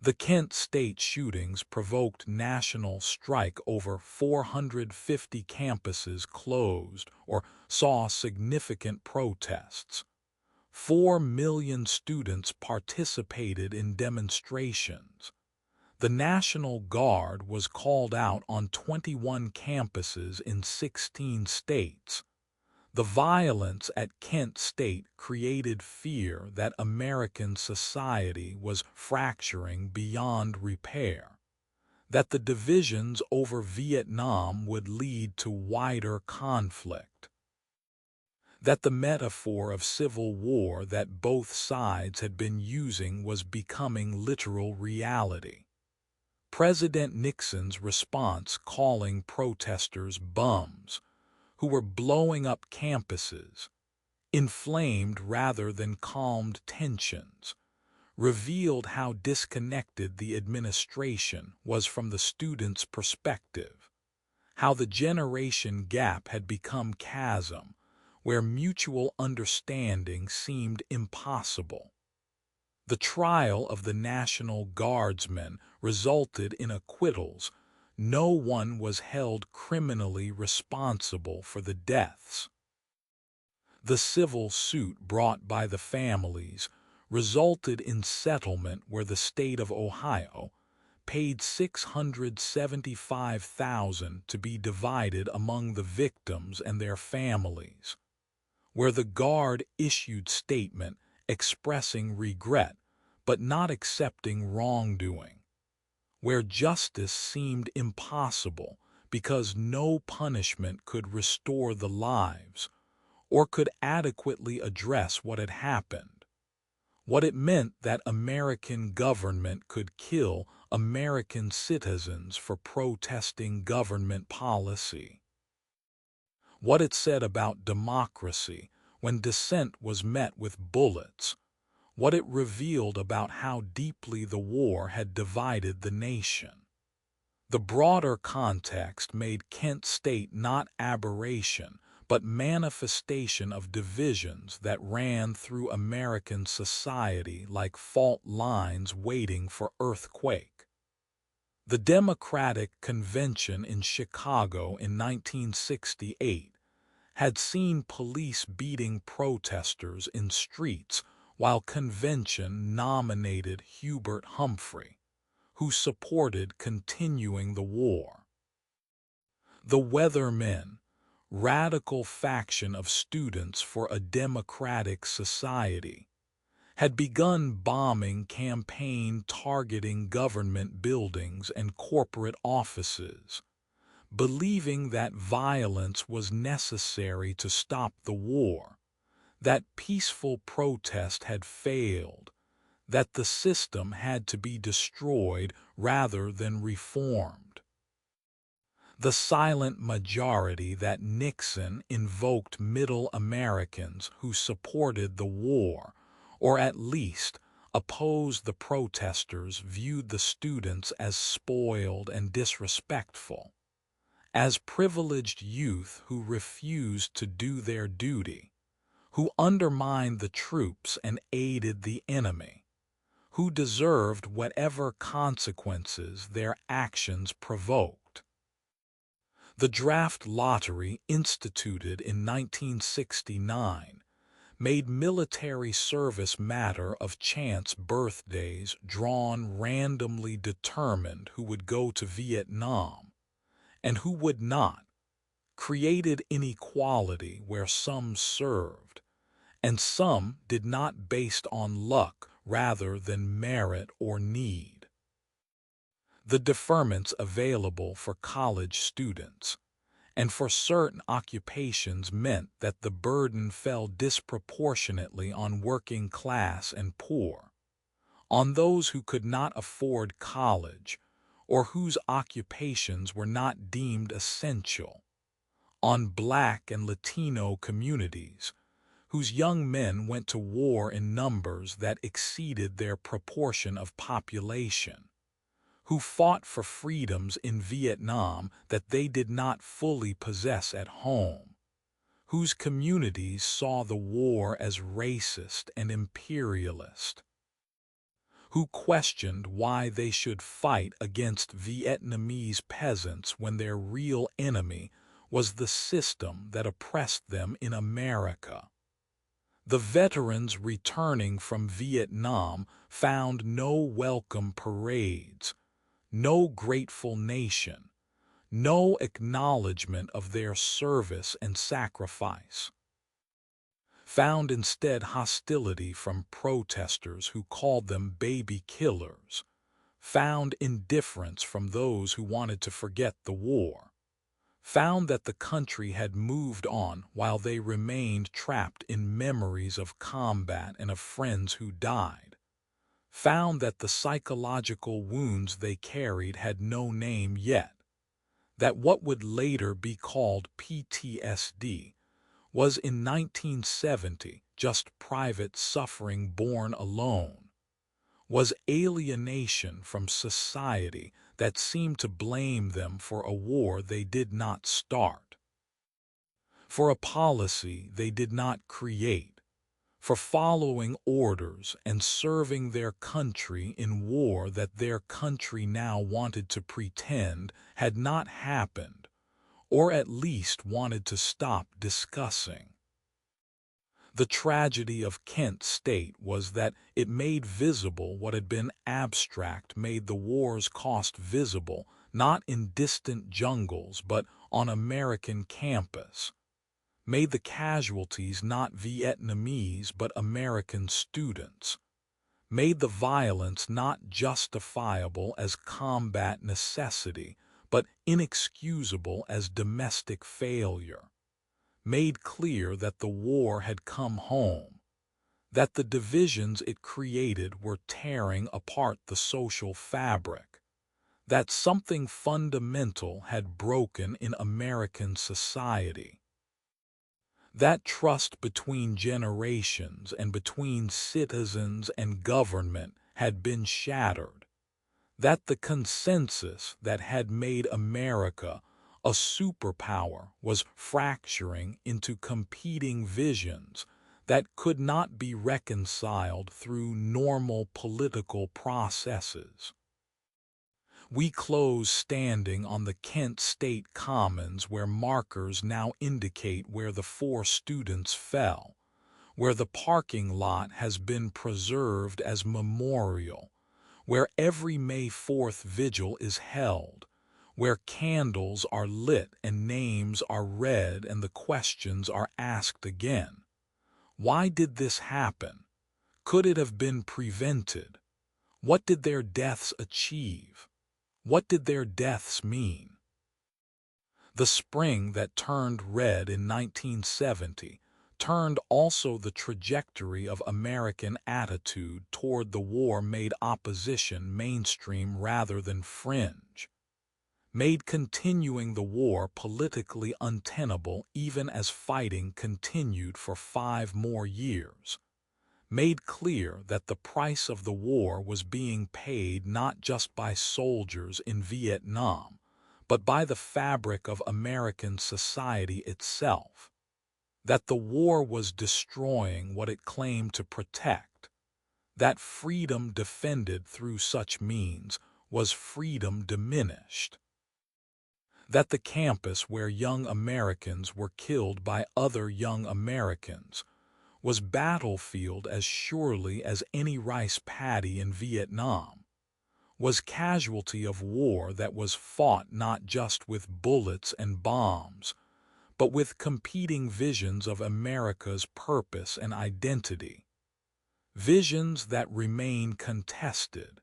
Speaker 1: The Kent State shootings provoked national strike. Over 450 campuses closed or saw significant protests. 4 million students participated in demonstrations. The National Guard was called out on 21 campuses in 16 states. The violence at Kent State created fear that American society was fracturing beyond repair, that the divisions over Vietnam would lead to wider conflict, that the metaphor of civil war that both sides had been using was becoming literal reality. President Nixon's response, calling protesters bums, who were blowing up campuses, inflamed rather than calmed tensions, revealed how disconnected the administration was from the students' perspective, how the generation gap had become chasm where mutual understanding seemed impossible. The trial of the National Guardsmen resulted in acquittals. No one was held criminally responsible for the deaths. The civil suit brought by the families resulted in settlement where the state of Ohio paid $675,000 to be divided among the victims and their families, where the Guard issued statement expressing regret but not accepting wrongdoing, where justice seemed impossible because no punishment could restore the lives, or could adequately address what had happened. What it meant that American government could kill American citizens for protesting government policy. What it said about democracy when dissent was met with bullets. What it revealed about how deeply the war had divided the nation. The broader context made Kent State not aberration, but manifestation of divisions that ran through American society like fault lines waiting for earthquake. The Democratic Convention in Chicago in 1968 had seen police beating protesters in streets while convention nominated Hubert Humphrey, who supported continuing the war. The Weathermen, radical faction of Students for a Democratic Society, had begun bombing campaign targeting government buildings and corporate offices, believing that violence was necessary to stop the war, that peaceful protest had failed, that the system had to be destroyed rather than reformed. The silent majority that Nixon invoked middle Americans who supported the war, or at least opposed the protesters, viewed the students as spoiled and disrespectful, as privileged youth who refused to do their duty, who undermined the troops and aided the enemy, who deserved whatever consequences their actions provoked. The draft lottery instituted in 1969 made military service matter of chance. Birthdays drawn randomly determined who would go to Vietnam and who would not, created inequality where some served and some did not, based on luck rather than merit or need. The deferments available for college students and for certain occupations meant that the burden fell disproportionately on working class and poor, on those who could not afford college or whose occupations were not deemed essential, on Black and Latino communities whose young men went to war in numbers that exceeded their proportion of population, who fought for freedoms in Vietnam that they did not fully possess at home, whose communities saw the war as racist and imperialist, who questioned why they should fight against Vietnamese peasants when their real enemy was the system that oppressed them in America. The veterans returning from Vietnam found no welcome parades, no grateful nation, no acknowledgement of their service and sacrifice. Found instead hostility from protesters who called them baby killers, found indifference from those who wanted to forget the war, found that the country had moved on while they remained trapped in memories of combat and of friends who died, found that the psychological wounds they carried had no name yet, that what would later be called PTSD was in 1970 just private suffering borne alone, was alienation from society that seemed to blame them for a war they did not start, for a policy they did not create, for following orders and serving their country in war that their country now wanted to pretend had not happened, or at least wanted to stop discussing. The tragedy of Kent State was that it made visible what had been abstract, made the war's cost visible, not in distant jungles but on American campus, made the casualties not Vietnamese but American students, made the violence not justifiable as combat necessity but inexcusable as domestic failure, made clear that the war had come home, that the divisions it created were tearing apart the social fabric, that something fundamental had broken in American society. That trust between generations and between citizens and government had been shattered, that the consensus that had made America a superpower was fracturing into competing visions that could not be reconciled through normal political processes. We close standing on the Kent State Commons where markers now indicate where the 4 students fell, where the parking lot has been preserved as memorial, where every May 4th vigil is held, where candles are lit and names are read and the questions are asked again. Why did this happen? Could it have been prevented? What did their deaths achieve? What did their deaths mean? The spring that turned red in 1970 turned also the trajectory of American attitude toward the war, made opposition mainstream rather than fringe, made continuing the war politically untenable even as fighting continued for 5 more years, made clear that the price of the war was being paid not just by soldiers in Vietnam, but by the fabric of American society itself, that the war was destroying what it claimed to protect, that freedom defended through such means was freedom diminished, that the campus where young Americans were killed by other young Americans was battlefield as surely as any rice paddy in Vietnam, was casualty of war that was fought not just with bullets and bombs, but with competing visions of America's purpose and identity, visions that remain contested,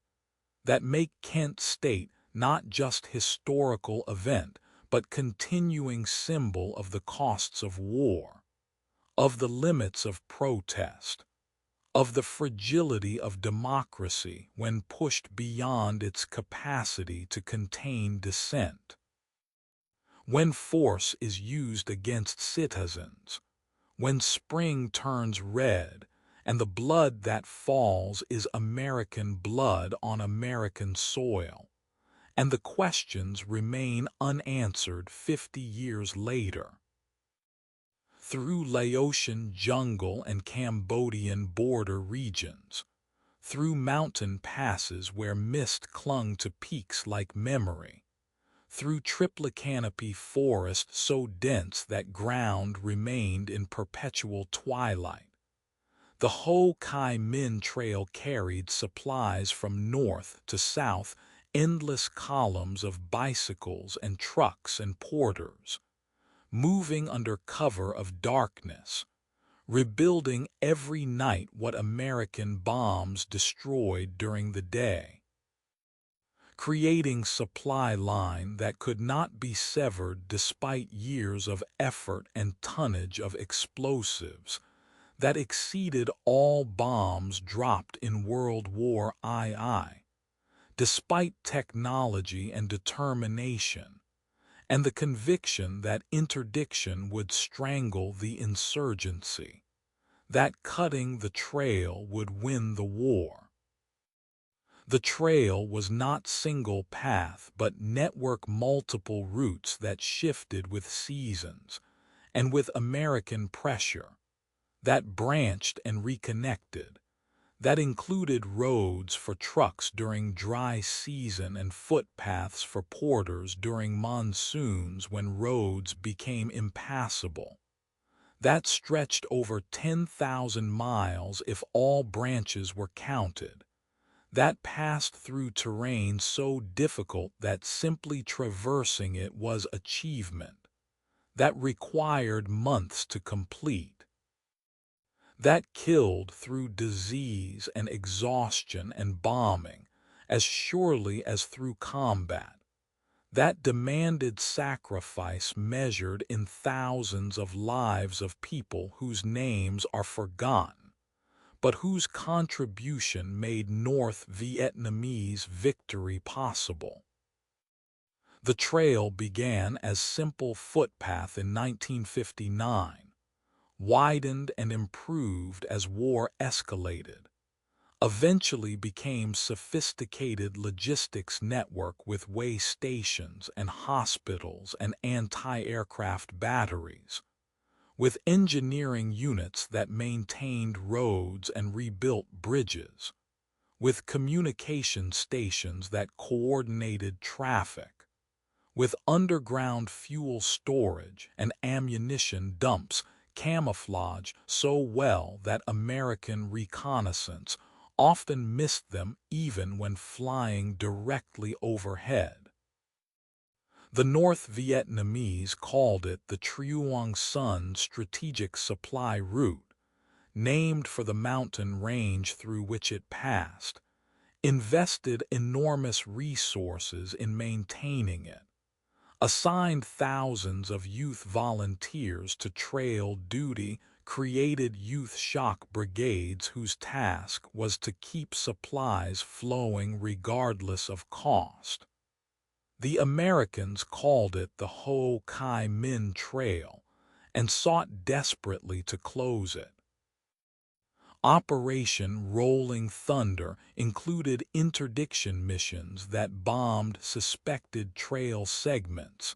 Speaker 1: that make Kent State not just historical event, but continuing symbol of the costs of war, of the limits of protest, of the fragility of democracy when pushed beyond its capacity to contain dissent. When force is used against citizens, when spring turns red and the blood that falls is American blood on American soil, and the questions remain unanswered 50 years later. Through Laotian jungle and Cambodian border regions, through mountain passes where mist clung to peaks like memory, through triple canopy forest so dense that ground remained in perpetual twilight, the Ho Chi Minh Trail carried supplies from north to south, endless columns of bicycles and trucks and porters, moving under cover of darkness, rebuilding every night what American bombs destroyed during the day, creating supply line that could not be severed despite years of effort and tonnage of explosives that exceeded all bombs dropped in World War II, despite technology and determination, and the conviction that interdiction would strangle the insurgency, that cutting the trail would win the war. The trail was not single path but network multiple routes that shifted with seasons and with American pressure, that branched and reconnected, that included roads for trucks during dry season and footpaths for porters during monsoons when roads became impassable, that stretched over 10,000 miles if all branches were counted, that passed through terrain so difficult that simply traversing it was achievement, that required months to complete, that killed through disease and exhaustion and bombing as surely as through combat, that demanded sacrifice measured in thousands of lives of people whose names are forgotten, but whose contribution made North Vietnamese victory possible. The trail began as simple footpath in 1959, widened and improved as war escalated, eventually became sophisticated logistics network with way stations and hospitals and anti-aircraft batteries, with engineering units that maintained roads and rebuilt bridges, with communication stations that coordinated traffic, with underground fuel storage and ammunition dumps camouflaged so well that American reconnaissance often missed them even when flying directly overhead. The North Vietnamese called it the Truong Son Strategic Supply Route, named for the mountain range through which it passed, invested enormous resources in maintaining it, assigned thousands of youth volunteers to trail duty, created youth shock brigades whose task was to keep supplies flowing regardless of cost. The Americans called it the Ho Chi Minh Trail and sought desperately to close it. Operation Rolling Thunder included interdiction missions that bombed suspected trail segments,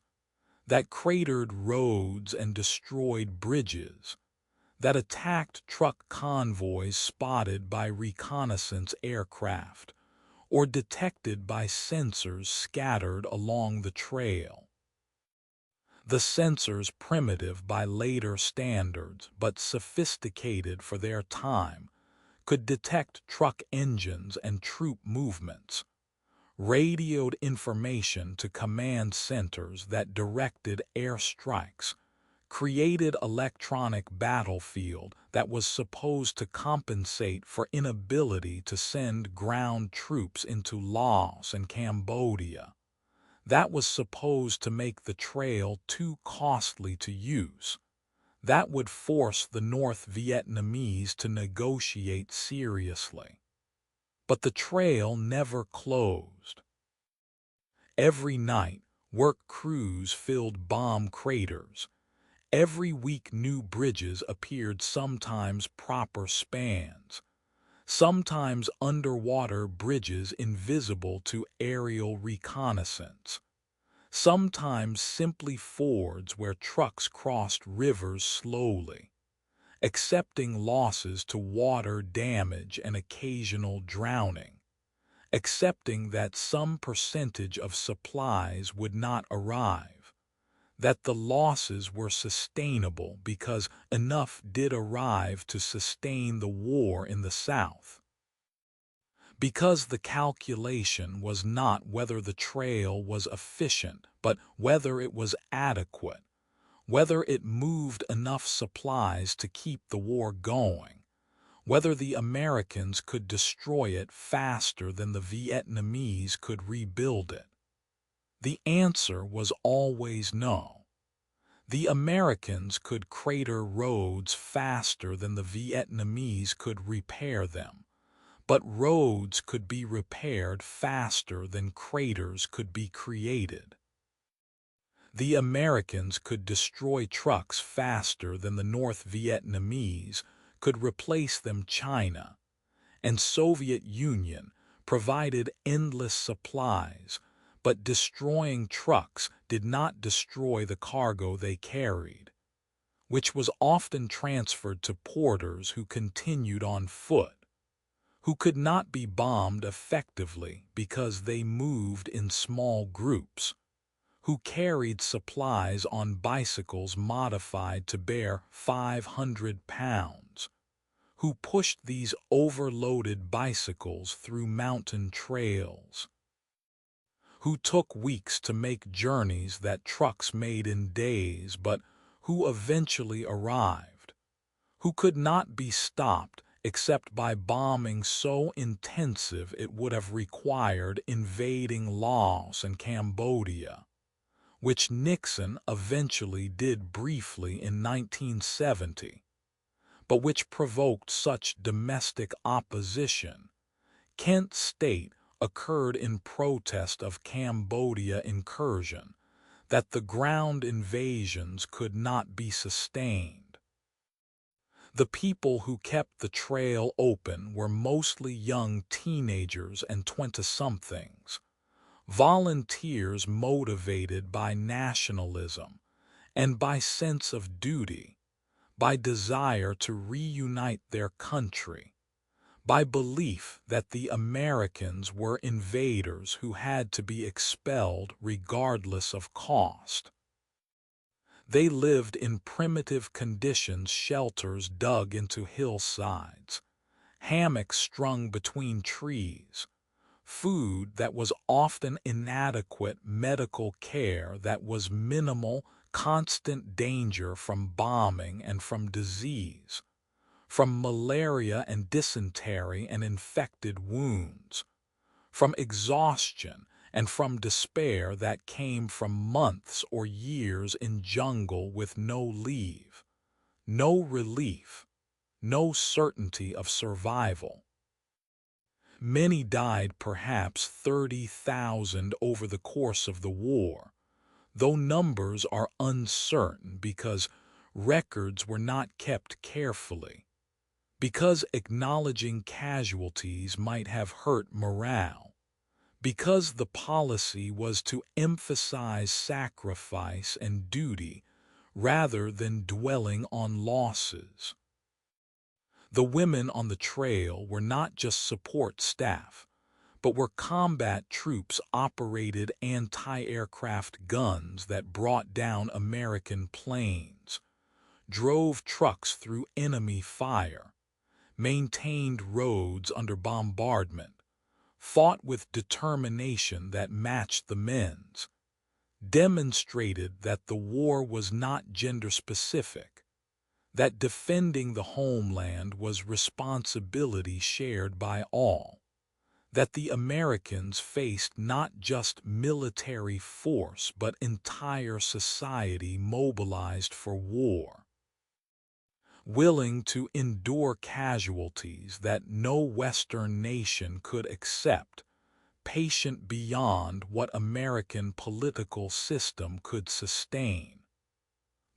Speaker 1: that cratered roads and destroyed bridges, that attacked truck convoys spotted by reconnaissance aircraft or detected by sensors scattered along the trail. The sensors, primitive by later standards but sophisticated for their time, could detect truck engines and troop movements, radioed information to command centers that directed airstrikes, created electronic battlefield that was supposed to compensate for inability to send ground troops into Laos and Cambodia, that was supposed to make the trail too costly to use, that would force the North Vietnamese to negotiate seriously. But the trail never closed. Every night, work crews filled bomb craters. Every week new bridges appeared, sometimes proper spans, sometimes underwater bridges invisible to aerial reconnaissance, sometimes simply fords where trucks crossed rivers slowly, accepting losses to water damage and occasional drowning, accepting that some percentage of supplies would not arrive, that the losses were sustainable because enough did arrive to sustain the war in the South. Because the calculation was not whether the trail was efficient, but whether it was adequate, whether it moved enough supplies to keep the war going, whether the Americans could destroy it faster than the Vietnamese could rebuild it. The answer was always no. The Americans could crater roads faster than the Vietnamese could repair them, but roads could be repaired faster than craters could be created. The Americans could destroy trucks faster than the North Vietnamese could replace them. China and Soviet Union provided endless supplies, but destroying trucks did not destroy the cargo they carried, which was often transferred to porters who continued on foot, who could not be bombed effectively because they moved in small groups, who carried supplies on bicycles modified to bear 500 pounds, who pushed these overloaded bicycles through mountain trails, who took weeks to make journeys that trucks made in days but who eventually arrived, who could not be stopped except by bombing so intensive it would have required invading Laos and Cambodia, which Nixon eventually did briefly in 1970, but which provoked such domestic opposition. Kent State occurred in protest of Cambodia incursion, that the ground invasions could not be sustained. The people who kept the trail open were mostly young teenagers and 20-somethings, volunteers motivated by nationalism and by sense of duty, by desire to reunite their country, by belief that the Americans were invaders who had to be expelled regardless of cost. They lived in primitive conditions, shelters dug into hillsides, hammocks strung between trees, food that was often inadequate, medical care that was minimal, constant danger from bombing and from disease, from malaria and dysentery and infected wounds, from exhaustion and from despair that came from months or years in jungle with no leave, no relief, no certainty of survival. Many died, perhaps 30,000 over the course of the war, though numbers are uncertain because records were not kept carefully, because acknowledging casualties might have hurt morale, because the policy was to emphasize sacrifice and duty rather than dwelling on losses. The women on the trail were not just support staff, but were combat troops, operated anti-aircraft guns that brought down American planes, drove trucks through enemy fire, maintained roads under bombardment, fought with determination that matched the men's, demonstrated that the war was not gender-specific, that defending the homeland was responsibility shared by all, that the Americans faced not just military force but entire society mobilized for war, willing to endure casualties that no Western nation could accept, patient beyond what American political system could sustain.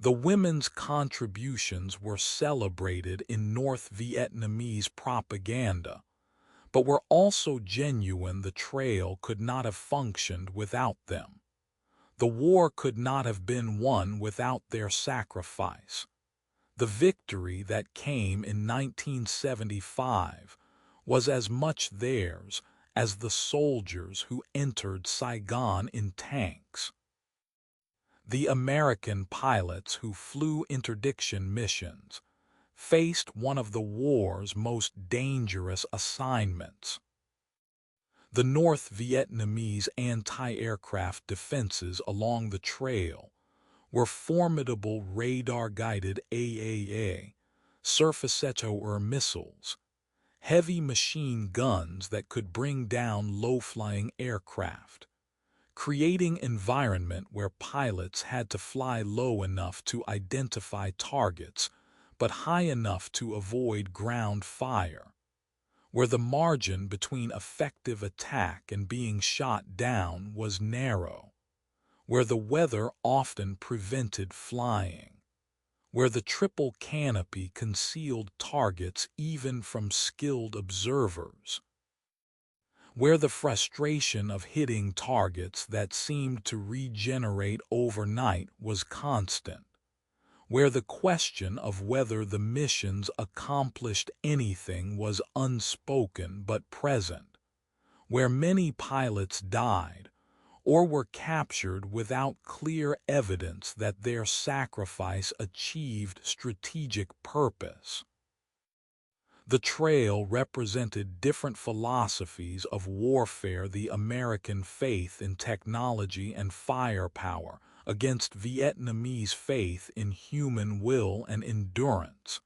Speaker 1: The women's contributions were celebrated in North Vietnamese propaganda, but were also genuine. The trail could not have functioned without them. The war could not have been won without their sacrifice. The victory that came in 1975 was as much theirs as the soldiers who entered Saigon in tanks. The American pilots who flew interdiction missions faced one of the war's most dangerous assignments. The North Vietnamese anti-aircraft defenses along the trail were formidable radar-guided AAA, surface-to-air missiles, heavy machine guns that could bring down low-flying aircraft, creating an environment where pilots had to fly low enough to identify targets but high enough to avoid ground fire, where the margin between effective attack and being shot down was narrow, where the weather often prevented flying, where the triple canopy concealed targets even from skilled observers, where the frustration of hitting targets that seemed to regenerate overnight was constant, where the question of whether the missions accomplished anything was unspoken but present, where many pilots died or were captured without clear evidence that their sacrifice achieved strategic purpose. The trail represented different philosophies of warfare: the American faith in technology and firepower against Vietnamese faith in human will and endurance,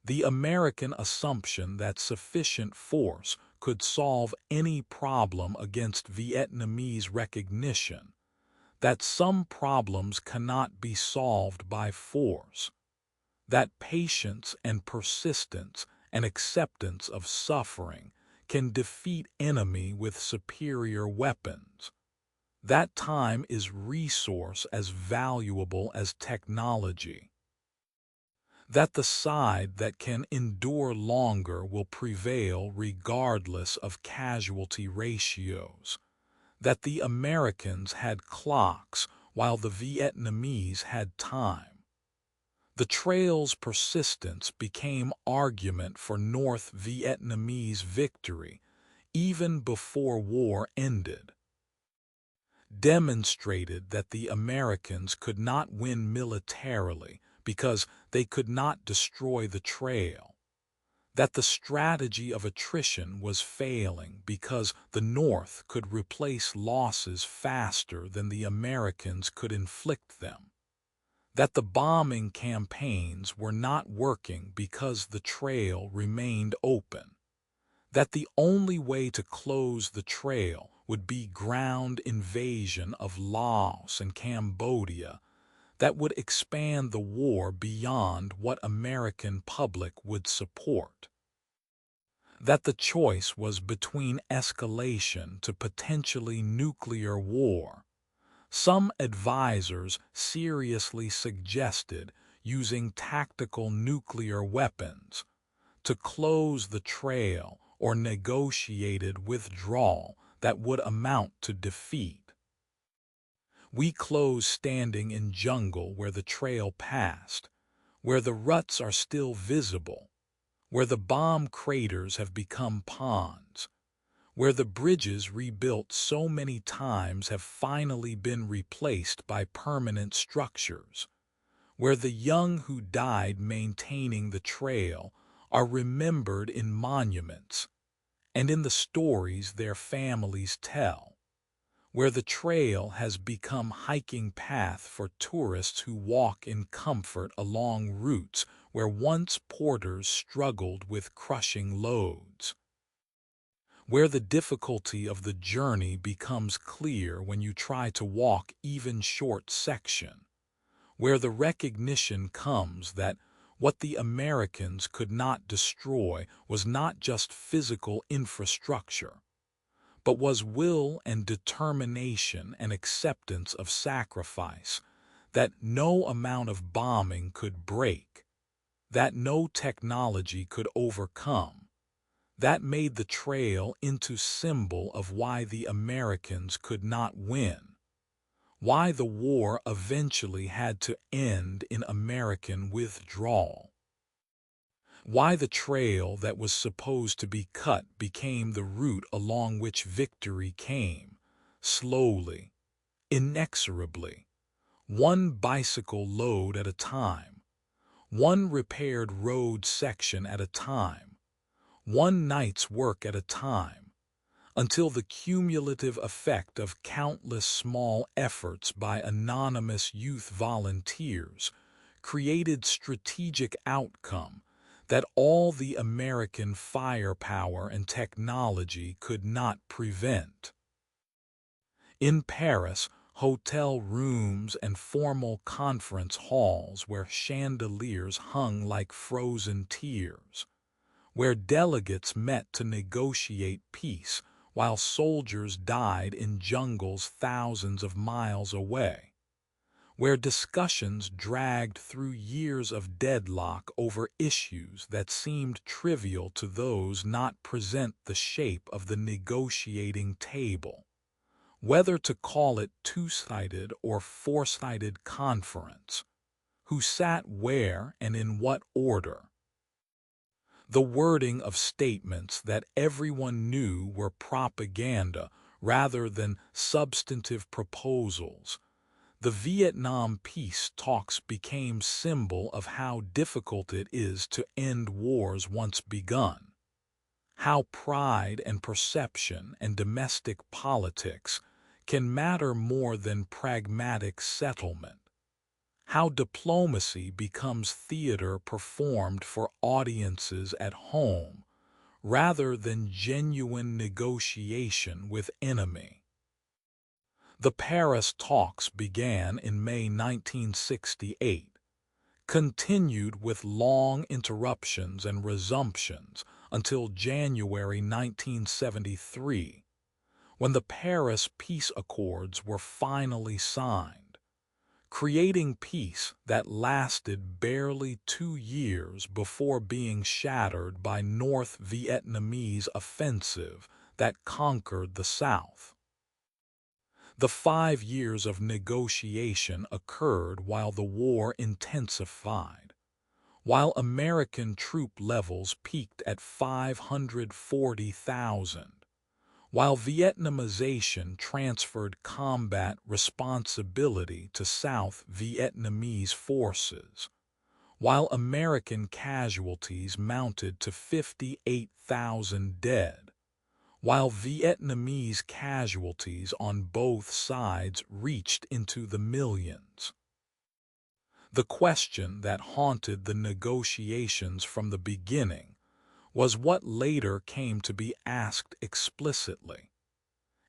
Speaker 1: The American assumption that sufficient force could solve any problem against Vietnamese recognition, that some problems cannot be solved by force, that patience and persistence and acceptance of suffering can defeat enemy with superior weapons. That time is resource as valuable as technology. That the side that can endure longer will prevail regardless of casualty ratios. That the Americans had clocks while the Vietnamese had time. The trail's persistence became argument for North Vietnamese victory even before war ended. Demonstrated that the Americans could not win militarily because they could not destroy the trail, that the strategy of attrition was failing because the North could replace losses faster than the Americans could inflict them, that the bombing campaigns were not working because the trail remained open, that the only way to close the trail would be ground invasion of Laos and Cambodia that would expand the war beyond what American public would support. That the choice was between escalation to potentially nuclear war. Some advisors seriously suggested using tactical nuclear weapons to close the trail or negotiated withdrawal that would amount to defeat. We close standing in jungle where the trail passed, where the ruts are still visible, where the bomb craters have become ponds, where the bridges rebuilt so many times have finally been replaced by permanent structures, where the young who died maintaining the trail are remembered in monuments and in the stories their families tell, where the trail has become hiking path for tourists who walk in comfort along routes where once porters struggled with crushing loads, where the difficulty of the journey becomes clear when you try to walk even short section, where the recognition comes that what the Americans could not destroy was not just physical infrastructure, but was will and determination and acceptance of sacrifice, that no amount of bombing could break, that no technology could overcome. That made the trail into symbol of why the Americans could not win, why the war eventually had to end in American withdrawal, why the trail that was supposed to be cut became the route along which victory came, slowly, inexorably, one bicycle load at a time, one repaired road section at a time, one night's work at a time, until the cumulative effect of countless small efforts by anonymous youth volunteers created strategic outcome that all the American firepower and technology could not prevent. In Paris, hotel rooms and formal conference halls where chandeliers hung like frozen tears, where delegates met to negotiate peace while soldiers died in jungles thousands of miles away, where discussions dragged through years of deadlock over issues that seemed trivial to those not present the shape of the negotiating table, whether to call it two-sided or four-sided conference, who sat where and in what order. The wording of statements that everyone knew were propaganda rather than substantive proposals. The Vietnam peace talks became symbol of how difficult it is to end wars once begun, how pride and perception and domestic politics can matter more than pragmatic settlement, how diplomacy becomes theater performed for audiences at home rather than genuine negotiation with enemy. The Paris talks began in May 1968, continued with long interruptions and resumptions until January 1973, when the Paris Peace Accords were finally signed, creating peace that lasted barely 2 years before being shattered by North Vietnamese offensive that conquered the South. The 5 years of negotiation occurred while the war intensified, while American troop levels peaked at 540,000, while Vietnamization transferred combat responsibility to South Vietnamese forces, while American casualties mounted to 58,000 dead, while Vietnamese casualties on both sides reached into the millions. The question that haunted the negotiations from the beginning was what later came to be asked explicitly.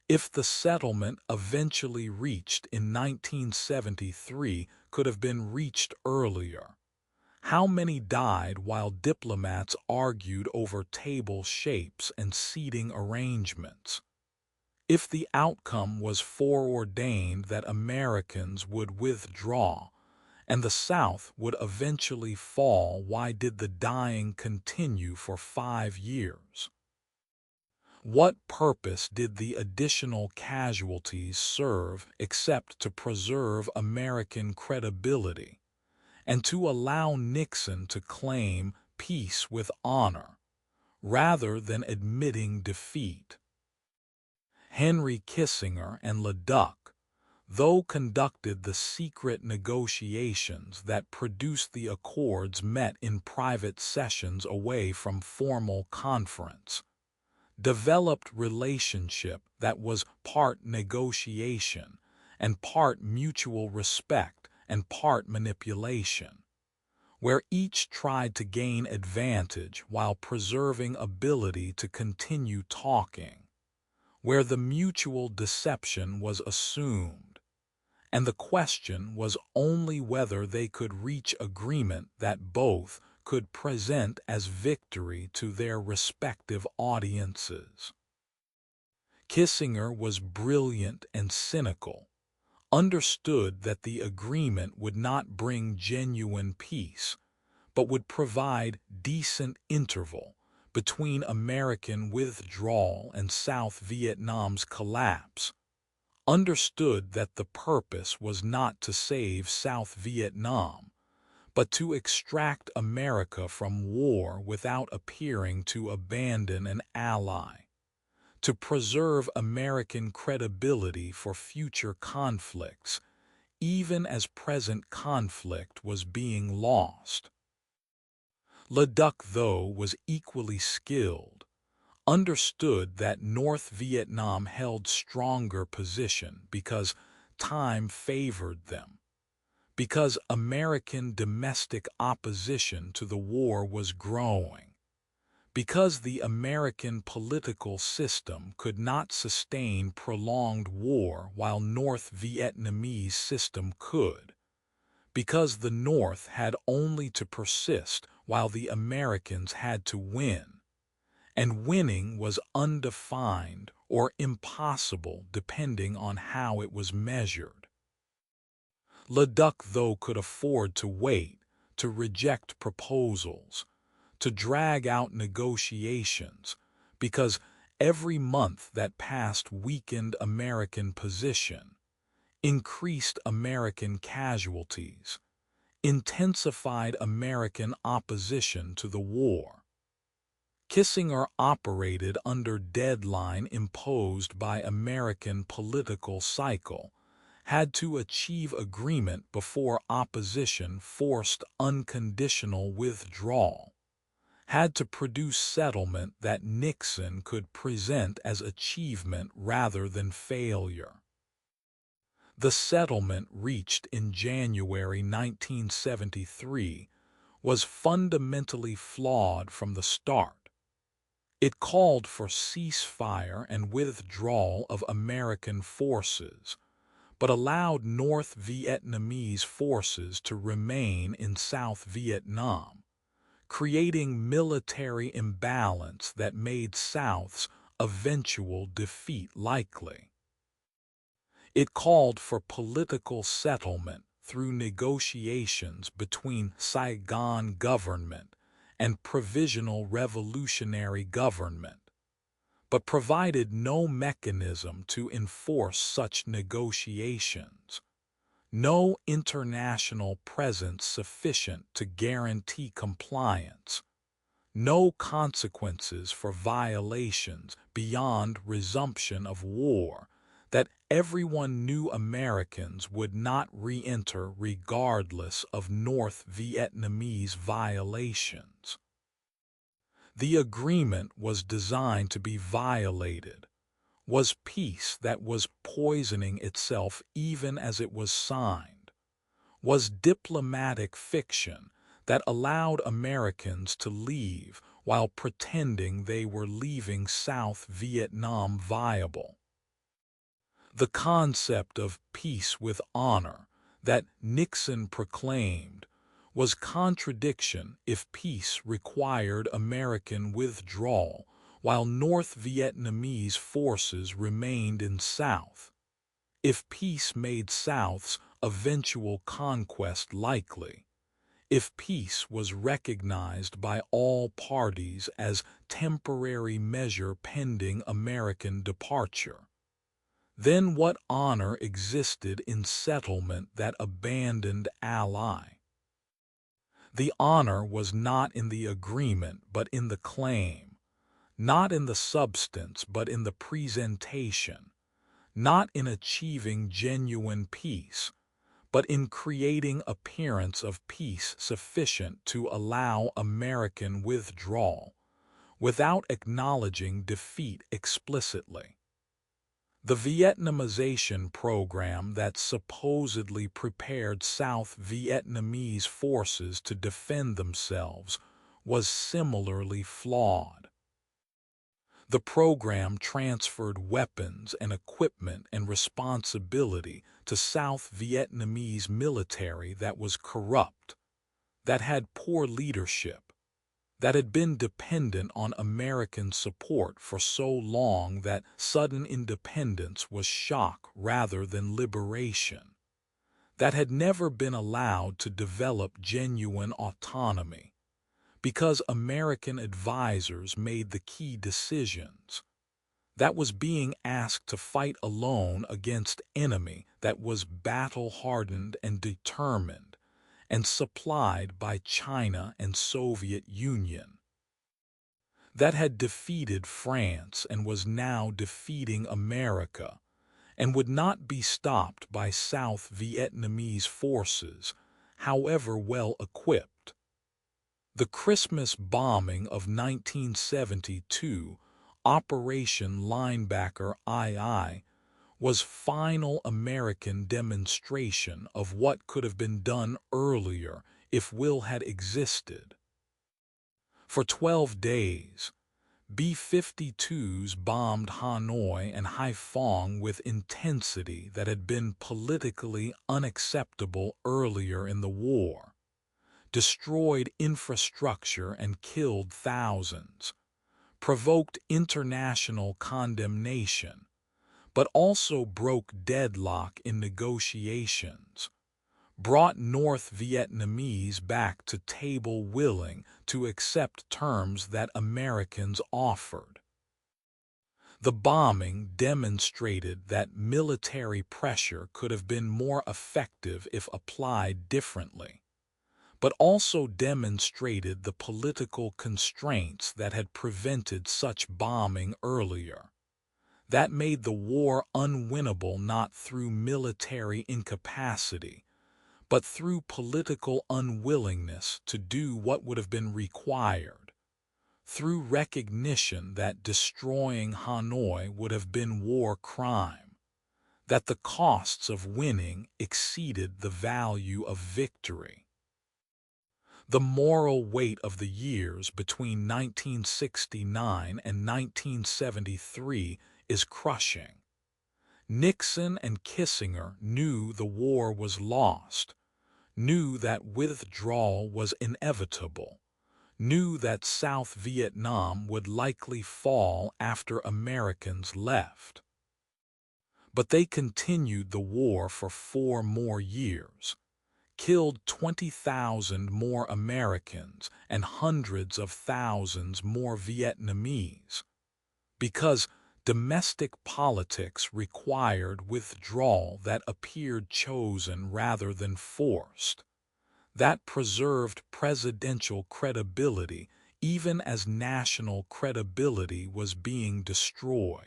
Speaker 1: If the settlement eventually reached in 1973 could have been reached earlier, how many died while diplomats argued over table shapes and seating arrangements? If the outcome was foreordained that Americans would withdraw and the South would eventually fall, why did the dying continue for 5 years? What purpose did the additional casualties serve except to preserve American credibility and to allow Nixon to claim peace with honor rather than admitting defeat? Henry Kissinger and Leduc, though conducted the secret negotiations that produced the accords, met in private sessions away from formal conference, developed relationship that was part negotiation and part mutual respect and part manipulation, where each tried to gain advantage while preserving ability to continue talking, where the mutual deception was assumed, and the question was only whether they could reach agreement that both could present as victory to their respective audiences. Kissinger was brilliant and cynical, understood that the agreement would not bring genuine peace, but would provide decent interval between American withdrawal and South Vietnam's collapse, understood that the purpose was not to save South Vietnam, but to extract America from war without appearing to abandon an ally, to preserve American credibility for future conflicts, even as present conflict was being lost. Leduc, though, was equally skilled, understood that North Vietnam held stronger position because time favored them, because American domestic opposition to the war was growing, because the American political system could not sustain prolonged war while North Vietnamese system could, because the North had only to persist while the Americans had to win, and winning was undefined or impossible depending on how it was measured. Leduc, though, could afford to wait, to reject proposals, to drag out negotiations, because every month that passed weakened American position, increased American casualties, intensified American opposition to the war. Kissinger operated under deadline imposed by American political cycle, had to achieve agreement before opposition forced unconditional withdrawal, had to produce settlement that Nixon could present as achievement rather than failure. The settlement reached in January 1973 was fundamentally flawed from the start. It called for ceasefire and withdrawal of American forces, but allowed North Vietnamese forces to remain in South Vietnam, creating military imbalance that made South's eventual defeat likely. It called for political settlement through negotiations between Saigon government and Provisional Revolutionary Government, but provided no mechanism to enforce such negotiations, no international presence sufficient to guarantee compliance, no consequences for violations beyond resumption of war, that everyone knew Americans would not re-enter regardless of North Vietnamese violations. The agreement was designed to be violated, was peace that was poisoning itself even as it was signed, was diplomatic fiction that allowed Americans to leave while pretending they were leaving South Vietnam viable. The concept of peace with honor that Nixon proclaimed was contradiction if peace required American withdrawal while North Vietnamese forces remained in South, if peace made South's eventual conquest likely, if peace was recognized by all parties as temporary measure pending American departure. Then what honor existed in settlement that abandoned ally? The honor was not in the agreement but in the claim, not in the substance but in the presentation, not in achieving genuine peace, but in creating appearance of peace sufficient to allow American withdrawal, without acknowledging defeat explicitly. The Vietnamization program that supposedly prepared South Vietnamese forces to defend themselves was similarly flawed. The program transferred weapons and equipment and responsibility to South Vietnamese military that was corrupt, that had poor leadership, that had been dependent on American support for so long that sudden independence was shock rather than liberation, that had never been allowed to develop genuine autonomy, because American advisors made the key decisions, that was being asked to fight alone against enemy that was battle-hardened and determined, and supplied by China and Soviet Union, that had defeated France and was now defeating America, and would not be stopped by South Vietnamese forces, however well equipped. The Christmas bombing of 1972, Operation Linebacker II, was final American demonstration of what could have been done earlier if will had existed. For 12 days, B-52s bombed Hanoi and Haiphong with intensity that had been politically unacceptable earlier in the war, destroyed infrastructure and killed thousands, provoked international condemnation, but also broke deadlock in negotiations, brought North Vietnamese back to table willing to accept terms that Americans offered. The bombing demonstrated that military pressure could have been more effective if applied differently, but also demonstrated the political constraints that had prevented such bombing earlier. That made the war unwinnable not through military incapacity, but through political unwillingness to do what would have been required, through recognition that destroying Hanoi would have been war crime, that the costs of winning exceeded the value of victory. The moral weight of the years between 1969 and 1973 is crushing. Nixon and Kissinger knew the war was lost, knew that withdrawal was inevitable, knew that South Vietnam would likely fall after Americans left. But they continued the war for 4 more years, killed 20,000 more Americans and hundreds of thousands more Vietnamese, because domestic politics required withdrawal that appeared chosen rather than forced, that preserved presidential credibility even as national credibility was being destroyed,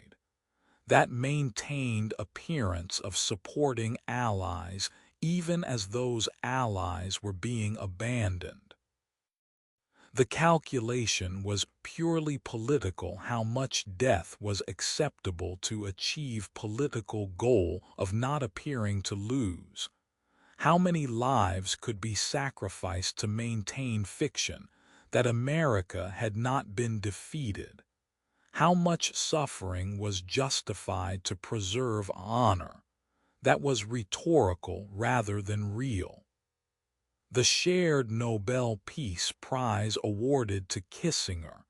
Speaker 1: that maintained appearance of supporting allies even as those allies were being abandoned. The calculation was purely political: how much death was acceptable to achieve political goal of not appearing to lose. How many lives could be sacrificed to maintain fiction that America had not been defeated? How much suffering was justified to preserve honor that was rhetorical rather than real? The shared Nobel Peace Prize awarded to Kissinger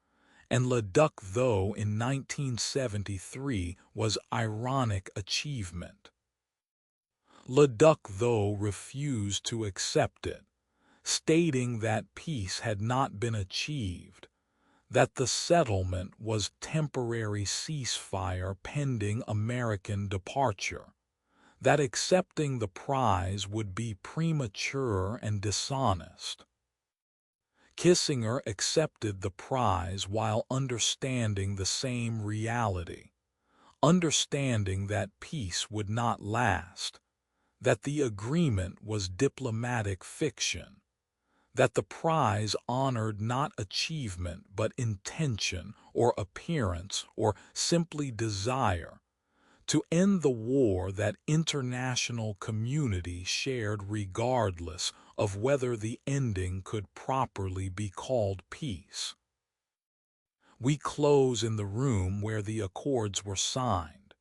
Speaker 1: and Le Duc Tho in 1973 was ironic achievement. Le Duc Tho refused to accept it, stating that peace had not been achieved, that the settlement was temporary ceasefire pending American departure, that accepting the prize would be premature and dishonest. Kissinger accepted the prize while understanding the same reality, understanding that peace would not last, that the agreement was diplomatic fiction, that the prize honored not achievement but intention or appearance or simply desire to end the war that international community shared regardless of whether the ending could properly be called peace. We close in the room where the accords were signed,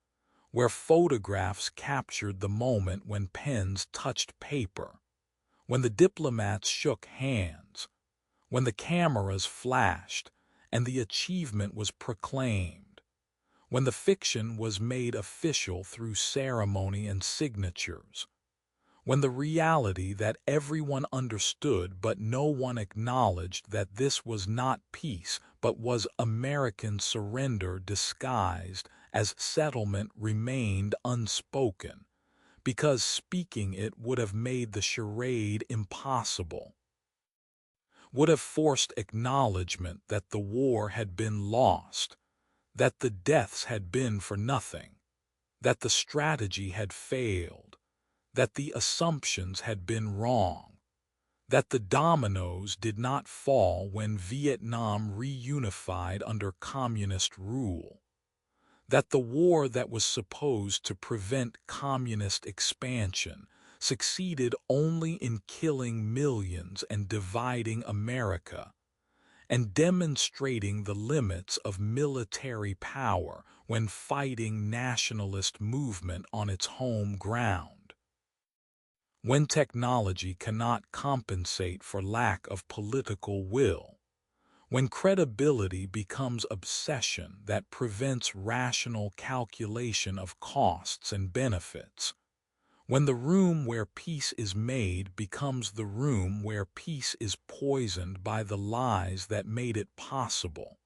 Speaker 1: where photographs captured the moment when pens touched paper, when the diplomats shook hands, when the cameras flashed and the achievement was proclaimed, when the fiction was made official through ceremony and signatures, when the reality that everyone understood but no one acknowledged that this was not peace but was American surrender disguised as settlement remained unspoken, because speaking it would have made the charade impossible, would have forced acknowledgement that the war had been lost, that the deaths had been for nothing, that the strategy had failed, that the assumptions had been wrong, that the dominoes did not fall when Vietnam reunified under communist rule, that the war that was supposed to prevent communist expansion succeeded only in killing millions and dividing America, and demonstrating the limits of military power when fighting nationalist movement on its home ground. When technology cannot compensate for lack of political will, when credibility becomes obsession that prevents rational calculation of costs and benefits, when the room where peace is made becomes the room where peace is poisoned by the lies that made it possible,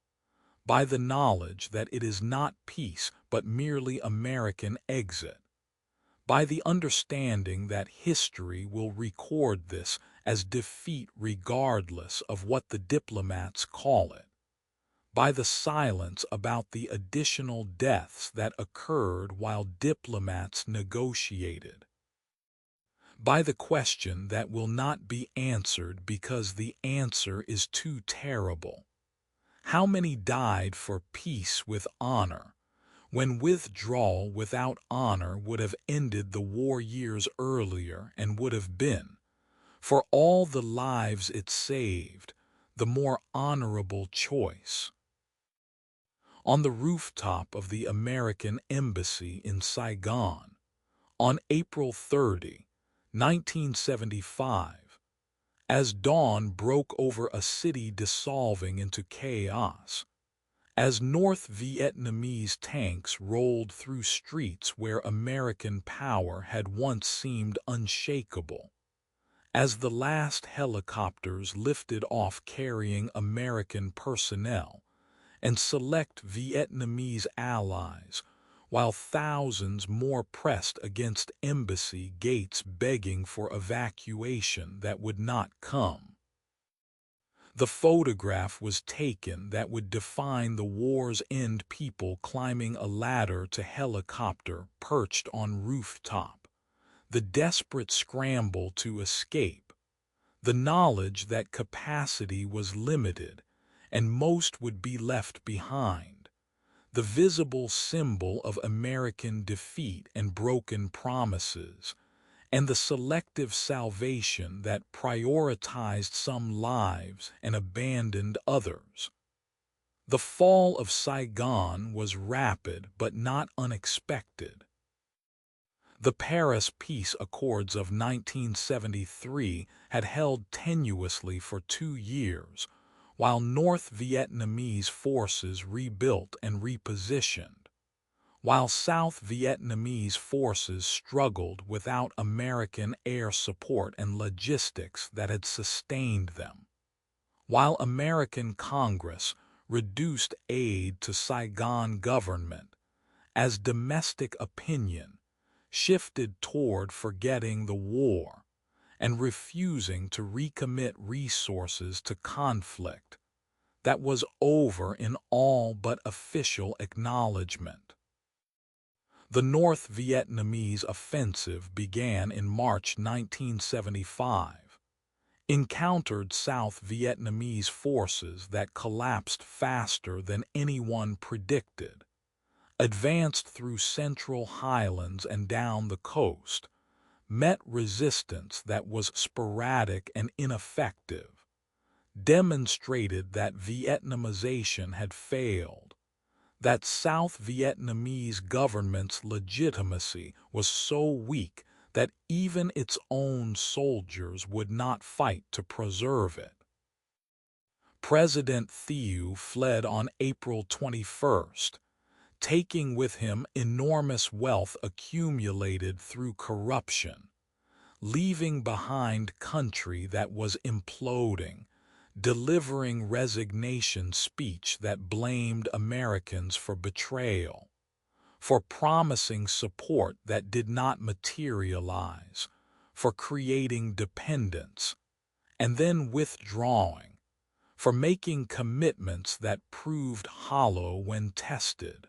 Speaker 1: by the knowledge that it is not peace but merely American exit, by the understanding that history will record this as defeat regardless of what the diplomats call it, by the silence about the additional deaths that occurred while diplomats negotiated, by the question that will not be answered because the answer is too terrible. How many died for peace with honor, when withdrawal without honor would have ended the war years earlier and would have been, for all the lives it saved, the more honorable choice. On the rooftop of the American Embassy in Saigon, on April 30, 1975, as dawn broke over a city dissolving into chaos, as North Vietnamese tanks rolled through streets where American power had once seemed unshakable, as the last helicopters lifted off carrying American personnel and select Vietnamese allies, while thousands more pressed against embassy gates begging for evacuation that would not come. The photograph was taken that would define the war's end, people climbing a ladder to helicopter perched on rooftop, the desperate scramble to escape, the knowledge that capacity was limited and most would be left behind, the visible symbol of American defeat and broken promises, and the selective salvation that prioritized some lives and abandoned others. The fall of Saigon was rapid but not unexpected. The Paris Peace Accords of 1973 had held tenuously for 2 years, while North Vietnamese forces rebuilt and repositioned, while South Vietnamese forces struggled without American air support and logistics that had sustained them, while American Congress reduced aid to Saigon government as domestic opinion shifted toward forgetting the war and refusing to recommit resources to conflict that was over in all but official acknowledgement. The North Vietnamese offensive began in March 1975, encountered South Vietnamese forces that collapsed faster than anyone predicted, advanced through central highlands and down the coast, met resistance that was sporadic and ineffective, demonstrated that Vietnamization had failed, that South Vietnamese government's legitimacy was so weak that even its own soldiers would not fight to preserve it. President Thieu fled on April 21st, taking with him enormous wealth accumulated through corruption, leaving behind country that was imploding, delivering resignation speech that blamed Americans for betrayal, for promising support that did not materialize, for creating dependence, and then withdrawing, for making commitments that proved hollow when tested.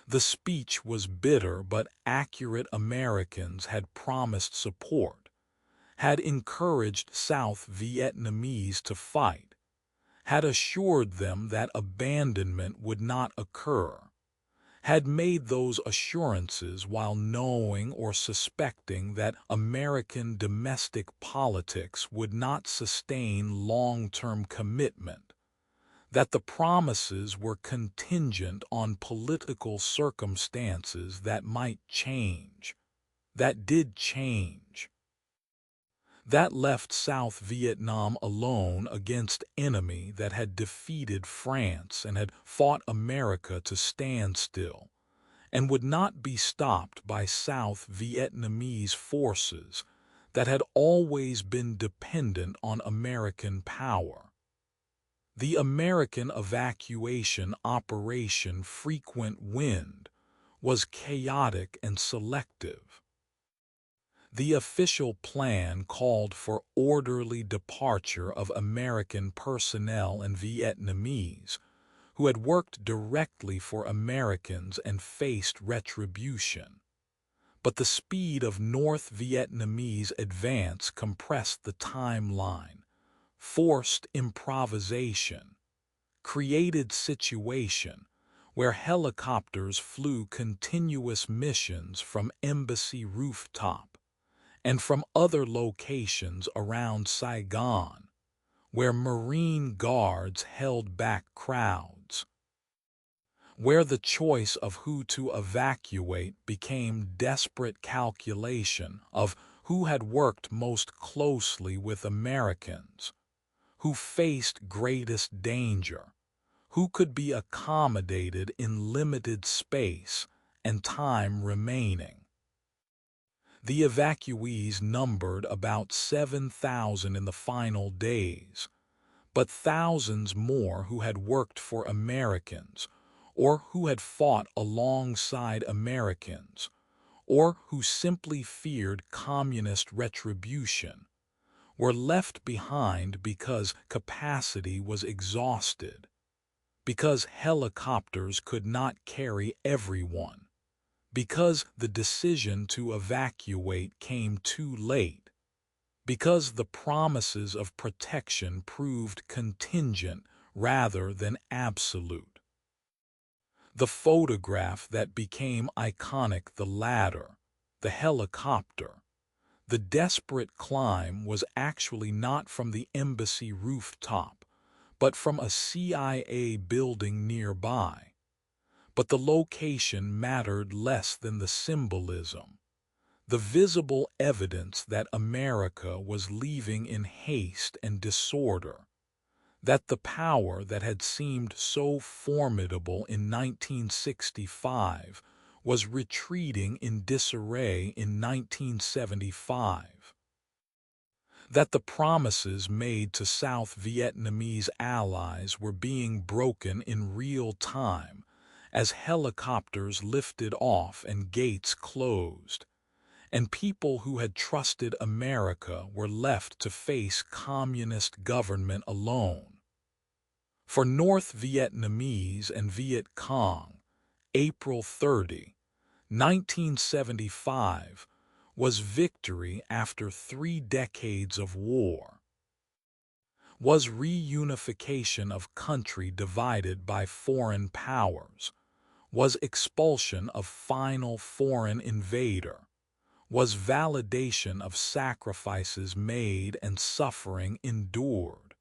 Speaker 1: The speech was bitter but accurate. Americans had promised support, had encouraged South Vietnamese to fight, had assured them that abandonment would not occur, had made those assurances while knowing or suspecting that American domestic politics would not sustain long-term commitment, that the promises were contingent on political circumstances that might change, that did change. That left South Vietnam alone against enemy that had defeated France and had fought America to stand still, and would not be stopped by South Vietnamese forces that had always been dependent on American power. The American evacuation operation Frequent Wind was chaotic and selective. The official plan called for orderly departure of American personnel and Vietnamese, who had worked directly for Americans and faced retribution. But the speed of North Vietnamese advance compressed the timeline, forced improvisation, created situation where helicopters flew continuous missions from embassy rooftop and from other locations around Saigon, where Marine guards held back crowds, where the choice of who to evacuate became desperate calculation of who had worked most closely with Americans, who faced greatest danger, who could be accommodated in limited space and time remaining. The evacuees numbered about 7,000 in the final days, but thousands more who had worked for Americans, or who had fought alongside Americans, or who simply feared communist retribution, were left behind because capacity was exhausted, because helicopters could not carry everyone, because the decision to evacuate came too late, because the promises of protection proved contingent rather than absolute. The photograph that became iconic, the ladder, the helicopter, the desperate climb, was actually not from the embassy rooftop, but from a CIA building nearby. But the location mattered less than the symbolism, the visible evidence that America was leaving in haste and disorder, that the power that had seemed so formidable in 1965 was retreating in disarray in 1975, that the promises made to South Vietnamese allies were being broken in real time as helicopters lifted off and gates closed, and people who had trusted America were left to face communist government alone. For North Vietnamese and Viet Cong, April 30, 1975, was victory after 3 decades of war, was reunification of country divided by foreign powers, was expulsion of final foreign invader, was validation of sacrifices made and suffering endured,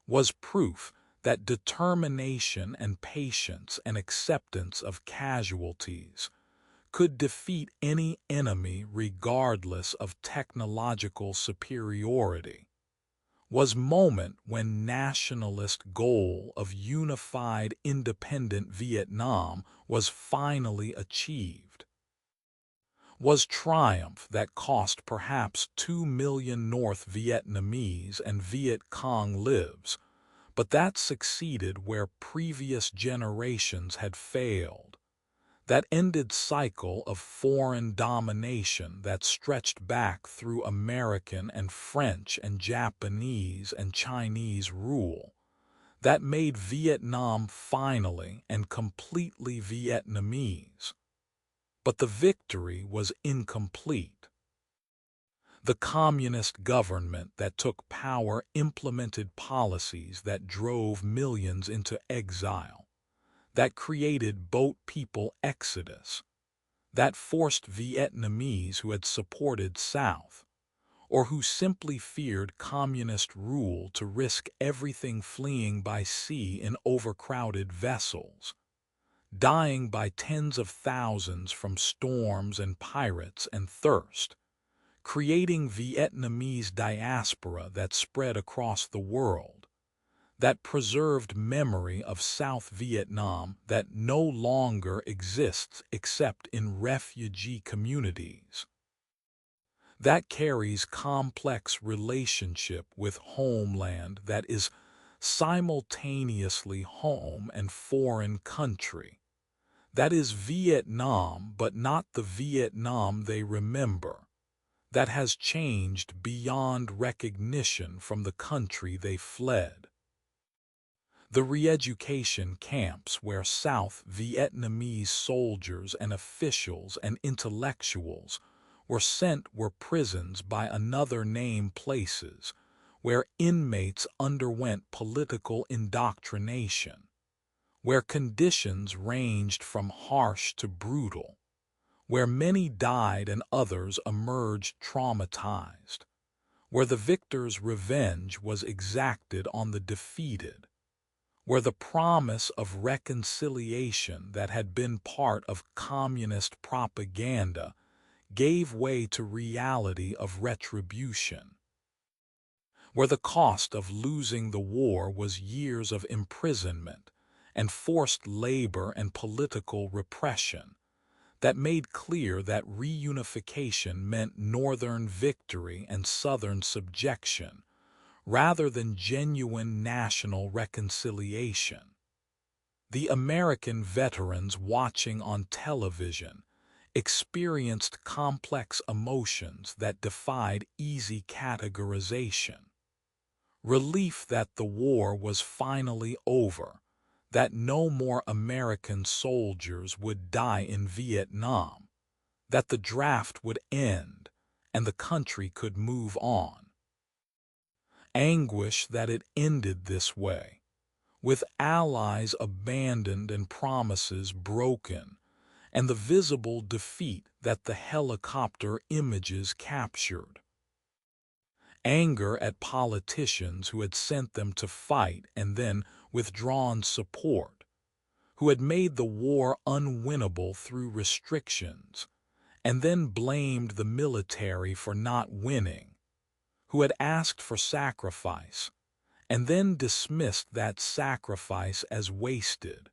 Speaker 1: was proof that determination and patience and acceptance of casualties could defeat any enemy regardless of technological superiority, was moment when nationalist goal of unified independent Vietnam was finally achieved, was triumph that cost perhaps 2 million North Vietnamese and Viet Cong lives, but that succeeded where previous generations had failed, that ended cycle of foreign domination that stretched back through American and French and Japanese and Chinese rule, that made Vietnam finally and completely Vietnamese. But the victory was incomplete. The communist government that took power implemented policies that drove millions into exile, that created boat people exodus, that forced Vietnamese who had supported South, or who simply feared communist rule, to risk everything, fleeing by sea in overcrowded vessels, dying by tens of thousands from storms and pirates and thirst, creating Vietnamese diaspora that spread across the world, that preserved memory of South Vietnam that no longer exists except in refugee communities, that carries complex relationship with homeland that is simultaneously home and foreign country, that is Vietnam but not the Vietnam they remember, that has changed beyond recognition from the country they fled. The re-education camps where South Vietnamese soldiers and officials and intellectuals were sent were prisons by another name, places where inmates underwent political indoctrination, where conditions ranged from harsh to brutal, where many died and others emerged traumatized, where the victor's revenge was exacted on the defeated, where the promise of reconciliation that had been part of communist propaganda gave way to reality of retribution, where the cost of losing the war was years of imprisonment and forced labor and political repression that made clear that reunification meant Northern victory and Southern subjection, rather than genuine national reconciliation. The American veterans watching on television experienced complex emotions that defied easy categorization. Relief that the war was finally over, that no more American soldiers would die in Vietnam, that the draft would end and the country could move on. Anguish that it ended this way, with allies abandoned and promises broken, and the visible defeat that the helicopter images captured. Anger at politicians who had sent them to fight and then withdrawn support, who had made the war unwinnable through restrictions, and then blamed the military for not winning, who had asked for sacrifice, and then dismissed that sacrifice as wasted,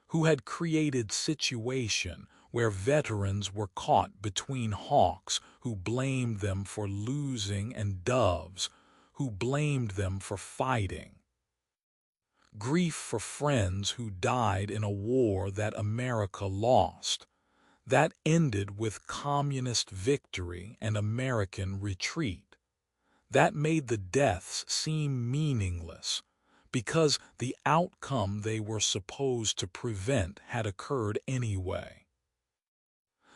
Speaker 1: who had created situation where veterans were caught between hawks who blamed them for losing and doves who blamed them for fighting. Grief for friends who died in a war that America lost, that ended with communist victory and American retreat, that made the deaths seem meaningless because the outcome they were supposed to prevent had occurred anyway.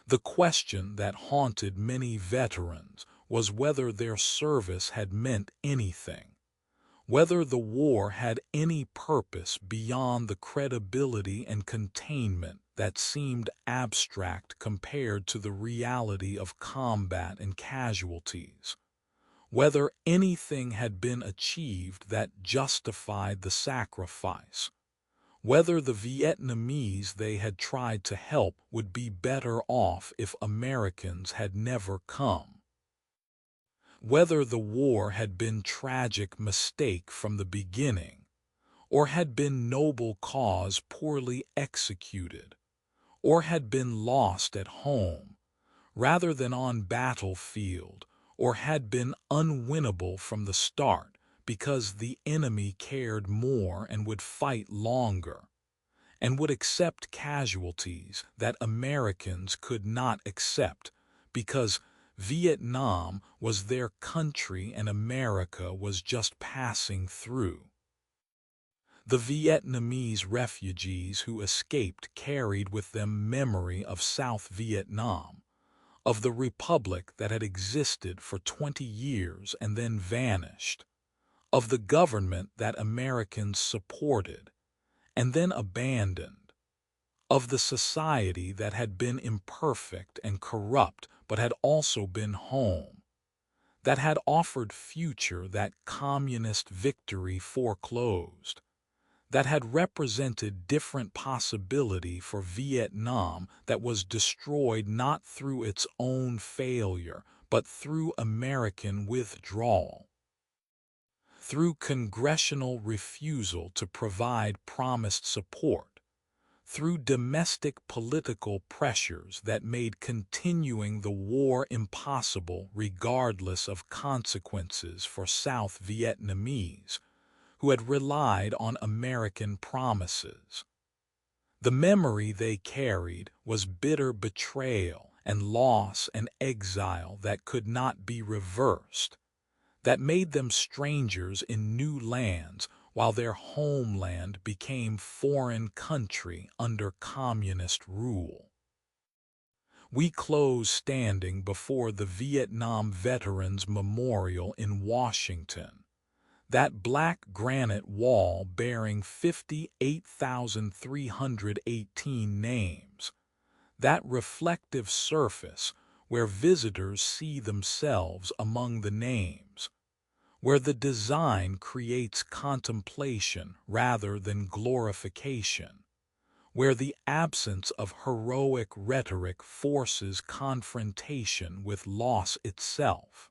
Speaker 1: The question that haunted many veterans was whether their service had meant anything, whether the war had any purpose beyond the credibility and containment that seemed abstract compared to the reality of combat and casualties, whether anything had been achieved that justified the sacrifice, whether the Vietnamese they had tried to help would be better off if Americans had never come, whether the war had been tragic mistake from the beginning, or had been noble cause poorly executed, or had been lost at home, rather than on battlefield, or had been unwinnable from the start because the enemy cared more and would fight longer, and would accept casualties that Americans could not accept because Vietnam was their country and America was just passing through. The Vietnamese refugees who escaped carried with them memory of South Vietnam, of the republic that had existed for 20 years and then vanished, of the government that Americans supported and then abandoned, of the society that had been imperfect and corrupt but had also been home, that had offered future that communist victory foreclosed, that had represented different possibility for Vietnam that was destroyed not through its own failure, but through American withdrawal, through congressional refusal to provide promised support, through domestic political pressures that made continuing the war impossible regardless of consequences for South Vietnamese, who had relied on American promises. The memory they carried was bitter betrayal and loss and exile that could not be reversed, that made them strangers in new lands while their homeland became foreign country under communist rule. We close standing before the Vietnam Veterans Memorial in Washington, That black granite wall bearing 58,318 names, that reflective surface where visitors see themselves among the names, where the design creates contemplation rather than glorification, where the absence of heroic rhetoric forces confrontation with loss itself.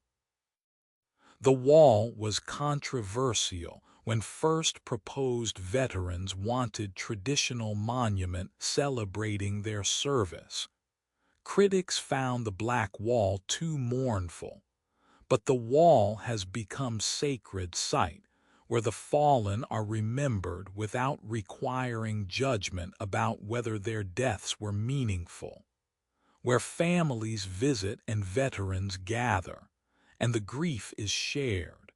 Speaker 1: The wall was controversial when first proposed. Veterans wanted traditional monument celebrating their service. Critics found the black wall too mournful, but the wall has become sacred site where the fallen are remembered without requiring judgment about whether their deaths were meaningful, where families visit and veterans gather, and the grief is shared,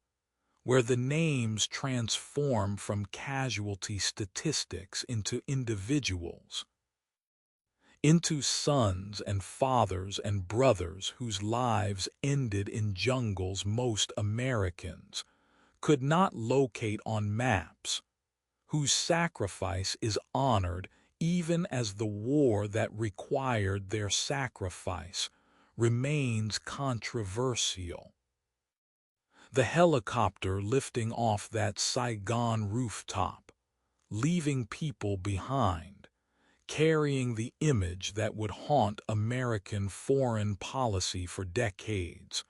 Speaker 1: where the names transform from casualty statistics into individuals, into sons and fathers and brothers whose lives ended in jungles most Americans could not locate on maps, whose sacrifice is honored even as the war that required their sacrifice remains controversial. The helicopter lifting off that Saigon rooftop, leaving people behind, carrying the image that would haunt American foreign policy for decades,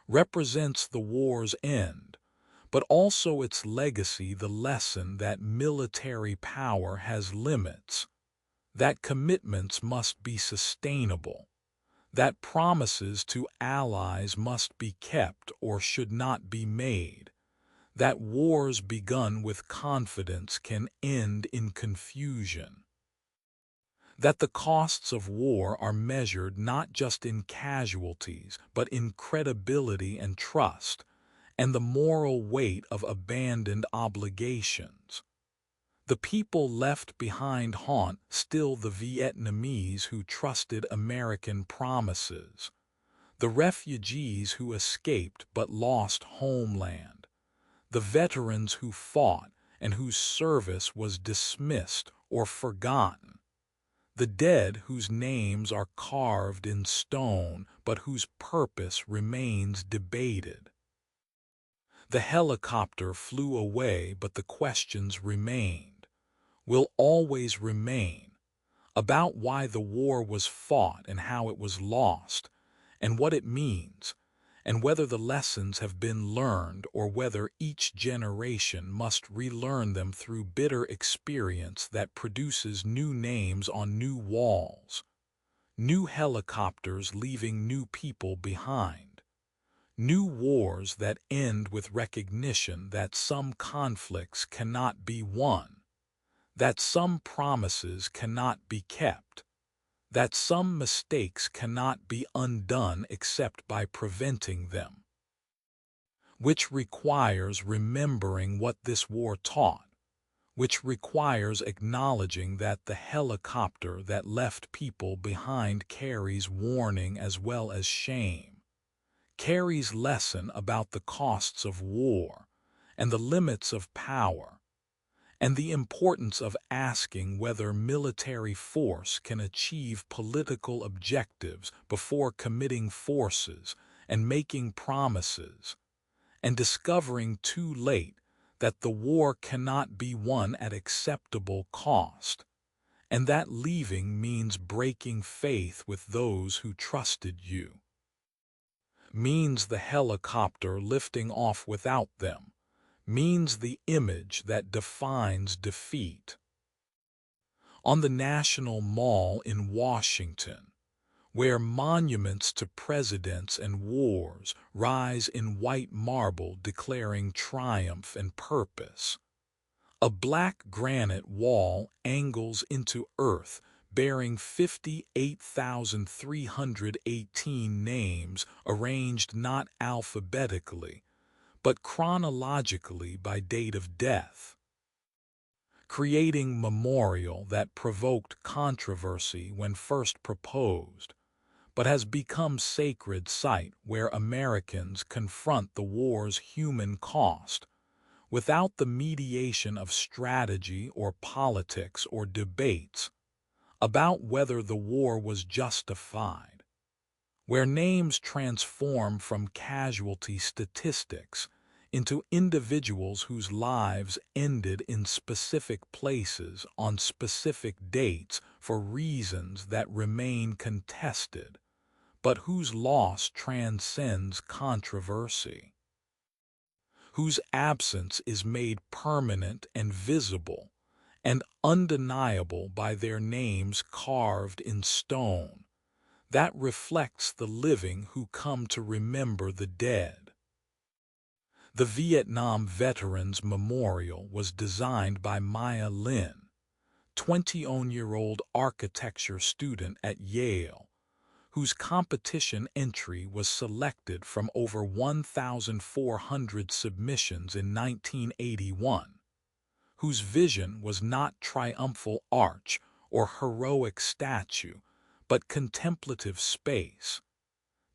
Speaker 1: represents the war's end, but also its legacy, the lesson that military power has limits, that commitments must be sustainable, that promises to allies must be kept or should not be made, that wars begun with confidence can end in confusion, that the costs of war are measured not just in casualties but in credibility and trust, and the moral weight of abandoned obligations. The people left behind haunt still the Vietnamese who trusted American promises, the refugees who escaped but lost homeland, the veterans who fought and whose service was dismissed or forgotten, the dead whose names are carved in stone but whose purpose remains debated. The helicopter flew away, but the questions remained, will always remain, about why the war was fought and how it was lost, and what it means, and whether the lessons have been learned or whether each generation must relearn them through bitter experience that produces new names on new walls, new helicopters leaving new people behind. New wars that end with recognition that some conflicts cannot be won, that some promises cannot be kept, that some mistakes cannot be undone except by preventing them, which requires remembering what this war taught, which requires acknowledging that the helicopter that left people behind carries warning as well as shame, carries lesson about the costs of war and the limits of power, and the importance of asking whether military force can achieve political objectives before committing forces and making promises, and discovering too late that the war cannot be won at acceptable cost, and that leaving means breaking faith with those who trusted you, means the helicopter lifting off without them, means the image that defines defeat. On the National Mall in Washington, where monuments to presidents and wars rise in white marble declaring triumph and purpose, a black granite wall angles into earth bearing 58,318 names arranged not alphabetically, but chronologically by date of death, creating memorial that provoked controversy when first proposed, but has become sacred site where Americans confront the war's human cost, without the mediation of strategy or politics or debates about whether the war was justified, where names transform from casualty statistics into individuals whose lives ended in specific places on specific dates for reasons that remain contested, but whose loss transcends controversy, whose absence is made permanent and visible and undeniable by their names carved in stone, that reflects the living who come to remember the dead. The Vietnam Veterans Memorial was designed by Maya Lin, 21-year-old architecture student at Yale, whose competition entry was selected from over 1,400 submissions in 1981, whose vision was not triumphal arch or heroic statue, but contemplative space,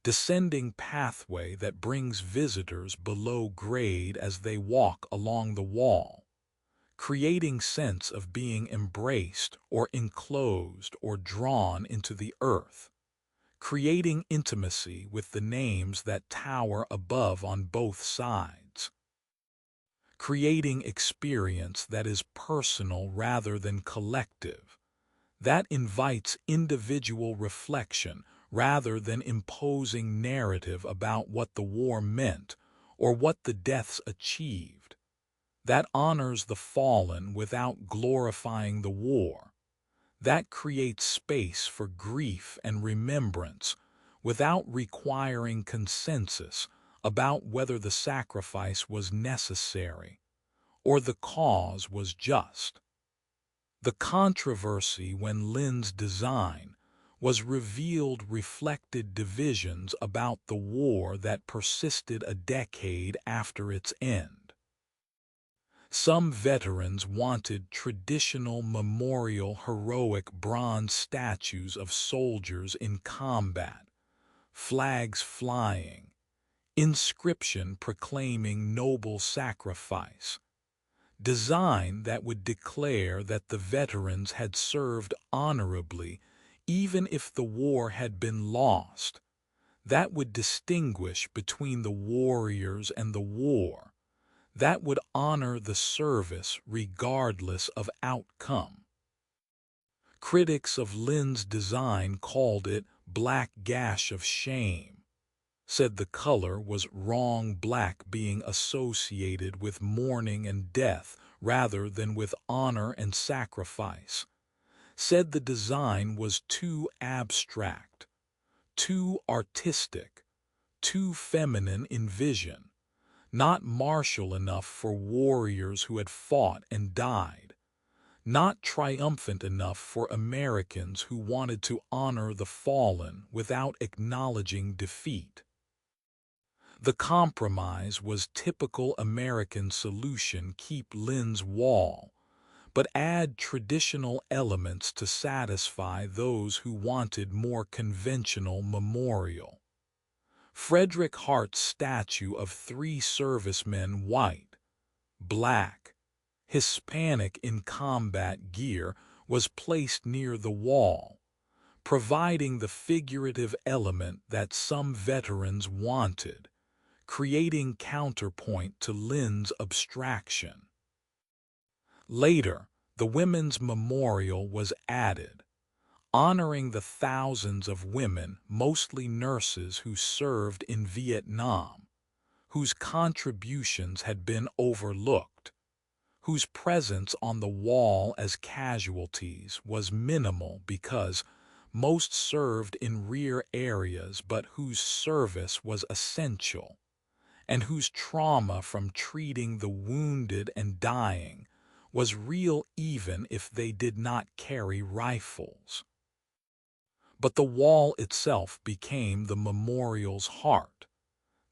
Speaker 1: descending pathway that brings visitors below grade as they walk along the wall, creating sense of being embraced or enclosed or drawn into the earth, creating intimacy with the names that tower above on both sides, creating experience that is personal rather than collective, that invites individual reflection rather than imposing narrative about what the war meant or what the deaths achieved, that honors the fallen without glorifying the war, that creates space for grief and remembrance without requiring consensus about whether the sacrifice was necessary or the cause was just. The controversy when Lin's design was revealed reflected divisions about the war that persisted a decade after its end. Some veterans wanted traditional memorial heroic bronze statues of soldiers in combat, flags flying, inscription proclaiming noble sacrifice, design that would declare that the veterans had served honorably even if the war had been lost, that would distinguish between the warriors and the war, that would honor the service regardless of outcome. Critics of Lin's design called it black gash of shame, said the color was wrong, black being associated with mourning and death rather than with honor and sacrifice, said the design was too abstract, too artistic, too feminine in vision, not martial enough for warriors who had fought and died, not triumphant enough for Americans who wanted to honor the fallen without acknowledging defeat. The compromise was typical American solution: keep Lin's wall, but add traditional elements to satisfy those who wanted more conventional memorial. Frederick Hart's statue of 3 servicemen, white, black, Hispanic in combat gear, was placed near the wall, providing the figurative element that some veterans wanted, creating counterpoint to Lin's abstraction. Later, the Women's Memorial was added, honoring the thousands of women, mostly nurses, who served in Vietnam, whose contributions had been overlooked, whose presence on the wall as casualties was minimal because most served in rear areas, but whose service was essential, and whose trauma from treating the wounded and dying was real even if they did not carry rifles. But the wall itself became the memorial's heart,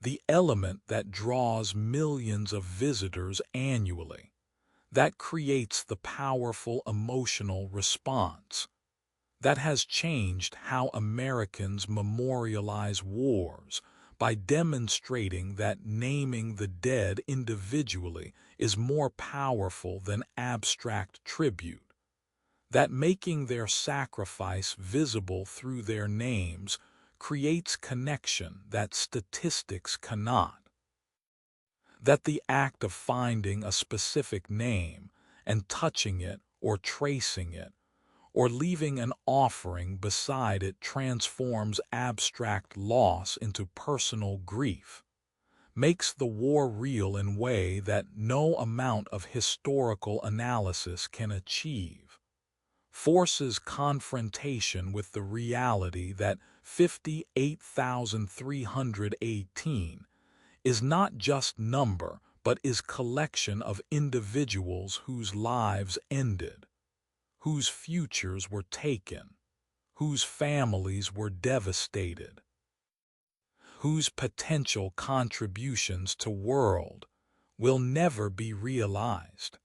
Speaker 1: the element that draws millions of visitors annually, that creates the powerful emotional response, that has changed how Americans memorialize wars by demonstrating that naming the dead individually is more powerful than abstract tribute, that making their sacrifice visible through their names creates connection that statistics cannot, that the act of finding a specific name and touching it or tracing it or leaving an offering beside it transforms abstract loss into personal grief, makes the war real in a way that no amount of historical analysis can achieve, forces confrontation with the reality that 58,318 is not just number but is collection of individuals whose lives ended, whose futures were taken, whose families were devastated, whose potential contributions to world will never be realized.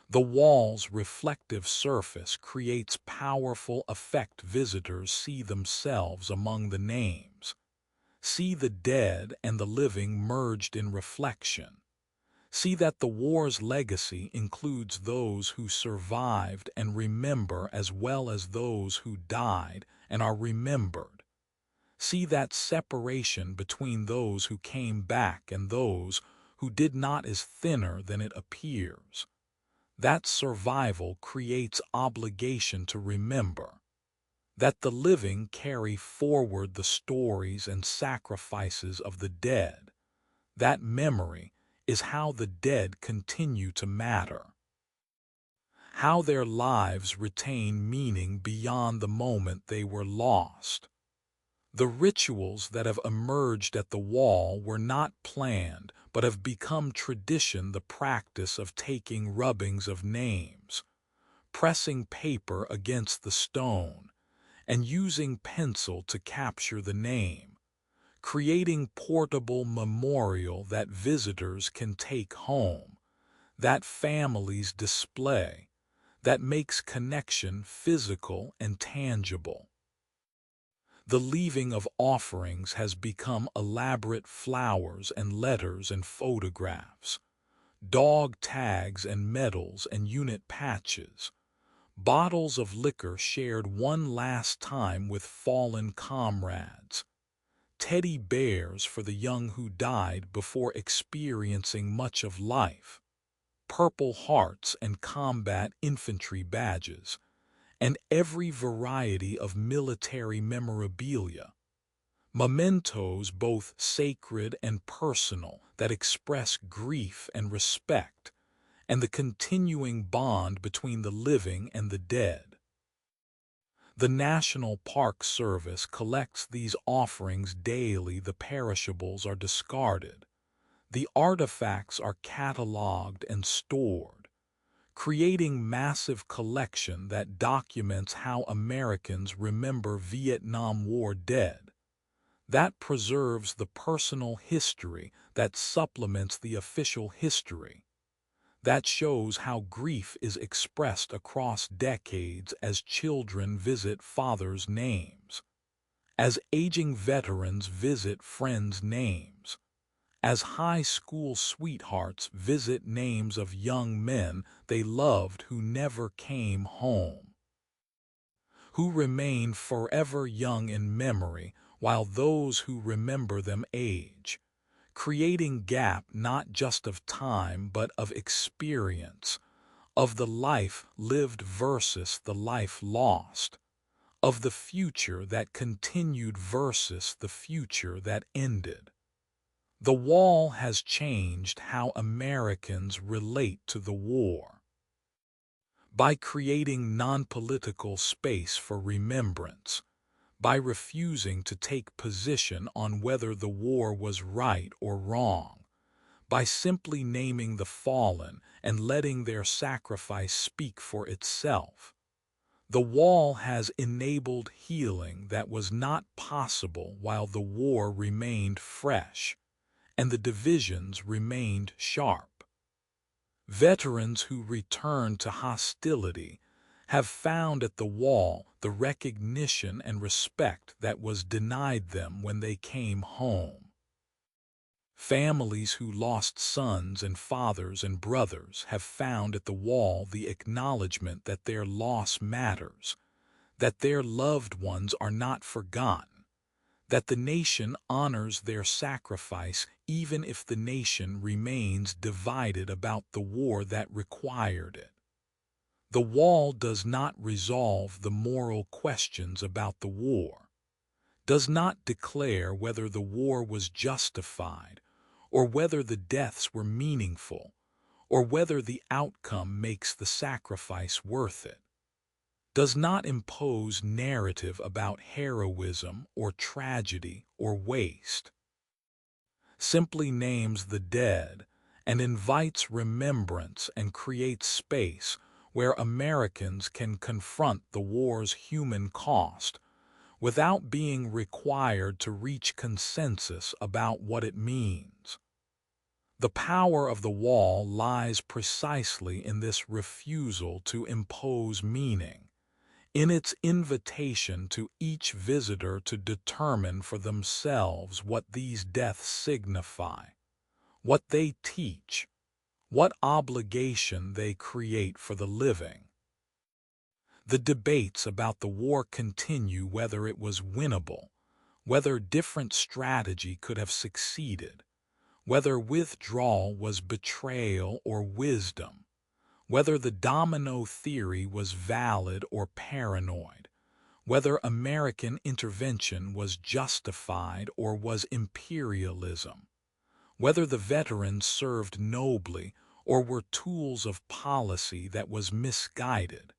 Speaker 1: The wall's reflective surface creates powerful effect. Visitors see themselves among the names, see the dead and the living merged in reflection, see that the war's legacy includes those who survived and remember as well as those who died and are remembered. See that separation between those who came back and those who did not is thinner than it appears. That survival creates obligation to remember, that the living carry forward the stories and sacrifices of the dead. That memory is how the dead continue to matter, how their lives retain meaning beyond the moment they were lost. The rituals that have emerged at the wall were not planned but have become tradition, the practice of taking rubbings of names, pressing paper against the stone, and using pencil to capture the name, creating portable memorial that visitors can take home, that families display, that makes connection physical and tangible. The leaving of offerings has become elaborate flowers and letters and photographs, dog tags and medals and unit patches, bottles of liquor shared one last time with fallen comrades, teddy bears for the young who died before experiencing much of life, purple hearts and combat infantry badges, and every variety of military memorabilia, mementos both sacred and personal that express grief and respect, and the continuing bond between the living and the dead. The National Park Service collects these offerings daily. The perishables are discarded. The artifacts are cataloged and stored, creating massive collection that documents how Americans remember Vietnam War dead, that preserves the personal history that supplements the official history, that shows how grief is expressed across decades as children visit fathers' names, as aging veterans visit friends' names, as high school sweethearts visit names of young men they loved who never came home, who remain forever young in memory while those who remember them age, creating gap not just of time but of experience, of the life lived versus the life lost, of the future that continued versus the future that ended. The wall has changed how Americans relate to the war. By creating non-political space for remembrance, by refusing to take position on whether the war was right or wrong, by simply naming the fallen and letting their sacrifice speak for itself. The wall has enabled healing that was not possible while the war remained fresh and the divisions remained sharp. Veterans who return to hostility have found at the wall the recognition and respect that was denied them when they came home. Families who lost sons and fathers and brothers have found at the wall the acknowledgement that their loss matters, that their loved ones are not forgotten, that the nation honors their sacrifice even if the nation remains divided about the war that required it. The wall does not resolve the moral questions about the war, does not declare whether the war was justified, or whether the deaths were meaningful, or whether the outcome makes the sacrifice worth it, does not impose narrative about heroism or tragedy or waste, simply names the dead and invites remembrance and creates space where Americans can confront the war's human cost without being required to reach consensus about what it means. The power of the wall lies precisely in this refusal to impose meaning, in its invitation to each visitor to determine for themselves what these deaths signify, what they teach, what obligation they create for the living. The debates about the war continue, whether it was winnable, whether different strategy could have succeeded, whether withdrawal was betrayal or wisdom, whether the domino theory was valid or paranoid, whether American intervention was justified or was imperialism, whether the veterans served nobly or were tools of policy that was misguided,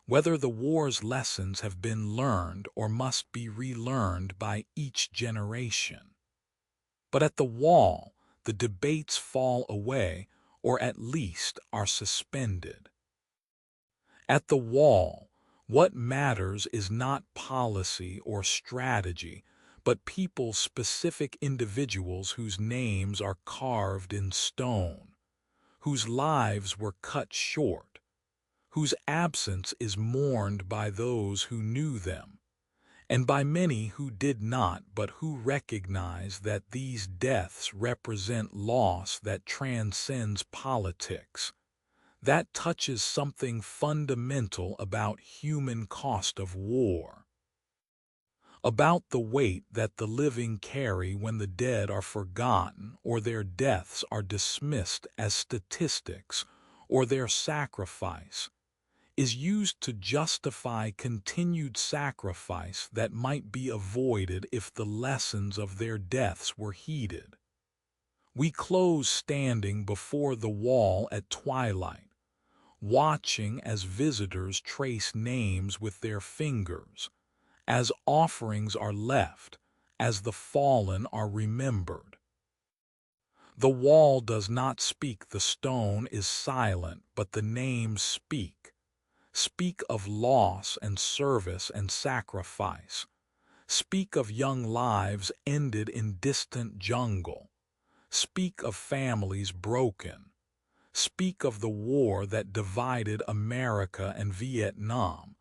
Speaker 1: whether the war's lessons have been learned or must be relearned by each generation. But at the wall, the debates fall away, or at least are suspended. At the wall, what matters is not policy or strategy, but people-specific individuals whose names are carved in stone, whose lives were cut short, whose absence is mourned by those who knew them, and by many who did not but who recognize that these deaths represent loss that transcends politics, that touches something fundamental about human cost of war, about the weight that the living carry when the dead are forgotten or their deaths are dismissed as statistics or their sacrifice is used to justify continued sacrifice that might be avoided if the lessons of their deaths were heeded. We close standing before the wall at twilight, watching as visitors trace names with their fingers, as offerings are left, as the fallen are remembered. The wall does not speak, the stone is silent, but the names speak of loss and service and sacrifice, speak of young lives ended in distant jungle, speak of families broken, speak of the war that divided America and Vietnam,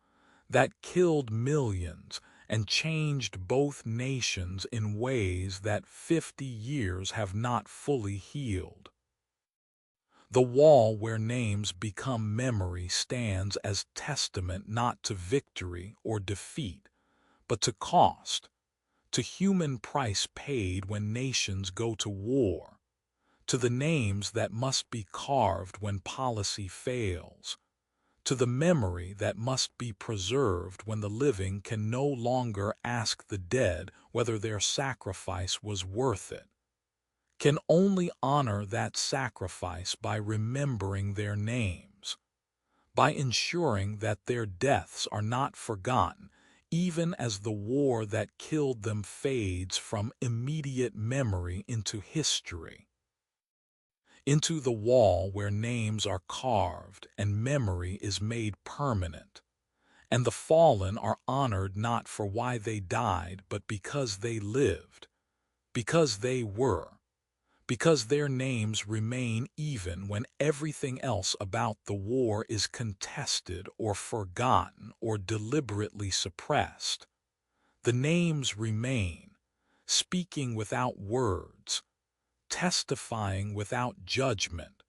Speaker 1: that killed millions and changed both nations in ways that 50 years have not fully healed. The wall where names become memory stands as testament not to victory or defeat, but to cost, to human price paid when nations go to war, to the names that must be carved when policy fails, to the memory that must be preserved when the living can no longer ask the dead whether their sacrifice was worth it, can only honor that sacrifice by remembering their names, by ensuring that their deaths are not forgotten, even as the war that killed them fades from immediate memory into history, into the wall where names are carved and memory is made permanent, and the fallen are honored not for why they died but because they lived, because they were, because their names remain even when everything else about the war is contested or forgotten or deliberately suppressed. The names remain, speaking without words, testifying without judgment,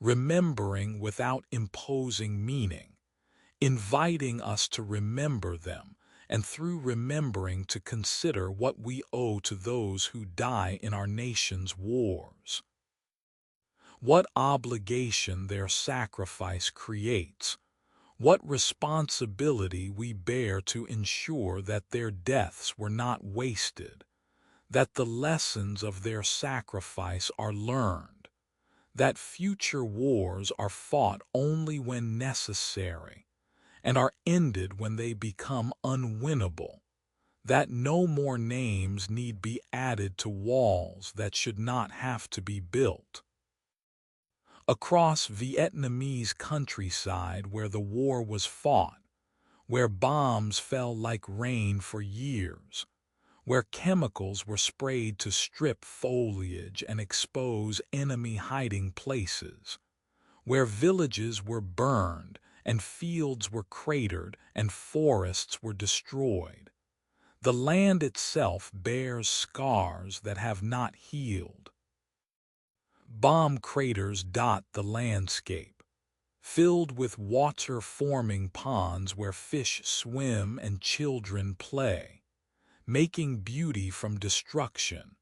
Speaker 1: remembering without imposing meaning, inviting us to remember them, and through remembering to consider what we owe to those who die in our nation's wars. What obligation their sacrifice creates, what responsibility we bear to ensure that their deaths were not wasted, that the lessons of their sacrifice are learned, that future wars are fought only when necessary, and are ended when they become unwinnable, that no more names need be added to walls that should not have to be built. Across Vietnamese countryside where the war was fought, where bombs fell like rain for years, where chemicals were sprayed to strip foliage and expose enemy hiding places, where villages were burned and fields were cratered and forests were destroyed. The land itself bears scars that have not healed. Bomb craters dot the landscape, filled with water-forming ponds where fish swim and children play, making beauty from destruction,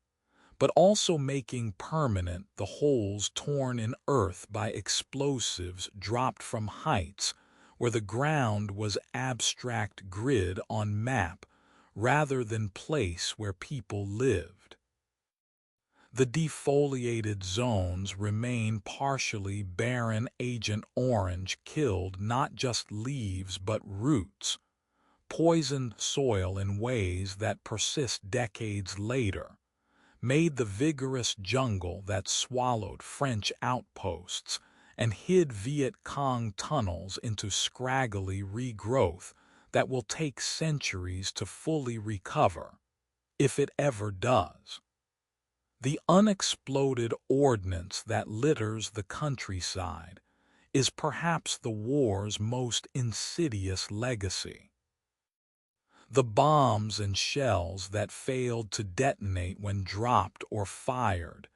Speaker 1: but also making permanent the holes torn in earth by explosives dropped from heights where the ground was abstract grid on map rather than place where people lived. The defoliated zones remain partially barren. Agent Orange killed not just leaves but roots, poisoned soil in ways that persist decades later, made the vigorous jungle that swallowed French outposts and hid Viet Cong tunnels into scraggly regrowth that will take centuries to fully recover, if it ever does. The unexploded ordnance that litters the countryside is perhaps the war's most insidious legacy. The bombs and shells that failed to detonate when dropped or fired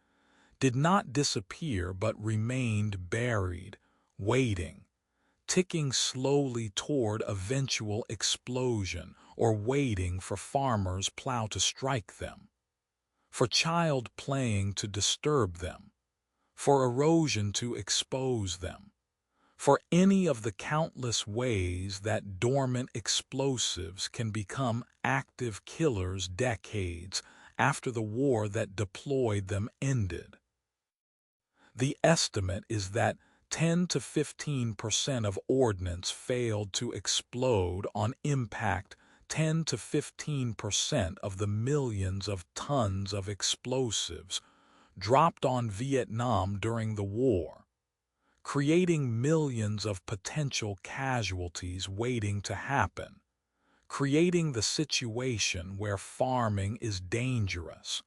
Speaker 1: did not disappear but remained buried, waiting, ticking slowly toward eventual explosion or waiting for farmers' plow to strike them, for child playing to disturb them, for erosion to expose them, for any of the countless ways that dormant explosives can become active killers decades after the war that deployed them ended. The estimate is that 10 to 15% of ordnance failed to explode on impact. 10 to 15% of the millions of tons of explosives dropped on Vietnam during the war, creating millions of potential casualties waiting to happen, creating the situation where farming is dangerous,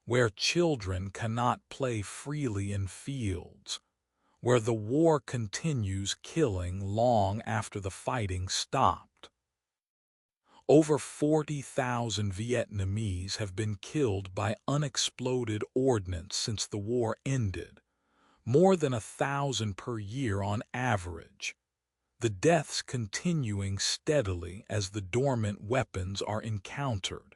Speaker 1: where children cannot play freely in fields, where the war continues killing long after the fighting stopped. Over 40,000 Vietnamese have been killed by unexploded ordnance since the war ended, more than 1,000 per year on average, the deaths continuing steadily as the dormant weapons are encountered,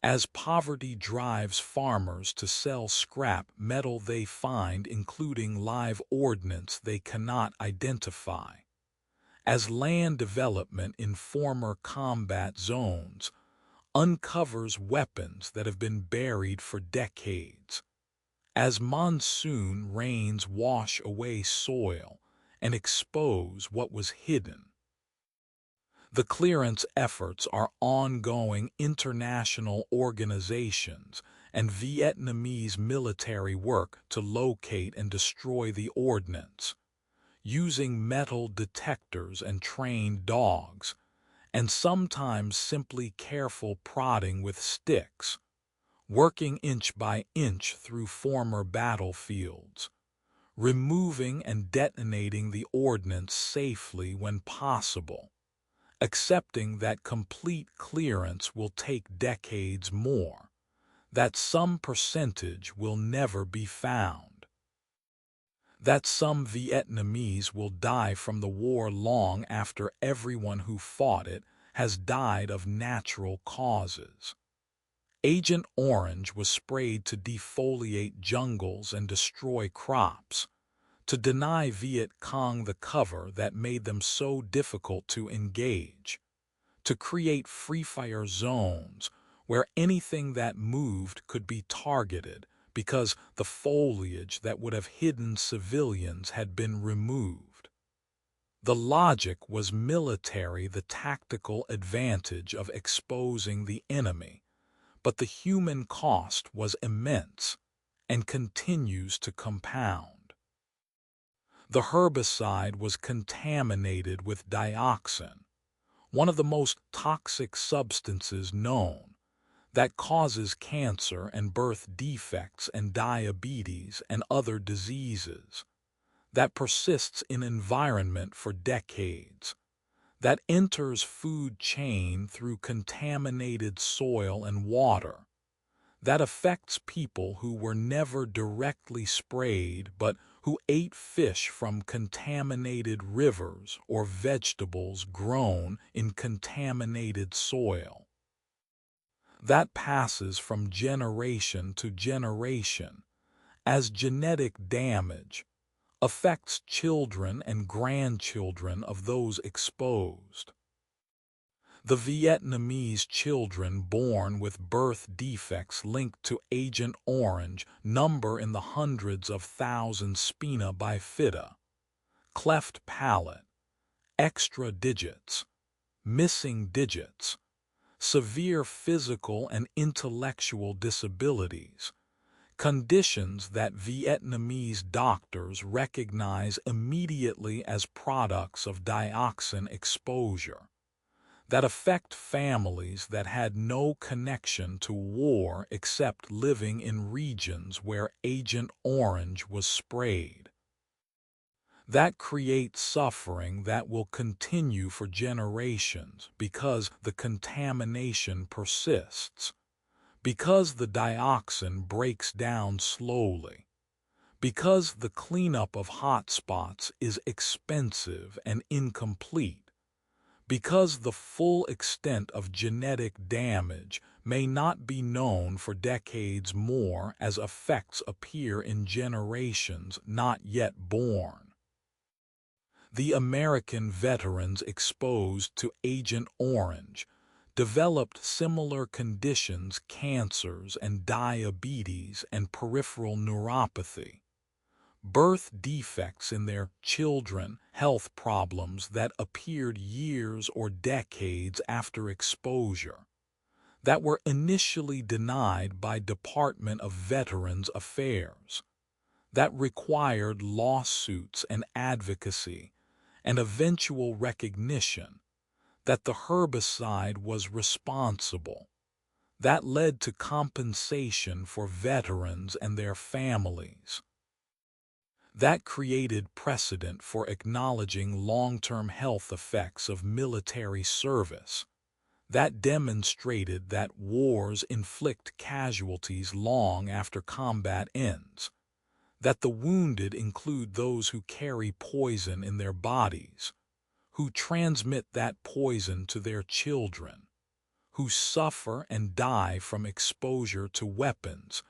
Speaker 1: as poverty drives farmers to sell scrap metal they find, including live ordnance they cannot identify, as land development in former combat zones uncovers weapons that have been buried for decades, as monsoon rains wash away soil and expose what was hidden. The clearance efforts are ongoing. International organizations and Vietnamese military work to locate and destroy the ordnance, using metal detectors and trained dogs, and sometimes simply careful prodding with sticks, working inch by inch through former battlefields, removing and detonating the ordnance safely when possible, accepting that complete clearance will take decades more, that some percentage will never be found, that some Vietnamese will die from the war long after everyone who fought it has died of natural causes. Agent Orange was sprayed to defoliate jungles and destroy crops, to deny Viet Cong the cover that made them so difficult to engage, to create free-fire zones where anything that moved could be targeted because the foliage that would have hidden civilians had been removed. The logic was military, the tactical advantage of exposing the enemy, but the human cost was immense and continues to compound. The herbicide was contaminated with dioxin, one of the most toxic substances known, that causes cancer and birth defects and diabetes and other diseases, that persists in environment for decades, that enters food chain through contaminated soil and water, that affects people who were never directly sprayed but who ate fish from contaminated rivers or vegetables grown in contaminated soil. That passes from generation to generation as genetic damage affects children and grandchildren of those exposed. The Vietnamese children born with birth defects linked to Agent Orange number in the hundreds of thousands: spina bifida, cleft palate, extra digits, missing digits, severe physical and intellectual disabilities, conditions that Vietnamese doctors recognize immediately as products of dioxin exposure, that affect families that had no connection to war except living in regions where Agent Orange was sprayed, that create suffering that will continue for generations because the contamination persists, because the dioxin breaks down slowly, because the cleanup of hotspots is expensive and incomplete, because the full extent of genetic damage may not be known for decades more as effects appear in generations not yet born. The American veterans exposed to Agent Orange developed similar conditions: cancers and diabetes and peripheral neuropathy, birth defects in their children, health problems that appeared years or decades after exposure, that were initially denied by Department of Veterans Affairs, that required lawsuits and advocacy and eventual recognition that the herbicide was responsible, that led to compensation for veterans and their families, that created precedent for acknowledging long-term health effects of military service, that demonstrated that wars inflict casualties long after combat ends, that the wounded include those who carry poison in their bodies, who transmit that poison to their children, who suffer and die from exposure to weapons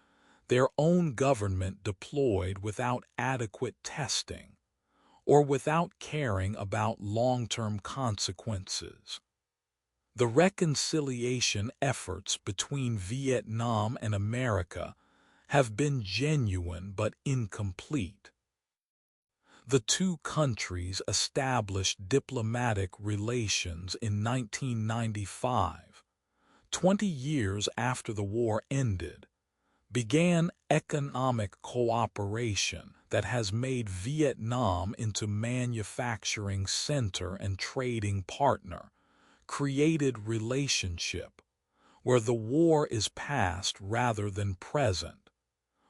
Speaker 1: their own government deployed without adequate testing or without caring about long-term consequences. The reconciliation efforts between Vietnam and America have been genuine but incomplete. The two countries established diplomatic relations in 1995, 20 years after the war ended, began economic cooperation that has made Vietnam into manufacturing center and trading partner, created relationship, where the war is past rather than present,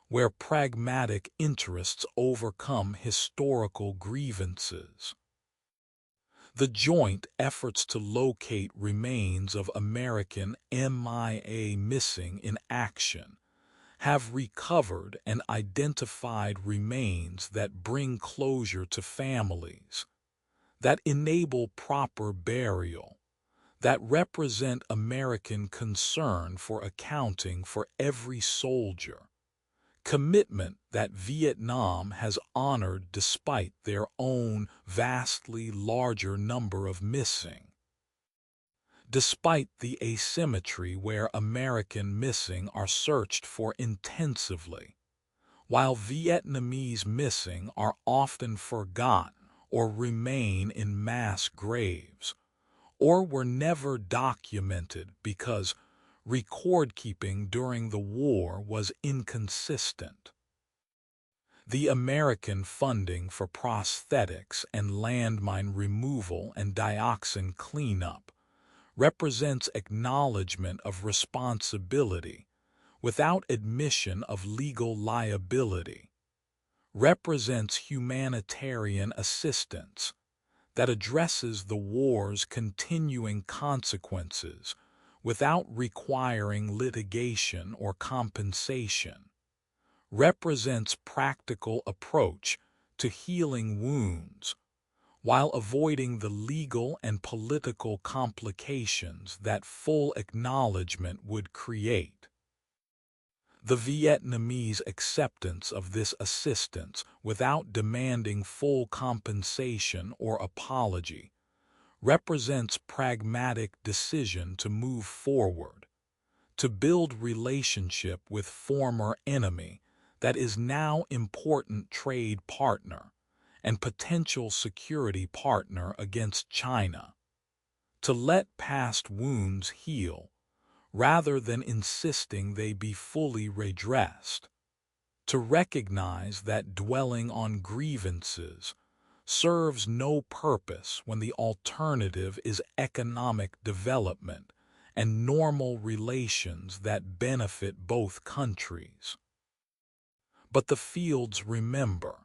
Speaker 1: where pragmatic interests overcome historical grievances. The joint efforts to locate remains of American MIA missing in action have recovered and identified remains that bring closure to families, that enable proper burial, that represent American concern for accounting for every soldier, commitment that Vietnam has honored despite their own vastly larger number of missing. Despite the asymmetry where American missing are searched for intensively, while Vietnamese missing are often forgotten or remain in mass graves, or were never documented because record-keeping during the war was inconsistent. The American funding for prosthetics and landmine removal and dioxin cleanup represents acknowledgement of responsibility without admission of legal liability, represents humanitarian assistance that addresses the war's continuing consequences without requiring litigation or compensation, represents practical approach to healing wounds while avoiding the legal and political complications that full acknowledgement would create. The Vietnamese acceptance of this assistance without demanding full compensation or apology represents pragmatic decision to move forward, to build relationship with former enemy that is now important trade partner and potential security partner against China, to let past wounds heal rather than insisting they be fully redressed, to recognize that dwelling on grievances serves no purpose when the alternative is economic development and normal relations that benefit both countries. But the fields remember.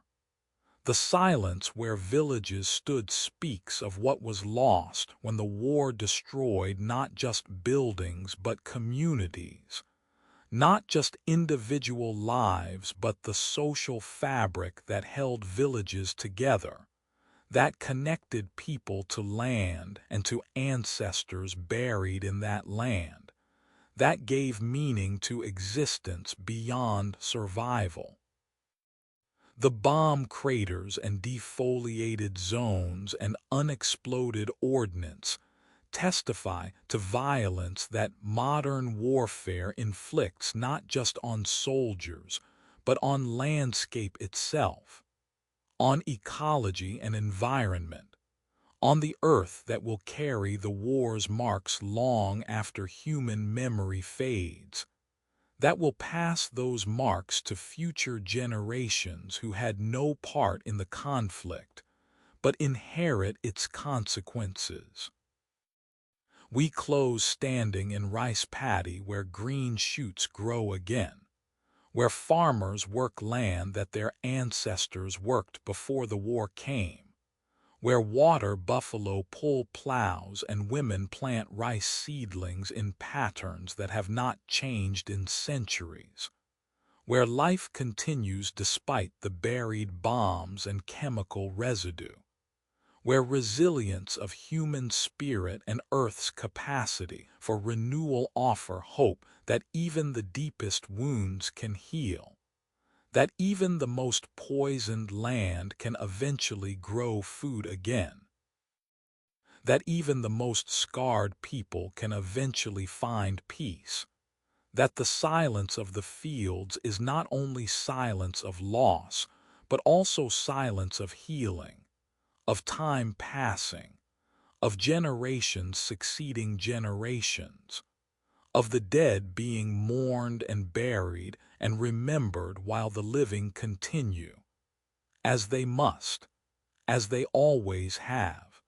Speaker 1: The silence where villages stood speaks of what was lost when the war destroyed not just buildings but communities, not just individual lives but the social fabric that held villages together, that connected people to land and to ancestors buried in that land, that gave meaning to existence beyond survival. The bomb craters and defoliated zones and unexploded ordnance testify to violence that modern warfare inflicts not just on soldiers, but on landscape itself, on ecology and environment, on the earth that will carry the war's marks long after human memory fades, that will pass those marks to future generations who had no part in the conflict, but inherit its consequences. We close standing in rice paddy where green shoots grow again, where farmers work land that their ancestors worked before the war came, where water buffalo pull plows and women plant rice seedlings in patterns that have not changed in centuries, where life continues despite the buried bombs and chemical residue, where resilience of human spirit and Earth's capacity for renewal offer hope that even the deepest wounds can heal, that even the most poisoned land can eventually grow food again, that even the most scarred people can eventually find peace, that the silence of the fields is not only silence of loss, but also silence of healing, of time passing, of generations succeeding generations, of the dead being mourned and buried and remembered while the living continue, as they must, as they always have,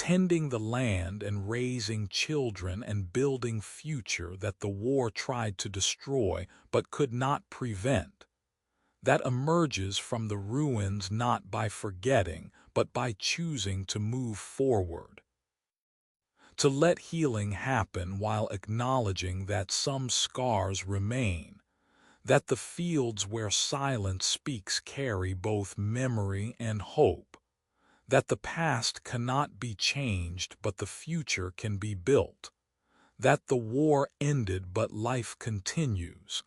Speaker 1: tending the land and raising children and building future that the war tried to destroy but could not prevent, that emerges from the ruins not by forgetting but by choosing to move forward. To let healing happen while acknowledging that some scars remain, that the fields where silence speaks carry both memory and hope, that the past cannot be changed but the future can be built, that the war ended but life continues,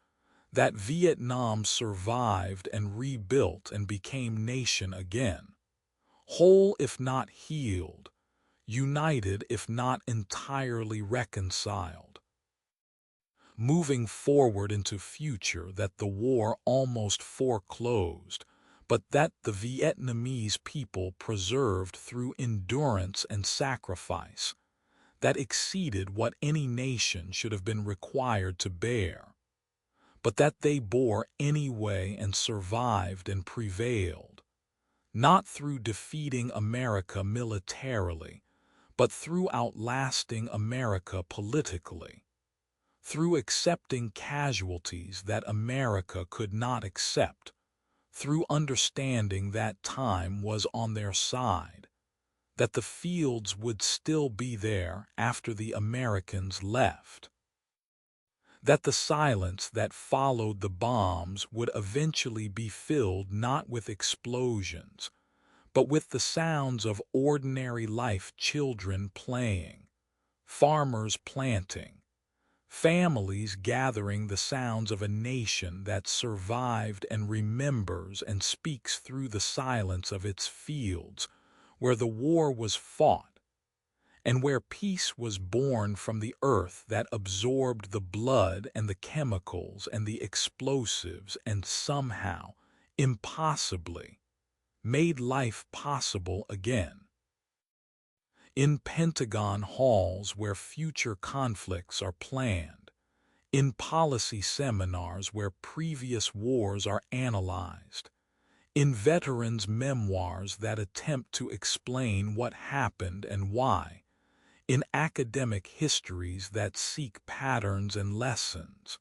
Speaker 1: that Vietnam survived and rebuilt and became nation again, whole if not healed, united if not entirely reconciled, moving forward into future that the war almost foreclosed, but that the Vietnamese people preserved through endurance and sacrifice, that exceeded what any nation should have been required to bear, but that they bore anyway and survived and prevailed, not through defeating America militarily, but through outlasting America politically, through accepting casualties that America could not accept, through understanding that time was on their side, that the fields would still be there after the Americans left, that the silence that followed the bombs would eventually be filled not with explosions, but with the sounds of ordinary life, children playing, farmers planting, families gathering, the sounds of a nation that survived and remembers and speaks through the silence of its fields, where the war was fought, and where peace was born from the earth that absorbed the blood and the chemicals and the explosives and somehow, impossibly, made life possible again. In Pentagon halls where future conflicts are planned, in policy seminars where previous wars are analyzed, in veterans' memoirs that attempt to explain what happened and why, in academic histories that seek patterns and lessons.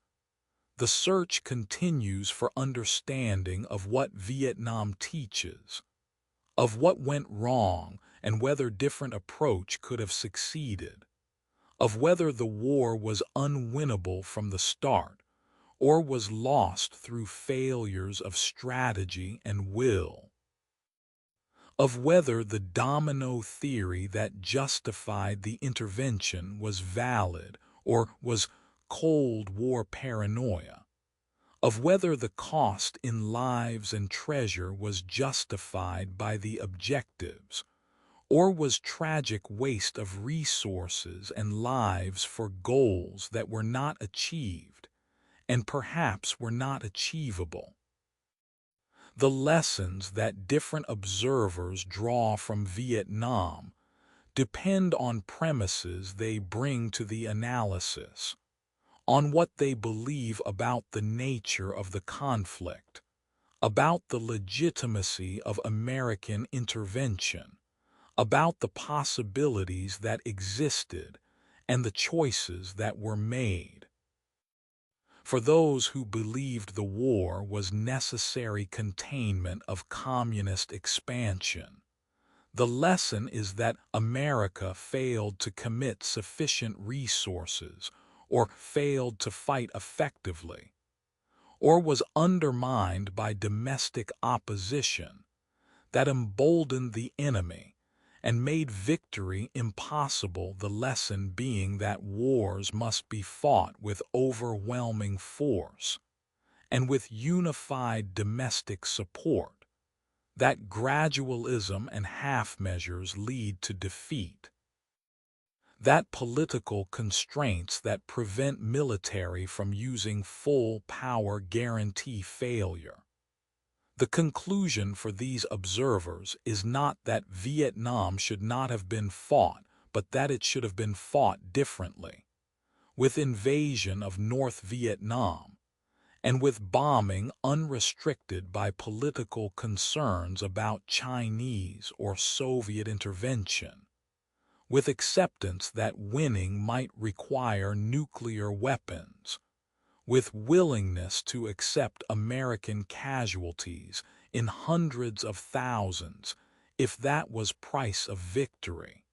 Speaker 1: The search continues for understanding of what Vietnam teaches, of what went wrong and whether different approach could have succeeded, of whether the war was unwinnable from the start or was lost through failures of strategy and will, of whether the domino theory that justified the intervention was valid or was Cold War paranoia, of whether the cost in lives and treasure was justified by the objectives, or was tragic waste of resources and lives for goals that were not achieved and perhaps were not achievable. The lessons that different observers draw from Vietnam depend on premises they bring to the analysis, on what they believe about the nature of the conflict, about the legitimacy of American intervention, about the possibilities that existed and the choices that were made. For those who believed the war was necessary containment of communist expansion, the lesson is that America failed to commit sufficient resources or failed to fight effectively, or was undermined by domestic opposition that emboldened the enemy and made victory impossible, the lesson being that wars must be fought with overwhelming force and with unified domestic support, that gradualism and half measures lead to defeat, that political constraints that prevent military from using full power guarantee failure. The conclusion for these observers is not that Vietnam should not have been fought, but that it should have been fought differently, with invasion of North Vietnam, and with bombing unrestricted by political concerns about Chinese or Soviet intervention, with acceptance that winning might require nuclear weapons, with willingness to accept American casualties in hundreds of thousands if that was price of victory.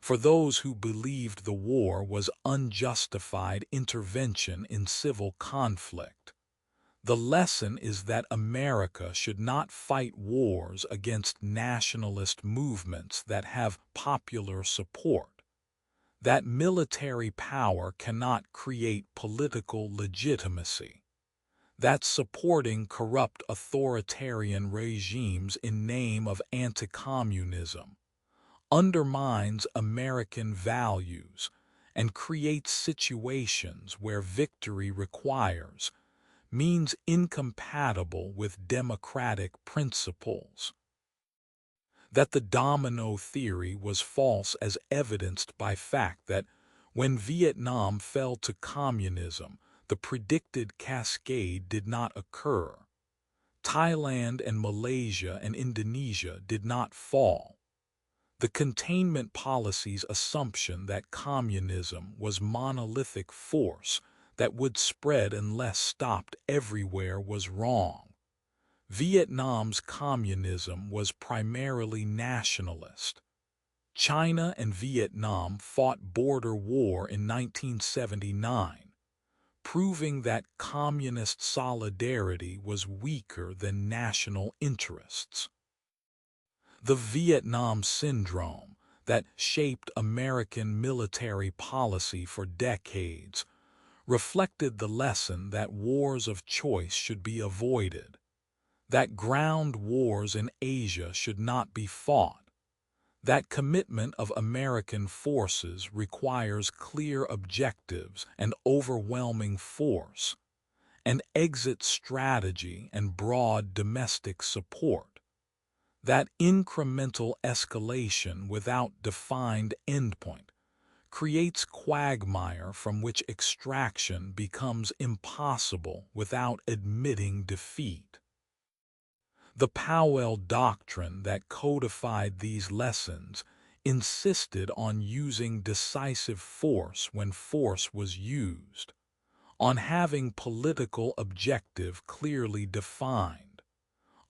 Speaker 1: For those who believed the war was unjustified intervention in civil conflict, the lesson is that America should not fight wars against nationalist movements that have popular support, that military power cannot create political legitimacy, that supporting corrupt authoritarian regimes in name of anti-communism undermines American values and creates situations where victory means incompatible with democratic principles. That the domino theory was false as evidenced by fact that when Vietnam fell to communism, the predicted cascade did not occur. Thailand and Malaysia and Indonesia did not fall. The containment policy's assumption that communism was monolithic force that would spread unless stopped everywhere was wrong. Vietnam's communism was primarily nationalist. China and Vietnam fought border war in 1979, proving that communist solidarity was weaker than national interests. The Vietnam Syndrome that shaped American military policy for decades reflected the lesson that wars of choice should be avoided, that ground wars in Asia should not be fought, that commitment of American forces requires clear objectives and overwhelming force, an exit strategy and broad domestic support, that incremental escalation without defined endpoint creates quagmire from which extraction becomes impossible without admitting defeat. The Powell Doctrine that codified these lessons insisted on using decisive force when force was used, on having political objective clearly defined,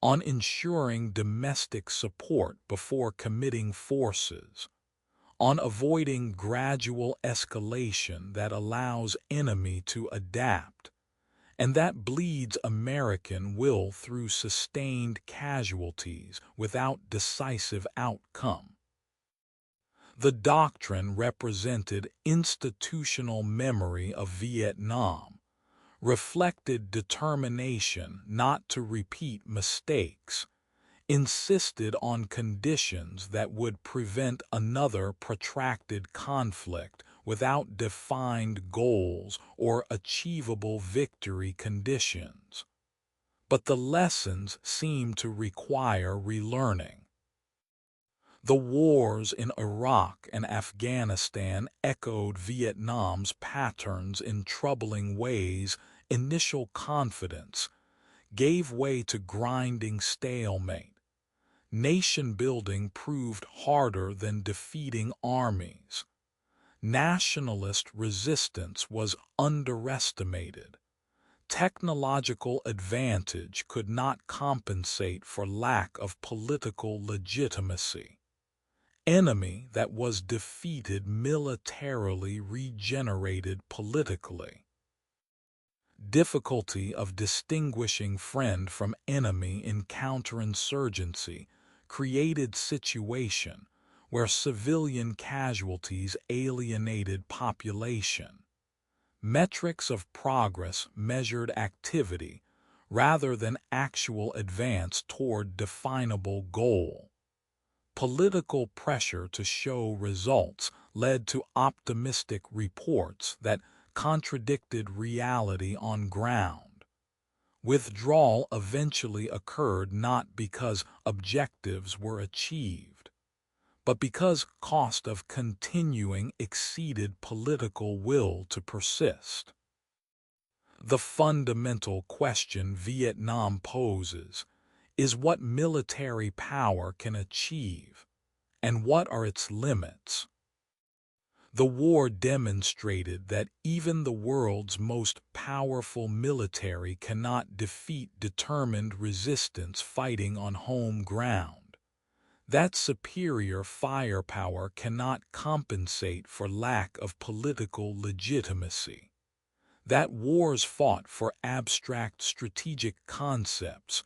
Speaker 1: on ensuring domestic support before committing forces, on avoiding gradual escalation that allows enemy to adapt, and that bleeds American will through sustained casualties without decisive outcome. The doctrine represented institutional memory of Vietnam, reflected determination not to repeat mistakes, insisted on conditions that would prevent another protracted conflict without defined goals or achievable victory conditions. But the lessons seem to require relearning. The wars in Iraq and Afghanistan echoed Vietnam's patterns in troubling ways. Initial confidence gave way to grinding stalemate. Nation-building proved harder than defeating armies. Nationalist resistance was underestimated. Technological advantage could not compensate for lack of political legitimacy. Enemy that was defeated militarily regenerated politically. Difficulty of distinguishing friend from enemy in counterinsurgency created situation where civilian casualties alienated population. Metrics of progress measured activity rather than actual advance toward definable goal. Political pressure to show results led to optimistic reports that contradicted reality on ground. Withdrawal eventually occurred not because objectives were achieved, but because cost of continuing exceeded political will to persist. The fundamental question Vietnam poses is what military power can achieve, and what are its limits? The war demonstrated that even the world's most powerful military cannot defeat determined resistance fighting on home ground. That superior firepower cannot compensate for lack of political legitimacy. That wars fought for abstract strategic concepts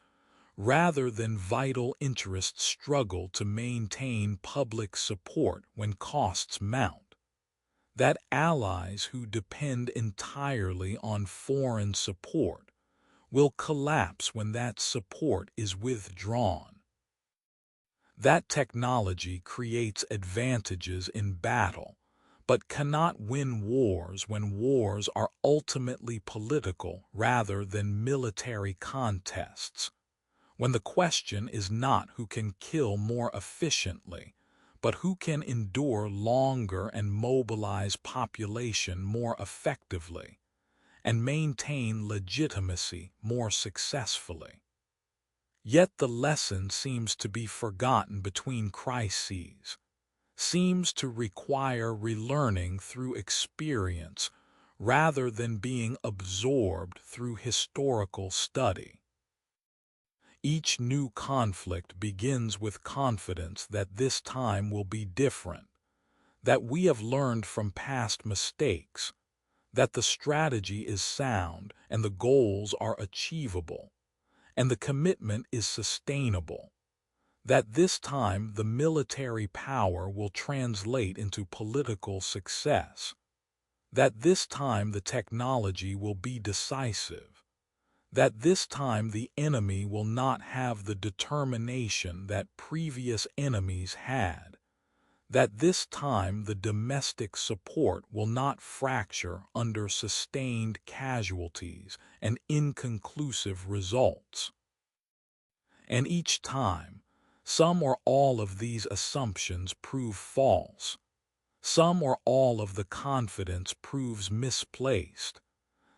Speaker 1: rather than vital interests struggle to maintain public support when costs mount. That allies who depend entirely on foreign support will collapse when that support is withdrawn. That technology creates advantages in battle, but cannot win wars when wars are ultimately political rather than military contests. When the question is not who can kill more efficiently, but who can endure longer and mobilize population more effectively, and maintain legitimacy more successfully. Yet the lesson seems to be forgotten between crises, seems to require relearning through experience rather than being absorbed through historical study. Each new conflict begins with confidence that this time will be different, that we have learned from past mistakes, that the strategy is sound and the goals are achievable, and the commitment is sustainable, that this time the military power will translate into political success, that this time the technology will be decisive, that this time the enemy will not have the determination that previous enemies had, that this time the domestic support will not fracture under sustained casualties and inconclusive results. And each time, some or all of these assumptions prove false, some or all of the confidence proves misplaced,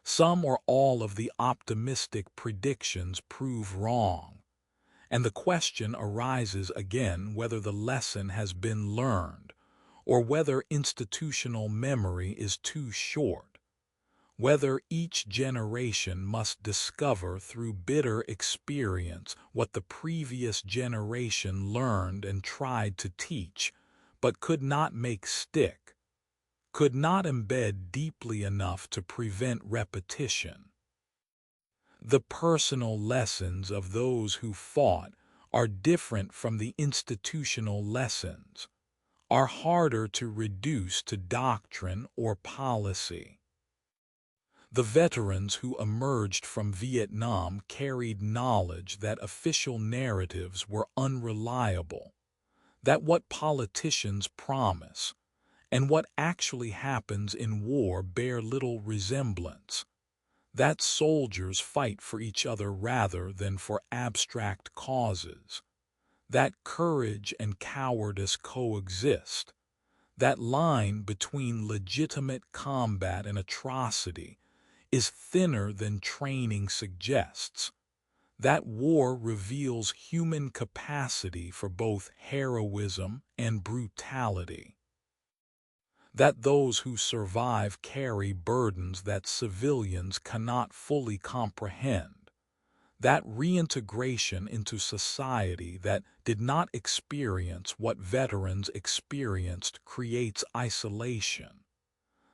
Speaker 1: some or all of the optimistic predictions prove wrong, and the question arises again whether the lesson has been learned, or whether institutional memory is too short, whether each generation must discover through bitter experience what the previous generation learned and tried to teach, but could not make stick, could not embed deeply enough to prevent repetition. The personal lessons of those who fought are different from the institutional lessons, are harder to reduce to doctrine or policy. The veterans who emerged from Vietnam carried knowledge that official narratives were unreliable, that what politicians promise and what actually happens in war bear little resemblance, that soldiers fight for each other rather than for abstract causes, that courage and cowardice coexist, that line between legitimate combat and atrocity is thinner than training suggests, that war reveals human capacity for both heroism and brutality, that those who survive carry burdens that civilians cannot fully comprehend, that reintegration into society that did not experience what veterans experienced creates isolation,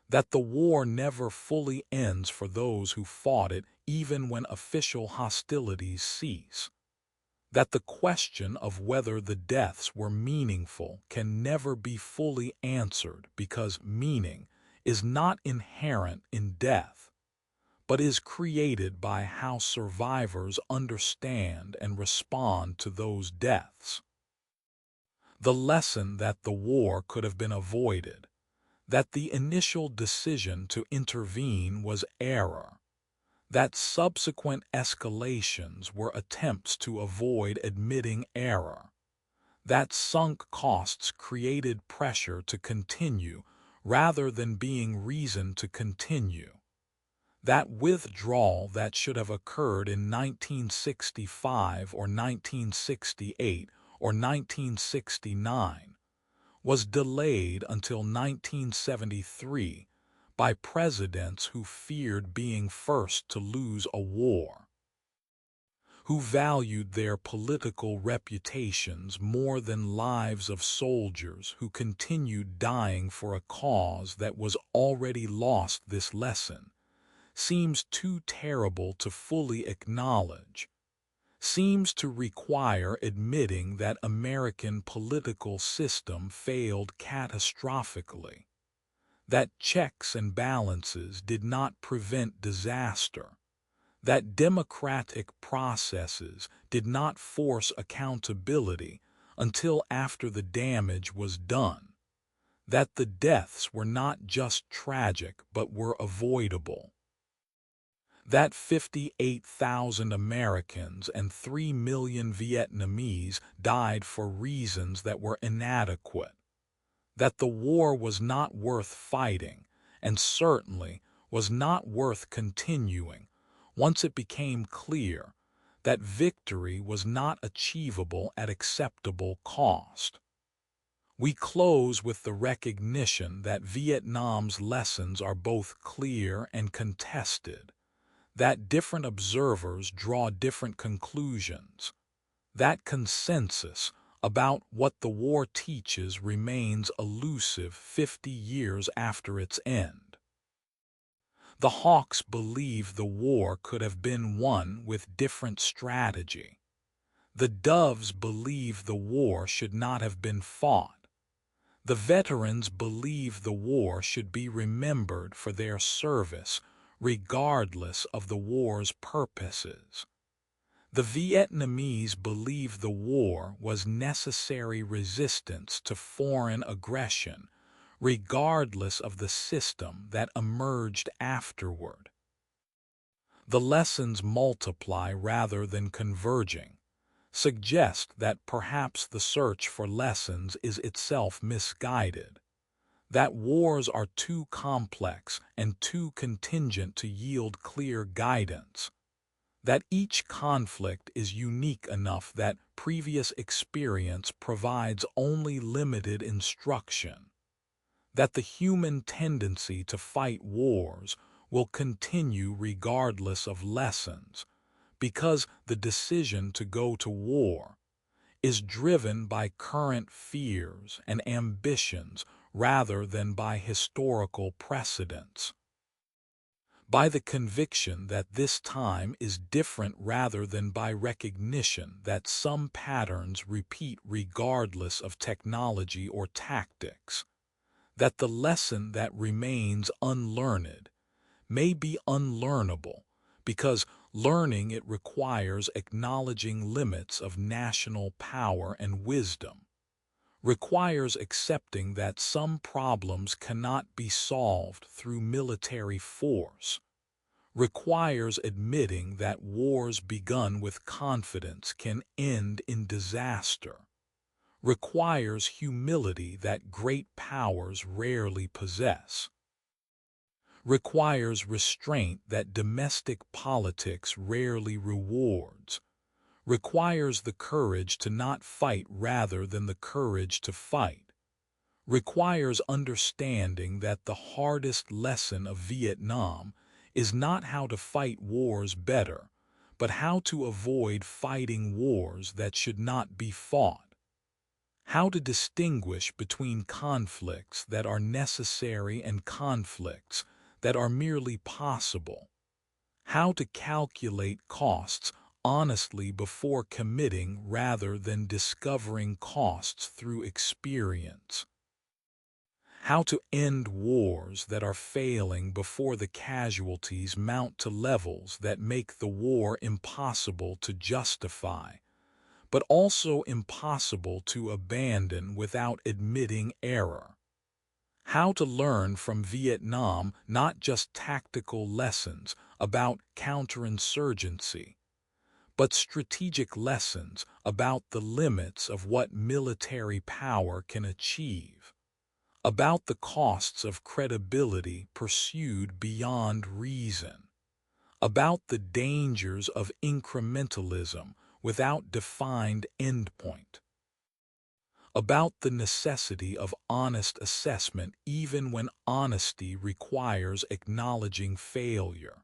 Speaker 1: that the war never fully ends for those who fought it even when official hostilities cease, that the question of whether the deaths were meaningful can never be fully answered because meaning is not inherent in death, but is created by how survivors understand and respond to those deaths. The lesson that the war could have been avoided, that the initial decision to intervene was error, that subsequent escalations were attempts to avoid admitting error, that sunk costs created pressure to continue rather than being reason to continue, that withdrawal that should have occurred in 1965 or 1968 or 1969 was delayed until 1973 by presidents who feared being first to lose a war, who valued their political reputations more than lives of soldiers who continued dying for a cause that was already lost. This lesson seems too terrible to fully acknowledge, seems to require admitting that American political system failed catastrophically, that checks and balances did not prevent disaster, that democratic processes did not force accountability until after the damage was done, that the deaths were not just tragic but were avoidable, that 58,000 Americans and 3 million Vietnamese died for reasons that were inadequate, that the war was not worth fighting and certainly was not worth continuing once it became clear that victory was not achievable at acceptable cost. We close with the recognition that Vietnam's lessons are both clear and contested, that different observers draw different conclusions, that consensus about what the war teaches remains elusive 50 years after its end. The Hawks believe the war could have been won with different strategy. The Doves believe the war should not have been fought. The veterans believe the war should be remembered for their service, regardless of the war's purposes. The Vietnamese believe the war was necessary resistance to foreign aggression, regardless of the system that emerged afterward. The lessons multiply rather than converging, suggest that perhaps the search for lessons is itself misguided, that wars are too complex and too contingent to yield clear guidance, that each conflict is unique enough that previous experience provides only limited instruction, that the human tendency to fight wars will continue regardless of lessons, because the decision to go to war is driven by current fears and ambitions rather than by historical precedents, by the conviction that this time is different rather than by recognition that some patterns repeat regardless of technology or tactics, that the lesson that remains unlearned may be unlearnable because learning it requires acknowledging limits of national power and wisdom, requires accepting that some problems cannot be solved through military force, requires admitting that wars begun with confidence can end in disaster, requires humility that great powers rarely possess, requires restraint that domestic politics rarely rewards, requires the courage to not fight rather than the courage to fight, requires understanding that the hardest lesson of Vietnam is not how to fight wars better, but how to avoid fighting wars that should not be fought, how to distinguish between conflicts that are necessary and conflicts that are merely possible, how to calculate costs honestly before committing rather than discovering costs through experience, how to end wars that are failing before the casualties mount to levels that make the war impossible to justify, but also impossible to abandon without admitting error. How to learn from Vietnam not just tactical lessons about counterinsurgency, but strategic lessons about the limits of what military power can achieve, about the costs of credibility pursued beyond reason, about the dangers of incrementalism without defined endpoint, about the necessity of honest assessment even when honesty requires acknowledging failure,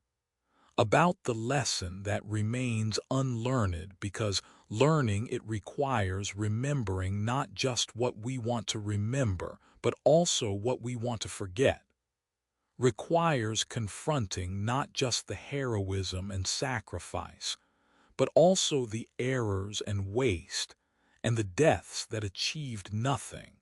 Speaker 1: about the lesson that remains unlearned because learning it requires remembering not just what we want to remember, but also what we want to forget, requires confronting not just the heroism and sacrifice, but also the errors and waste and the deaths that achieved nothing,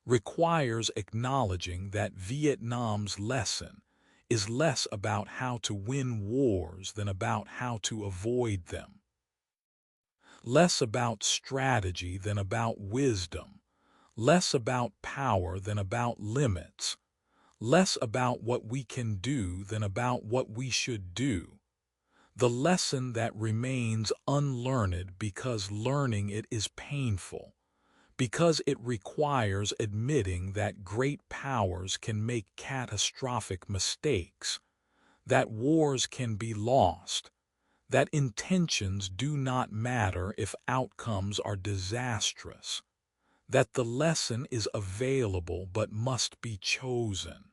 Speaker 1: requires acknowledging that Vietnam's lesson is less about how to win wars than about how to avoid them, less about strategy than about wisdom, less about power than about limits, less about what we can do than about what we should do. The lesson that remains unlearned because learning it is painful, because it requires admitting that great powers can make catastrophic mistakes, that wars can be lost, that intentions do not matter if outcomes are disastrous, that the lesson is available but must be chosen,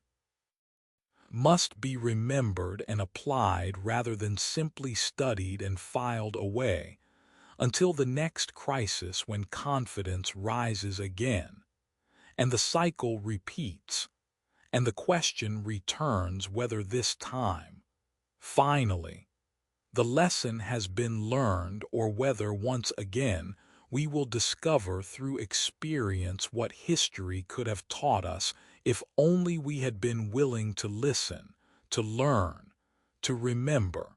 Speaker 1: must be remembered and applied rather than simply studied and filed away until the next crisis when confidence rises again, and the cycle repeats, and the question returns whether this time, finally, the lesson has been learned or whether once again we will discover through experience what history could have taught us if only we had been willing to listen, to learn, to remember,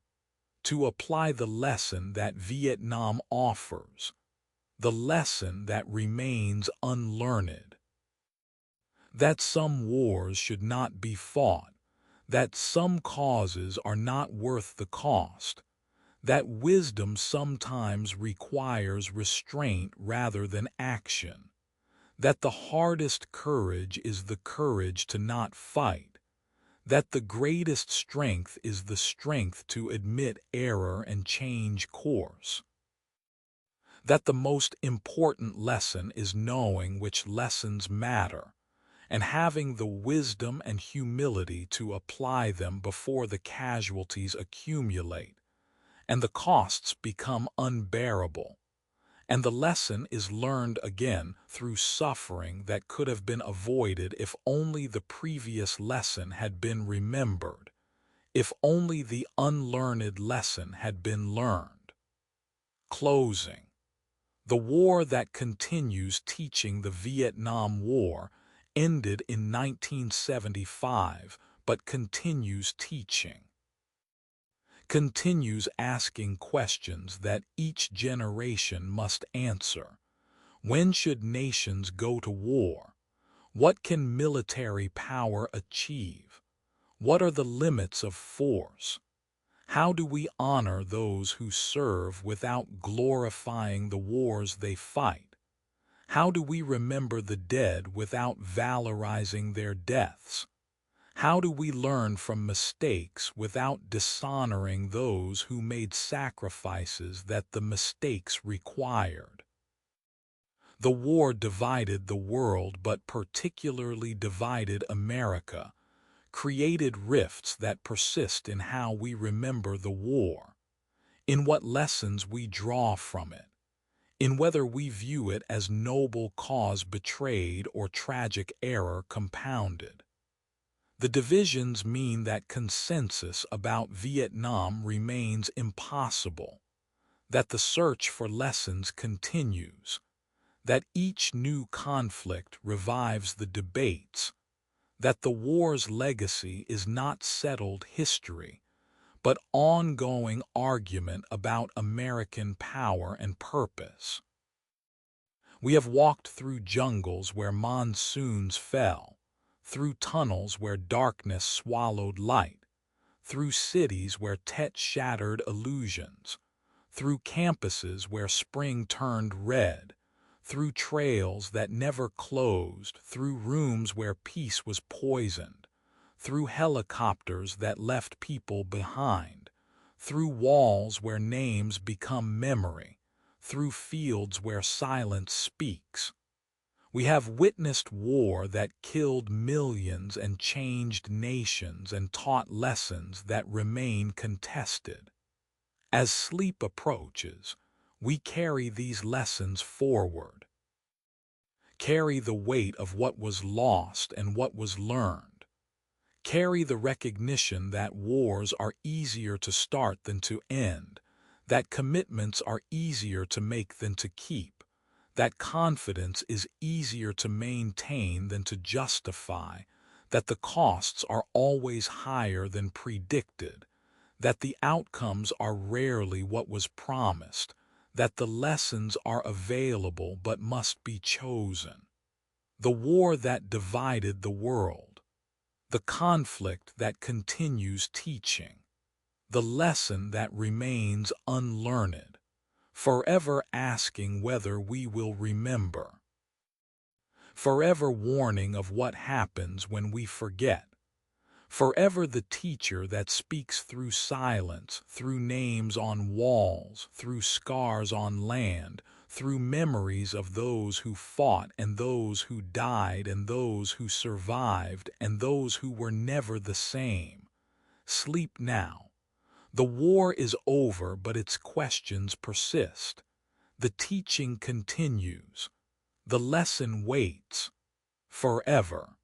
Speaker 1: to apply the lesson that Vietnam offers, the lesson that remains unlearned. That some wars should not be fought, that some causes are not worth the cost, that wisdom sometimes requires restraint rather than action, that the hardest courage is the courage to not fight, that the greatest strength is the strength to admit error and change course, that the most important lesson is knowing which lessons matter, and having the wisdom and humility to apply them before the casualties accumulate, and the costs become unbearable, and the lesson is learned again through suffering that could have been avoided if only the previous lesson had been remembered, if only the unlearned lesson had been learned. Closing. The war that continues teaching the Vietnam War ended in 1975, but continues teaching. Continues asking questions that each generation must answer. When should nations go to war? What can military power achieve? What are the limits of force? How do we honor those who serve without glorifying the wars they fight? How do we remember the dead without valorizing their deaths? How do we learn from mistakes without dishonoring those who made sacrifices that the mistakes required? The war divided the world, but particularly divided America, created rifts that persist in how we remember the war, in what lessons we draw from it, in whether we view it as noble cause betrayed or tragic error compounded. The divisions mean that consensus about Vietnam remains impossible, that the search for lessons continues, that each new conflict revives the debates, that the war's legacy is not settled history, but ongoing argument about American power and purpose. We have walked through jungles where monsoons fell, through tunnels where darkness swallowed light, through cities where Tet shattered illusions, through campuses where spring turned red, through trails that never closed, through rooms where peace was poisoned, through helicopters that left people behind, through walls where names become memory, through fields where silence speaks. We have witnessed war that killed millions and changed nations and taught lessons that remain contested. As sleep approaches, we carry these lessons forward, carry the weight of what was lost and what was learned, carry the recognition that wars are easier to start than to end, that commitments are easier to make than to keep, that confidence is easier to maintain than to justify, that the costs are always higher than predicted, that the outcomes are rarely what was promised, that the lessons are available but must be chosen. The war that divided the world, the conflict that continues teaching, the lesson that remains unlearned, forever asking whether we will remember, forever warning of what happens when we forget, forever the teacher that speaks through silence, through names on walls, through scars on land, through memories of those who fought and those who died and those who survived and those who were never the same. Sleep now. The war is over, but its questions persist. The teaching continues. The lesson waits forever.